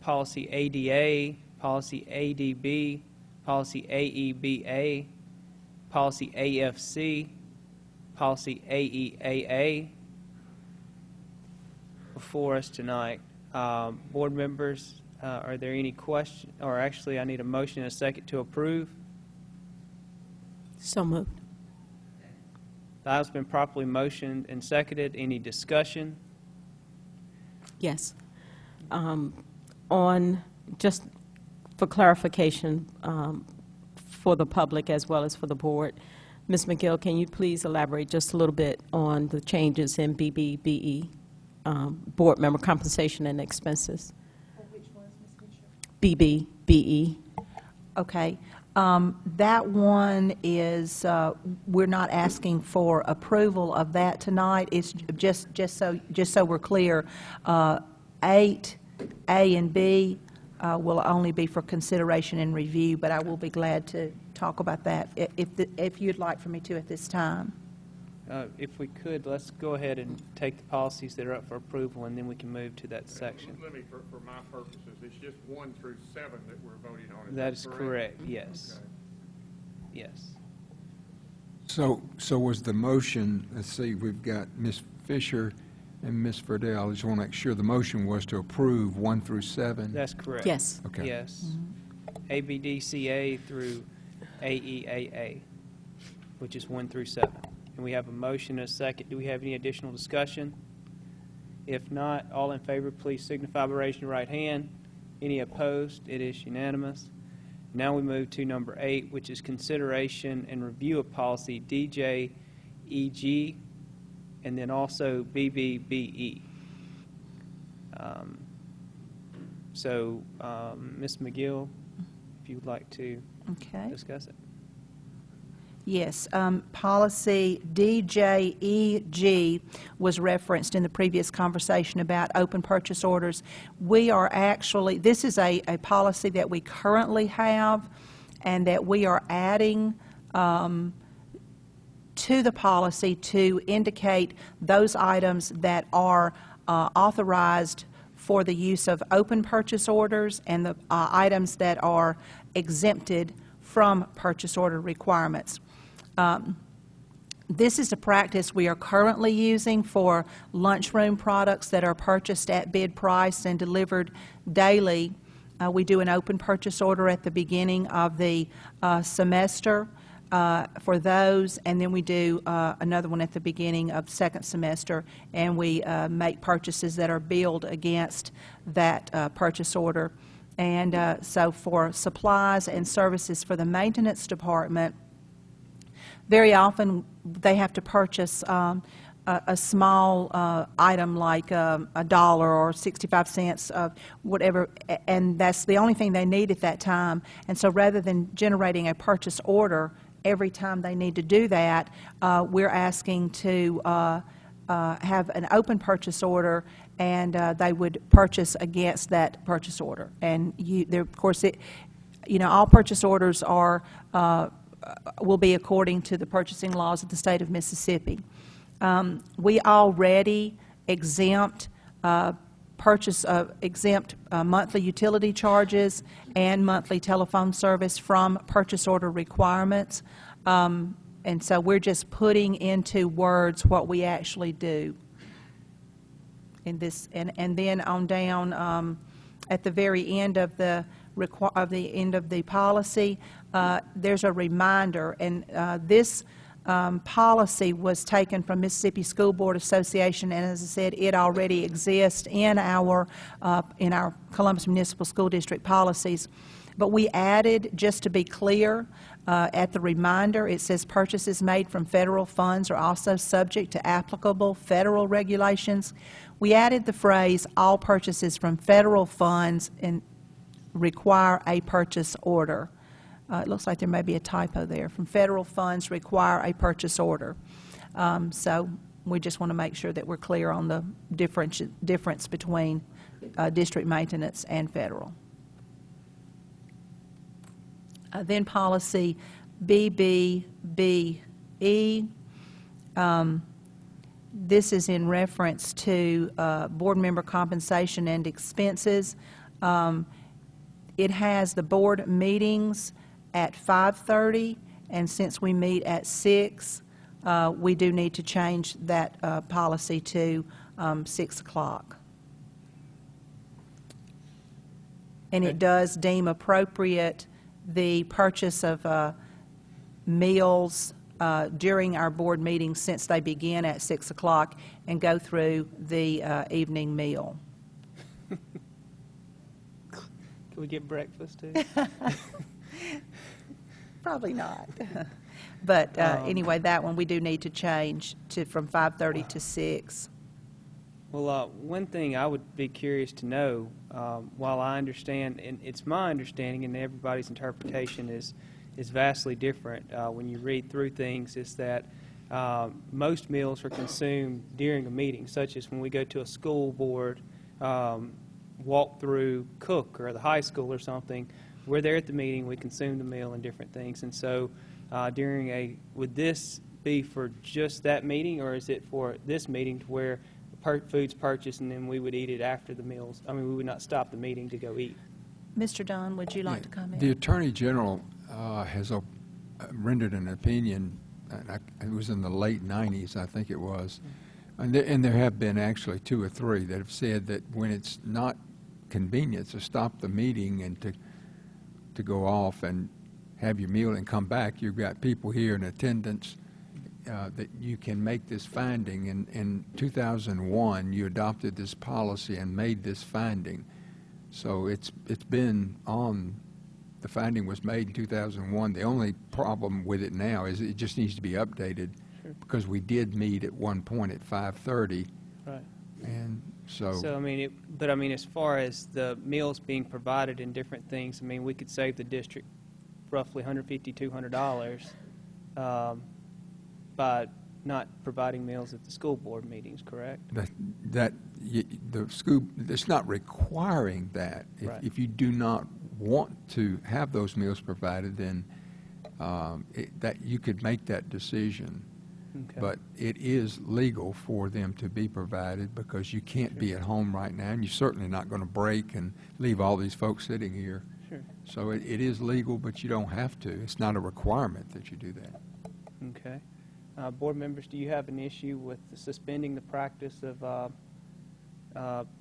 Policy ADA, Policy ADB, Policy AEBA, Policy AFC, Policy AEAA. Before us tonight, board members, are there any questions? Or actually, I need a motion and a second to approve.
So moved.
The item's been properly motioned and seconded. Any discussion?
Yes. On, just for clarification for the public as well as for the board, Ms. McGill, can you please elaborate just a little bit on the changes in BBBE, board member compensation and expenses?
Which was, Ms. Fisher?
BBBE.
Okay. That one is, we're not asking for approval of that tonight. It's just so we're clear, 8, A and B will only be for consideration and review, but I will be glad to talk about that if you'd like for me to at this time.
If we could, let's go ahead and take the policies that are up for approval, and then we can move to that section.
Let me, for my purposes, it's just 1 through 7 that we're voting on.
That is correct, yes.
Okay.
Yes.
So was the motion, let's see, we've got Ms. Fisher and Ms. Verdell. I just want to make sure the motion was to approve 1 through 7.
That's correct.
Yes.
Okay.
Yes. ABDCA through AEAA, which is 1 through 7. And we have a motion and a second. Do we have any additional discussion? If not, all in favor, please signify by raising your right hand. Any opposed? It is unanimous. Now we move to number 8, which is consideration and review of policy DJEG, and then also BBBE. Ms. McGill, if you would like to discuss it.
Yes, policy DJEG was referenced in the previous conversation about open purchase orders. We are actually, this is a policy that we currently have and that we are adding to the policy to indicate those items that are authorized for the use of open purchase orders and the items that are exempted from purchase order requirements. This is a practice we are currently using for lunchroom products that are purchased at bid price and delivered daily. We do an open purchase order at the beginning of the semester for those, and then we do another one at the beginning of second semester, and we make purchases that are billed against that purchase order. And so for supplies and services for the maintenance department, very often they have to purchase a small item like $1 or 65 cents, whatever, and that's the only thing they need at that time. And so rather than generating a purchase order every time they need to do that, we're asking to have an open purchase order, and they would purchase against that purchase order. And of course, all purchase orders are will be according to the purchasing laws of the state of Mississippi. We already exempt monthly utility charges and monthly telephone service from purchase order requirements, and so we're just putting into words what we actually do in this. And then on down at the very end of the policy, there's a reminder, and this policy was taken from Mississippi School Board Association, and as I said, it already exists in our Columbus Municipal School District policies. But we added, just to be clear, at the reminder, it says purchases made from federal funds are also subject to applicable federal regulations. We added the phrase, all purchases from federal funds require a purchase order. It looks like there may be a typo there. From federal funds require a purchase order. So we just want to make sure that we're clear on the difference between district maintenance and federal. Then policy BBBE. This is in reference to board member compensation and expenses. It has the board meetings at 5:30, and since we meet at 6, we do need to change that policy to 6 o'clock. And it does deem appropriate the purchase of meals during our board meetings since they begin at 6 o'clock and go through the evening meal.
Can we get breakfast too?
Probably not. But anyway, that one we do need to change to from 5:30 to 6.
Well, one thing I would be curious to know, while I understand, and it's my understanding, and everybody's interpretation is vastly different when you read through things, is that most meals are consumed during a meeting, such as when we go to a school board walk through Cook or the high school or something. We're there at the meeting, we consume the meal and different things. And so would this be for just that meeting, or is it for this meeting to where food's purchased and then we would eat it after the meals? I mean, we would not stop the meeting to go eat.
Mr. Dunn, would you like to comment?
The Attorney General has rendered an opinion, and it was in the late 90s, I think it was, and there have been actually 2 or 3 that have said that when it's not convenient to stop the meeting and to go off and have your meal and come back, you've got people here in attendance that you can make this finding. In 2001, you adopted this policy and made this finding. So it's been on. The finding was made in 2001. The only problem with it now is it just needs to be updated, because we did meet at one point at 5:30.
Right.
And so
I mean, but I mean, as far as the meals being provided and different things, I mean, we could save the district roughly $150, $200 by not providing meals at the school board meetings, correct?
the school, it's not requiring that.
Right.
If you do not want to have those meals provided, then that you could make that decision.
Okay.
But it is legal for them to be provided, because you can't be at home right now, and you're certainly not going to break and leave all these folks sitting here.
Sure.
So it is legal, but you don't have to. It's not a requirement that you do that.
Okay. Board members, do you have an issue with suspending the practice of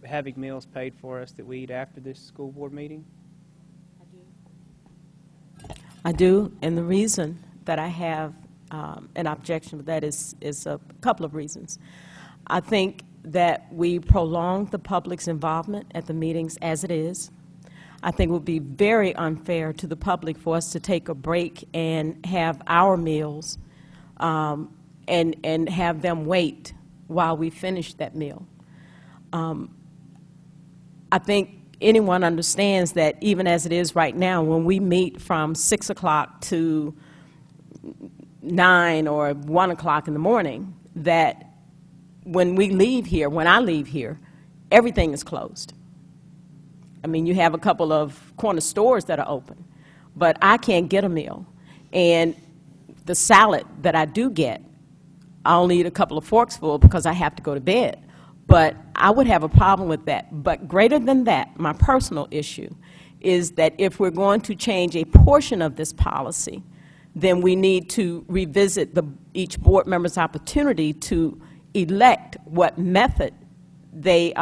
having meals paid for us that we eat after this school board meeting?
I do, and the reason that I have an objection to that is a couple of reasons. I think that we prolong the public's involvement at the meetings as it is. I think it would be very unfair to the public for us to take a break and have our meals and have them wait while we finish that meal. I think anyone understands that even as it is right now, when we meet from 6 o'clock to 9 or 1 o'clock in the morning, that when we leave here, when I leave here, everything is closed. I mean, you have a couple of corner stores that are open, but I can't get a meal. And the salad that I do get, I only eat a couple of forks full because I have to go to bed. But I would have a problem with that. But greater than that, my personal issue is that if we're going to change a portion of this policy, then we need to revisit each board member's opportunity to elect what method they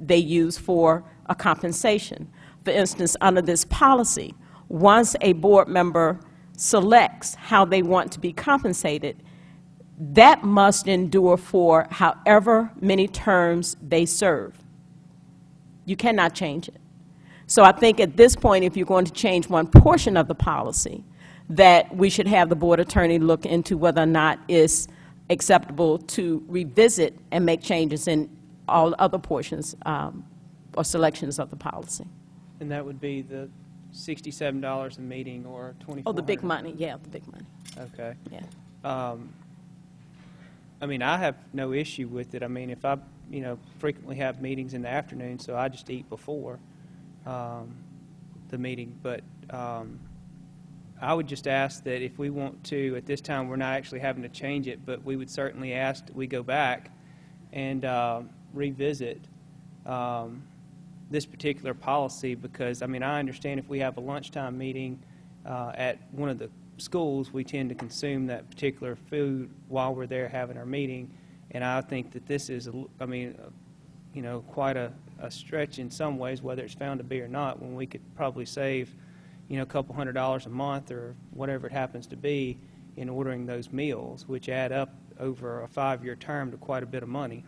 use for a compensation. For instance, under this policy, once a board member selects how they want to be compensated, that must endure for however many terms they serve. You cannot change it. So I think at this point, if you're going to change one portion of the policy, that we should have the board attorney look into whether or not it's acceptable to revisit and make changes in all other portions or selections of the policy.
And that would be the $67 a meeting or $2,400?
Oh, the big money, yeah, the big money.
Okay.
Yeah.
I mean, I have no issue with it. I mean, if I, frequently have meetings in the afternoon, so I just eat before the meeting. But I would just ask that if we want to, at this time, we're not actually having to change it, but we would certainly ask that we go back and revisit this particular policy, because, I mean, I understand if we have a lunchtime meeting at one of the schools, we tend to consume that particular food while we're there having our meeting. And I think that this is, quite a stretch in some ways, whether it's found to be or not, when we could probably save, a couple $100s a month or whatever it happens to be in ordering those meals, which add up over a 5-year term to quite a bit of money.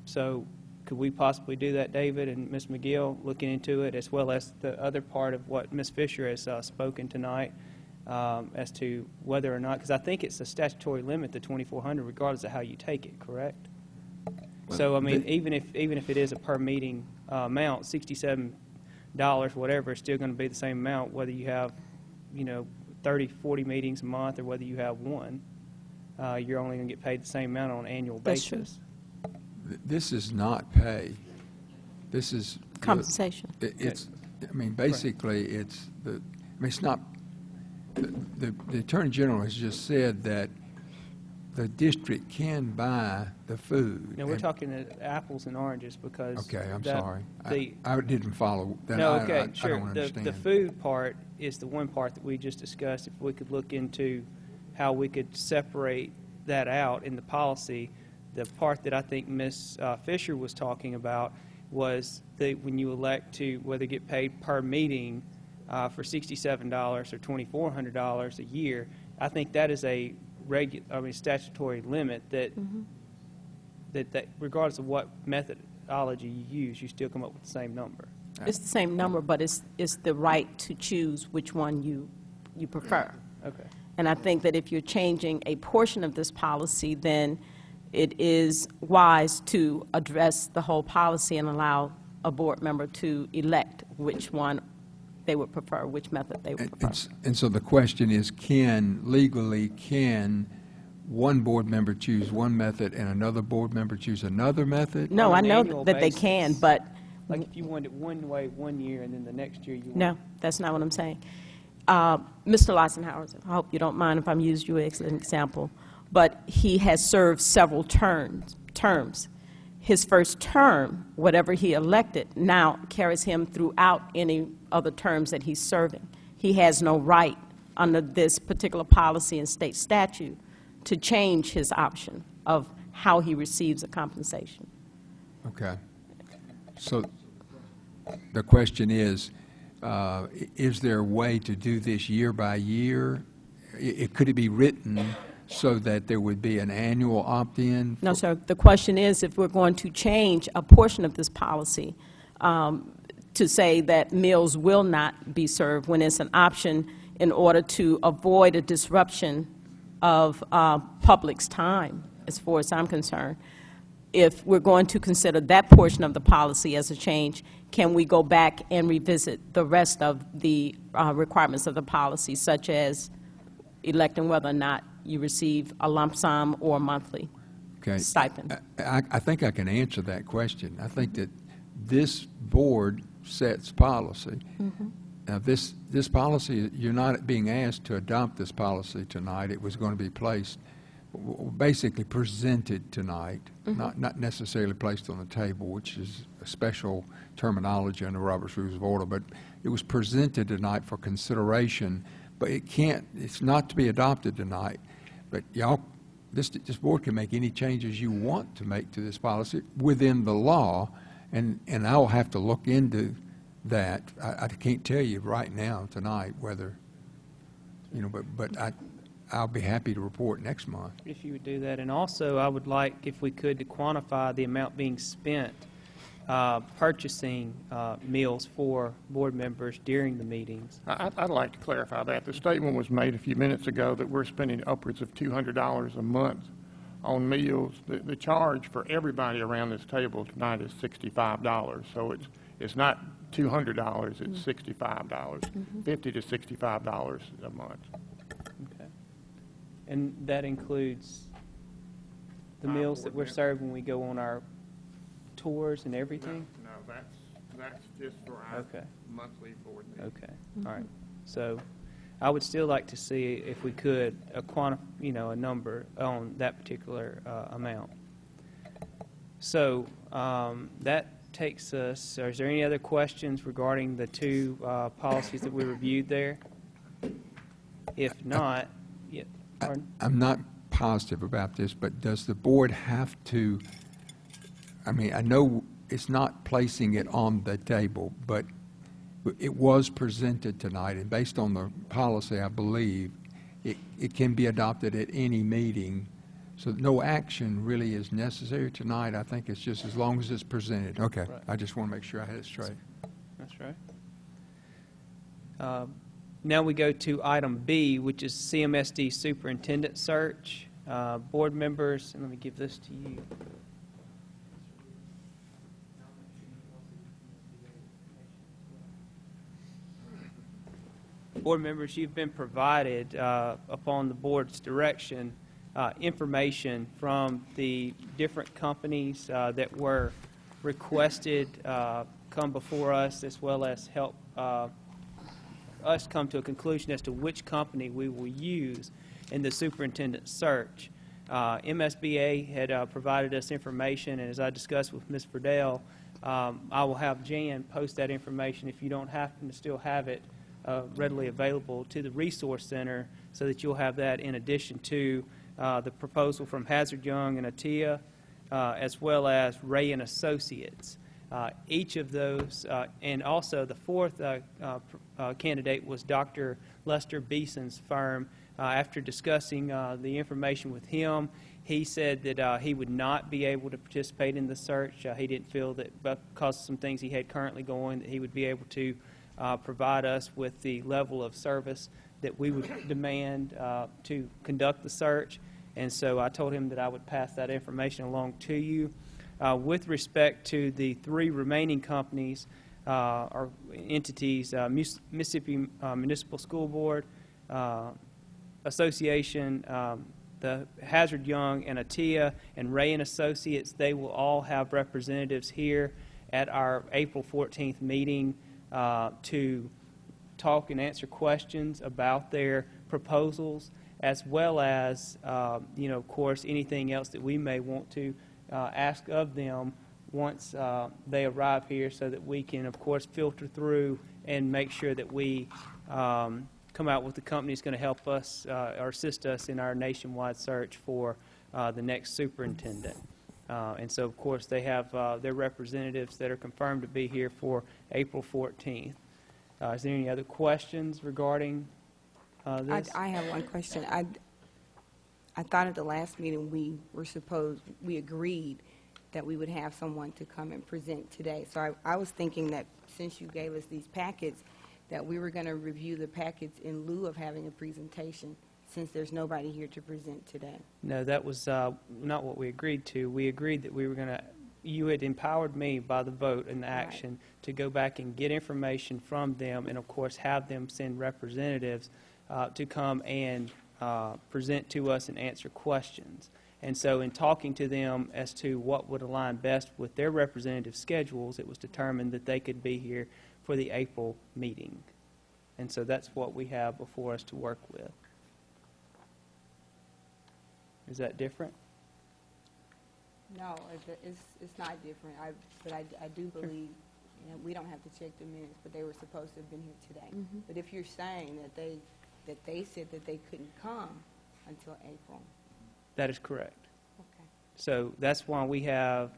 So could we possibly do that, David and Ms. McGill, looking into it, as well as the other part of what Ms. Fisher has spoken tonight as to whether or not, because I think it's a statutory limit, the $2,400, regardless of how you take it, correct? So, I mean, even if it is a per meeting amount, $67, whatever, it's still going to be the same amount, whether you have, 30, 40 meetings a month or whether you have one. You're only going to get paid the same amount on an annual basis.
That's true.
This is not pay. This is
Compensation.
Basically, it's it's not. The Attorney General has just said that the district can buy the food.
No, we're talking apples and oranges because.
Okay, I'm sorry.
I
didn't follow.
No, okay, sure.
I don't understand.
The food part is the one part that we just discussed. If we could look into how we could separate that out in the policy. The part that I think Ms. Fisher was talking about was that when you elect to whether get paid per meeting for $67 or $2,400 a year, I think that is a statutory limit that, that regardless of what methodology you use, you still come up with the same number.
It's the same number, but it's the right to choose which one you prefer.
Okay.
And I think that if you're changing a portion of this policy, then it is wise to address the whole policy and allow a board member to elect which one they would prefer, which method they would prefer.
And so the question is, can one board member choose one method and another board member choose another method?
No, I know that they can, but...
Like if you wanted it one way 1 year and then the next year you want...
No, that's not what I'm saying. Mr. Lysenhauer, I hope you don't mind if I'm using you as an example, but he has served several terms. His first term, whatever he elected, now carries him throughout any other terms that he's serving. He has no right under this particular policy and state statute to change his option of how he receives a compensation.
Okay. So the question is there a way to do this year by year? Could it be written so that there would be an annual opt-in?
No, sir. The question is if we're going to change a portion of this policy to say that meals will not be served when it's an option in order to avoid a disruption of public's time, as far as I'm concerned. If we're going to consider that portion of the policy as a change, can we go back and revisit the rest of the requirements of the policy, such as electing whether or not you receive a lump sum or a monthly stipend?
I think I can answer that question. I think that this board sets policy. Now, this policy, you're not being asked to adopt this policy tonight. It was going to be placed, basically presented tonight, not necessarily placed on the table, which is a special terminology under Robert's Rules of Order, but it was presented tonight for consideration. But it's not to be adopted tonight. But y'all, this board can make any changes you want to make to this policy within the law, and I'll have to look into that. I can't tell you right now tonight whether, but I'll be happy to report next month.
If you would do that. And also, I would like, if we could, to quantify the amount being spent purchasing meals for board members during the meetings.
I'd like to clarify that. The statement was made a few minutes ago that we're spending upwards of $200 a month on meals. The charge for everybody around this table tonight is $65. So it's not $200, it's $65, $50 to $65 a month.
Okay. And that includes the meals that we're served when we go on our tours and everything?
No, that's just for our monthly board meeting.
Okay, all right. So I would still like to see, if we could, a number on that particular amount. So that takes us, is there any other questions regarding the two policies that we reviewed there? If not, yeah.
I'm not positive about this, but does the board have to, I know it's not placing it on the table, but it was presented tonight, and based on the policy, I believe, it can be adopted at any meeting. So no action really is necessary tonight. I think it's just as long as it's presented. Okay.
Right.
I just want to make sure I had it straight.
That's right. Now we go to item B, which is CMSD Superintendent Search. Board members, and let me give this to you. Board members, you've been provided, upon the board's direction, information from the different companies that were requested come before us, as well as help us come to a conclusion as to which company we will use in the superintendent search. MSBA had provided us information, and as I discussed with Ms. Verdell, I will have Jan post that information if you don't happen to still have it readily available to the Resource Center, so that you'll have that in addition to the proposal from Hazard Young and Atia, as well as Ray and Associates. Each of those, and also the fourth candidate was Dr. Lester Beeson's firm. After discussing the information with him, he said that he would not be able to participate in the search. He didn't feel that because of some things he had currently going, that he would be able to provide us with the level of service that we would demand to conduct the search. And so I told him that I would pass that information along to you. With respect to the three remaining companies or entities, Mississippi Municipal School Board, Association, the Hazard Young and Atia, and Ray and Associates, they will all have representatives here at our April 14th meeting to talk and answer questions about their proposals, as well as, of course, anything else that we may want to ask of them once they arrive here, so that we can, of course, filter through and make sure that we come out with the company that's going to help us or assist us in our nationwide search for the next superintendent. And so, of course, they have their representatives that are confirmed to be here for April 14th. Is there any other questions regarding this?
I have one question. I thought at the last meeting we agreed that we would have someone to come and present today. So I was thinking that since you gave us these packets, that we were going to review the packets in lieu of having a presentation, since there's nobody here to present today.
No, that was not what we agreed to. We agreed that we were going to, you had empowered me by the vote and the action to go back and get information from them, and of course have them send representatives to come and present to us and answer questions. And so in talking to them as to what would align best with their representative schedules, it was determined that they could be here for the April meeting. And so that's what we have before us to work with. Is that different?
No, it's not different. But I do believe, we don't have to check the minutes, but they were supposed to have been here today.
Mm-hmm.
But if you're saying that they said that they couldn't come until April.
That is correct.
Okay.
So that's why we have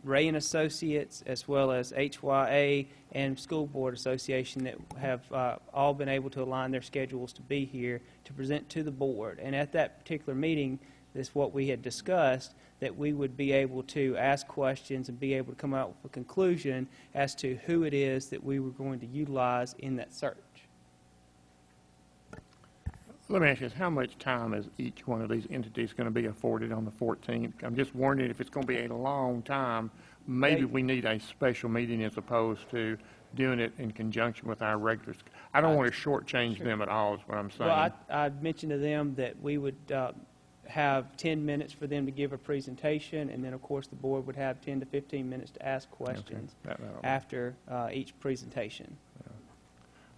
Ray and Associates, as well as HYA and School Board Association, that have all been able to align their schedules to be here to present to the board. And at that particular meeting, is what we had discussed, that we would be able to ask questions and be able to come out with a conclusion as to who it is that we were going to utilize in that search.
Let me ask you this, how much time is each one of these entities going to be afforded on the 14th? I'm just wondering if it's going to be a long time. Maybe we need a special meeting as opposed to doing it in conjunction with our regulars. I don't want to shortchange them at all is what I'm saying.
Well, I mentioned to them that we would have 10 minutes for them to give a presentation, and then, of course, the board would have 10 to 15 minutes to ask questions after each presentation.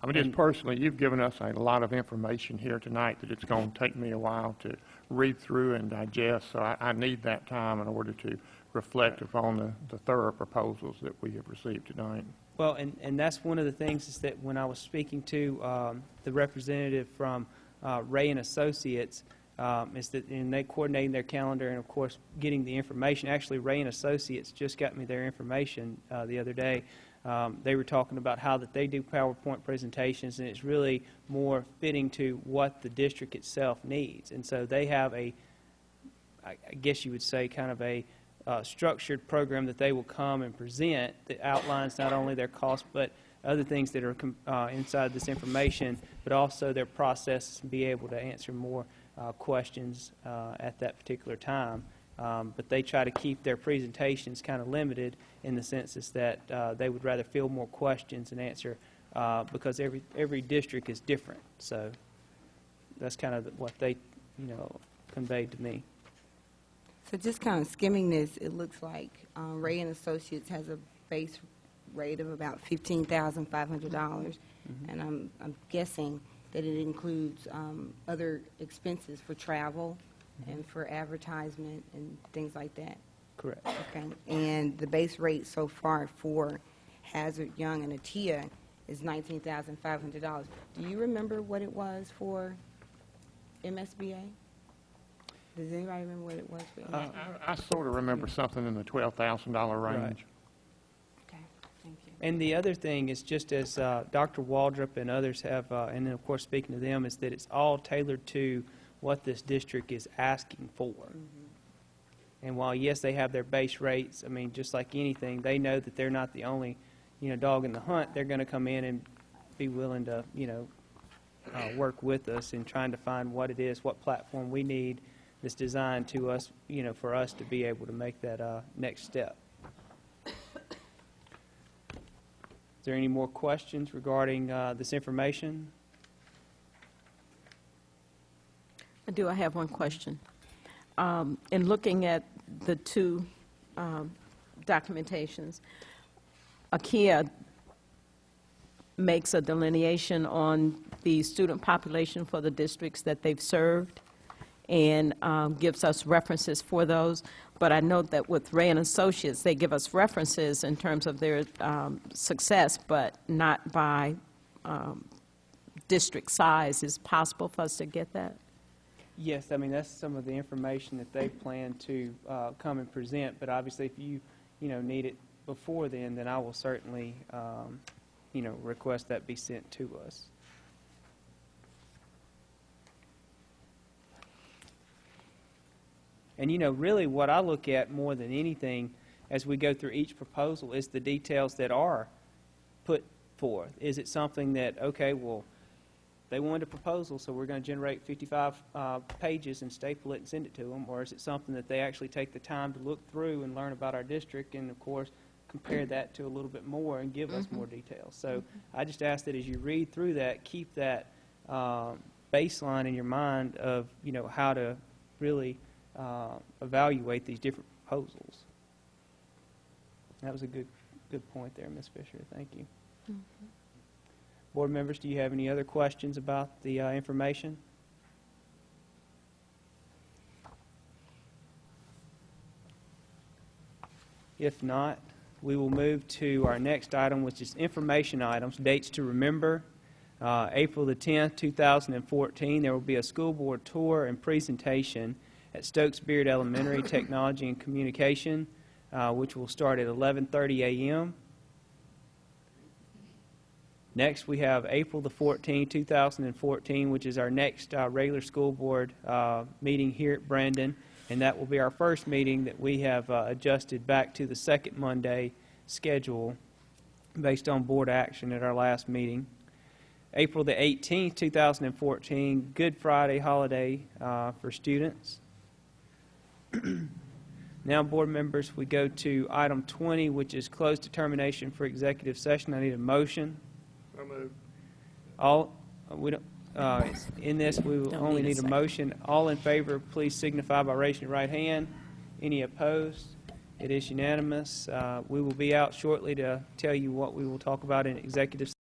I mean, just personally, you've given us a lot of information here tonight that it's going to take me a while to read through and digest, so I need that time in order to reflect upon the thorough proposals that we have received tonight.
Well, and that's one of the things is that when I was speaking to the representative from Ray and Associates, is that in they coordinating their calendar and, of course, getting the information. Actually, Ray and Associates just got me their information the other day. They were talking about how that they do PowerPoint presentations, and it's really more fitting to what the district itself needs. And so they have a, I guess you would say, kind of a structured program that they will come and present that outlines not only their costs but other things that are inside this information, but also their processes and be able to answer more questions at that particular time. But they try to keep their presentations kind of limited in the sense is that they would rather field more questions and answer because every district is different. So that's kind of what they, conveyed to me.
So just kind of skimming this, it looks like Ray and Associates has a base rate of about $15,500, and I'm guessing that it includes other expenses for travel and for advertisement and things like that.
Correct.
Okay. And the base rate so far for Hazard, Young, and Atia is $19,500. Do you remember what it was for MSBA? Does anybody remember what it was for MSBA?
I sort of remember something in the $12,000 range.
Right.
Okay, thank you.
And the other thing is, just as Dr. Waldrop and others have, and then of course speaking to them, is that it's all tailored to what this district is asking for. And while, yes, they have their base rates, I mean, just like anything, they know that they're not the only, dog in the hunt. They're going to come in and be willing to, work with us in trying to find what it is, what platform we need that's designed to us, for us to be able to make that next step. Is there any more questions regarding this information?
I have one question. In looking at the two documentations, AKIA makes a delineation on the student population for the districts that they've served and gives us references for those. But I note that with Ray and Associates, they give us references in terms of their success, but not by district size. Is it possible for us to get that?
Yes, I mean, that's some of the information that they plan to come and present, but obviously if you, need it before then I will certainly, request that be sent to us. And, really what I look at more than anything as we go through each proposal is the details that are put forth. Is it something that, okay, well, they wanted a proposal, so we're going to generate 55 pages and staple it and send it to them, or is it something that they actually take the time to look through and learn about our district and, of course, compare that to a little bit more and give us more details. So I just ask that as you read through that, keep that baseline in your mind of, how to really evaluate these different proposals. That was a good point there, Ms. Fisher. Thank you. Board members, do you have any other questions about the information? If not, we will move to our next item, which is information items, dates to remember. April the 10th, 2014, there will be a school board tour and presentation at Stokes Beard Elementary Technology and Communication, which will start at 11:30 a.m. Next, we have April the 14th, 2014, which is our next regular school board meeting here at Brandon, and that will be our first meeting that we have adjusted back to the second Monday schedule based on board action at our last meeting. April the 18th, 2014, Good Friday holiday for students. Now, board members, we go to item 20, which is closed determination for executive session. I need a motion. In this, we will only need a motion. All in favor, please signify by raising your right hand. Any opposed? It is unanimous. We will be out shortly to tell you what we will talk about in executive session.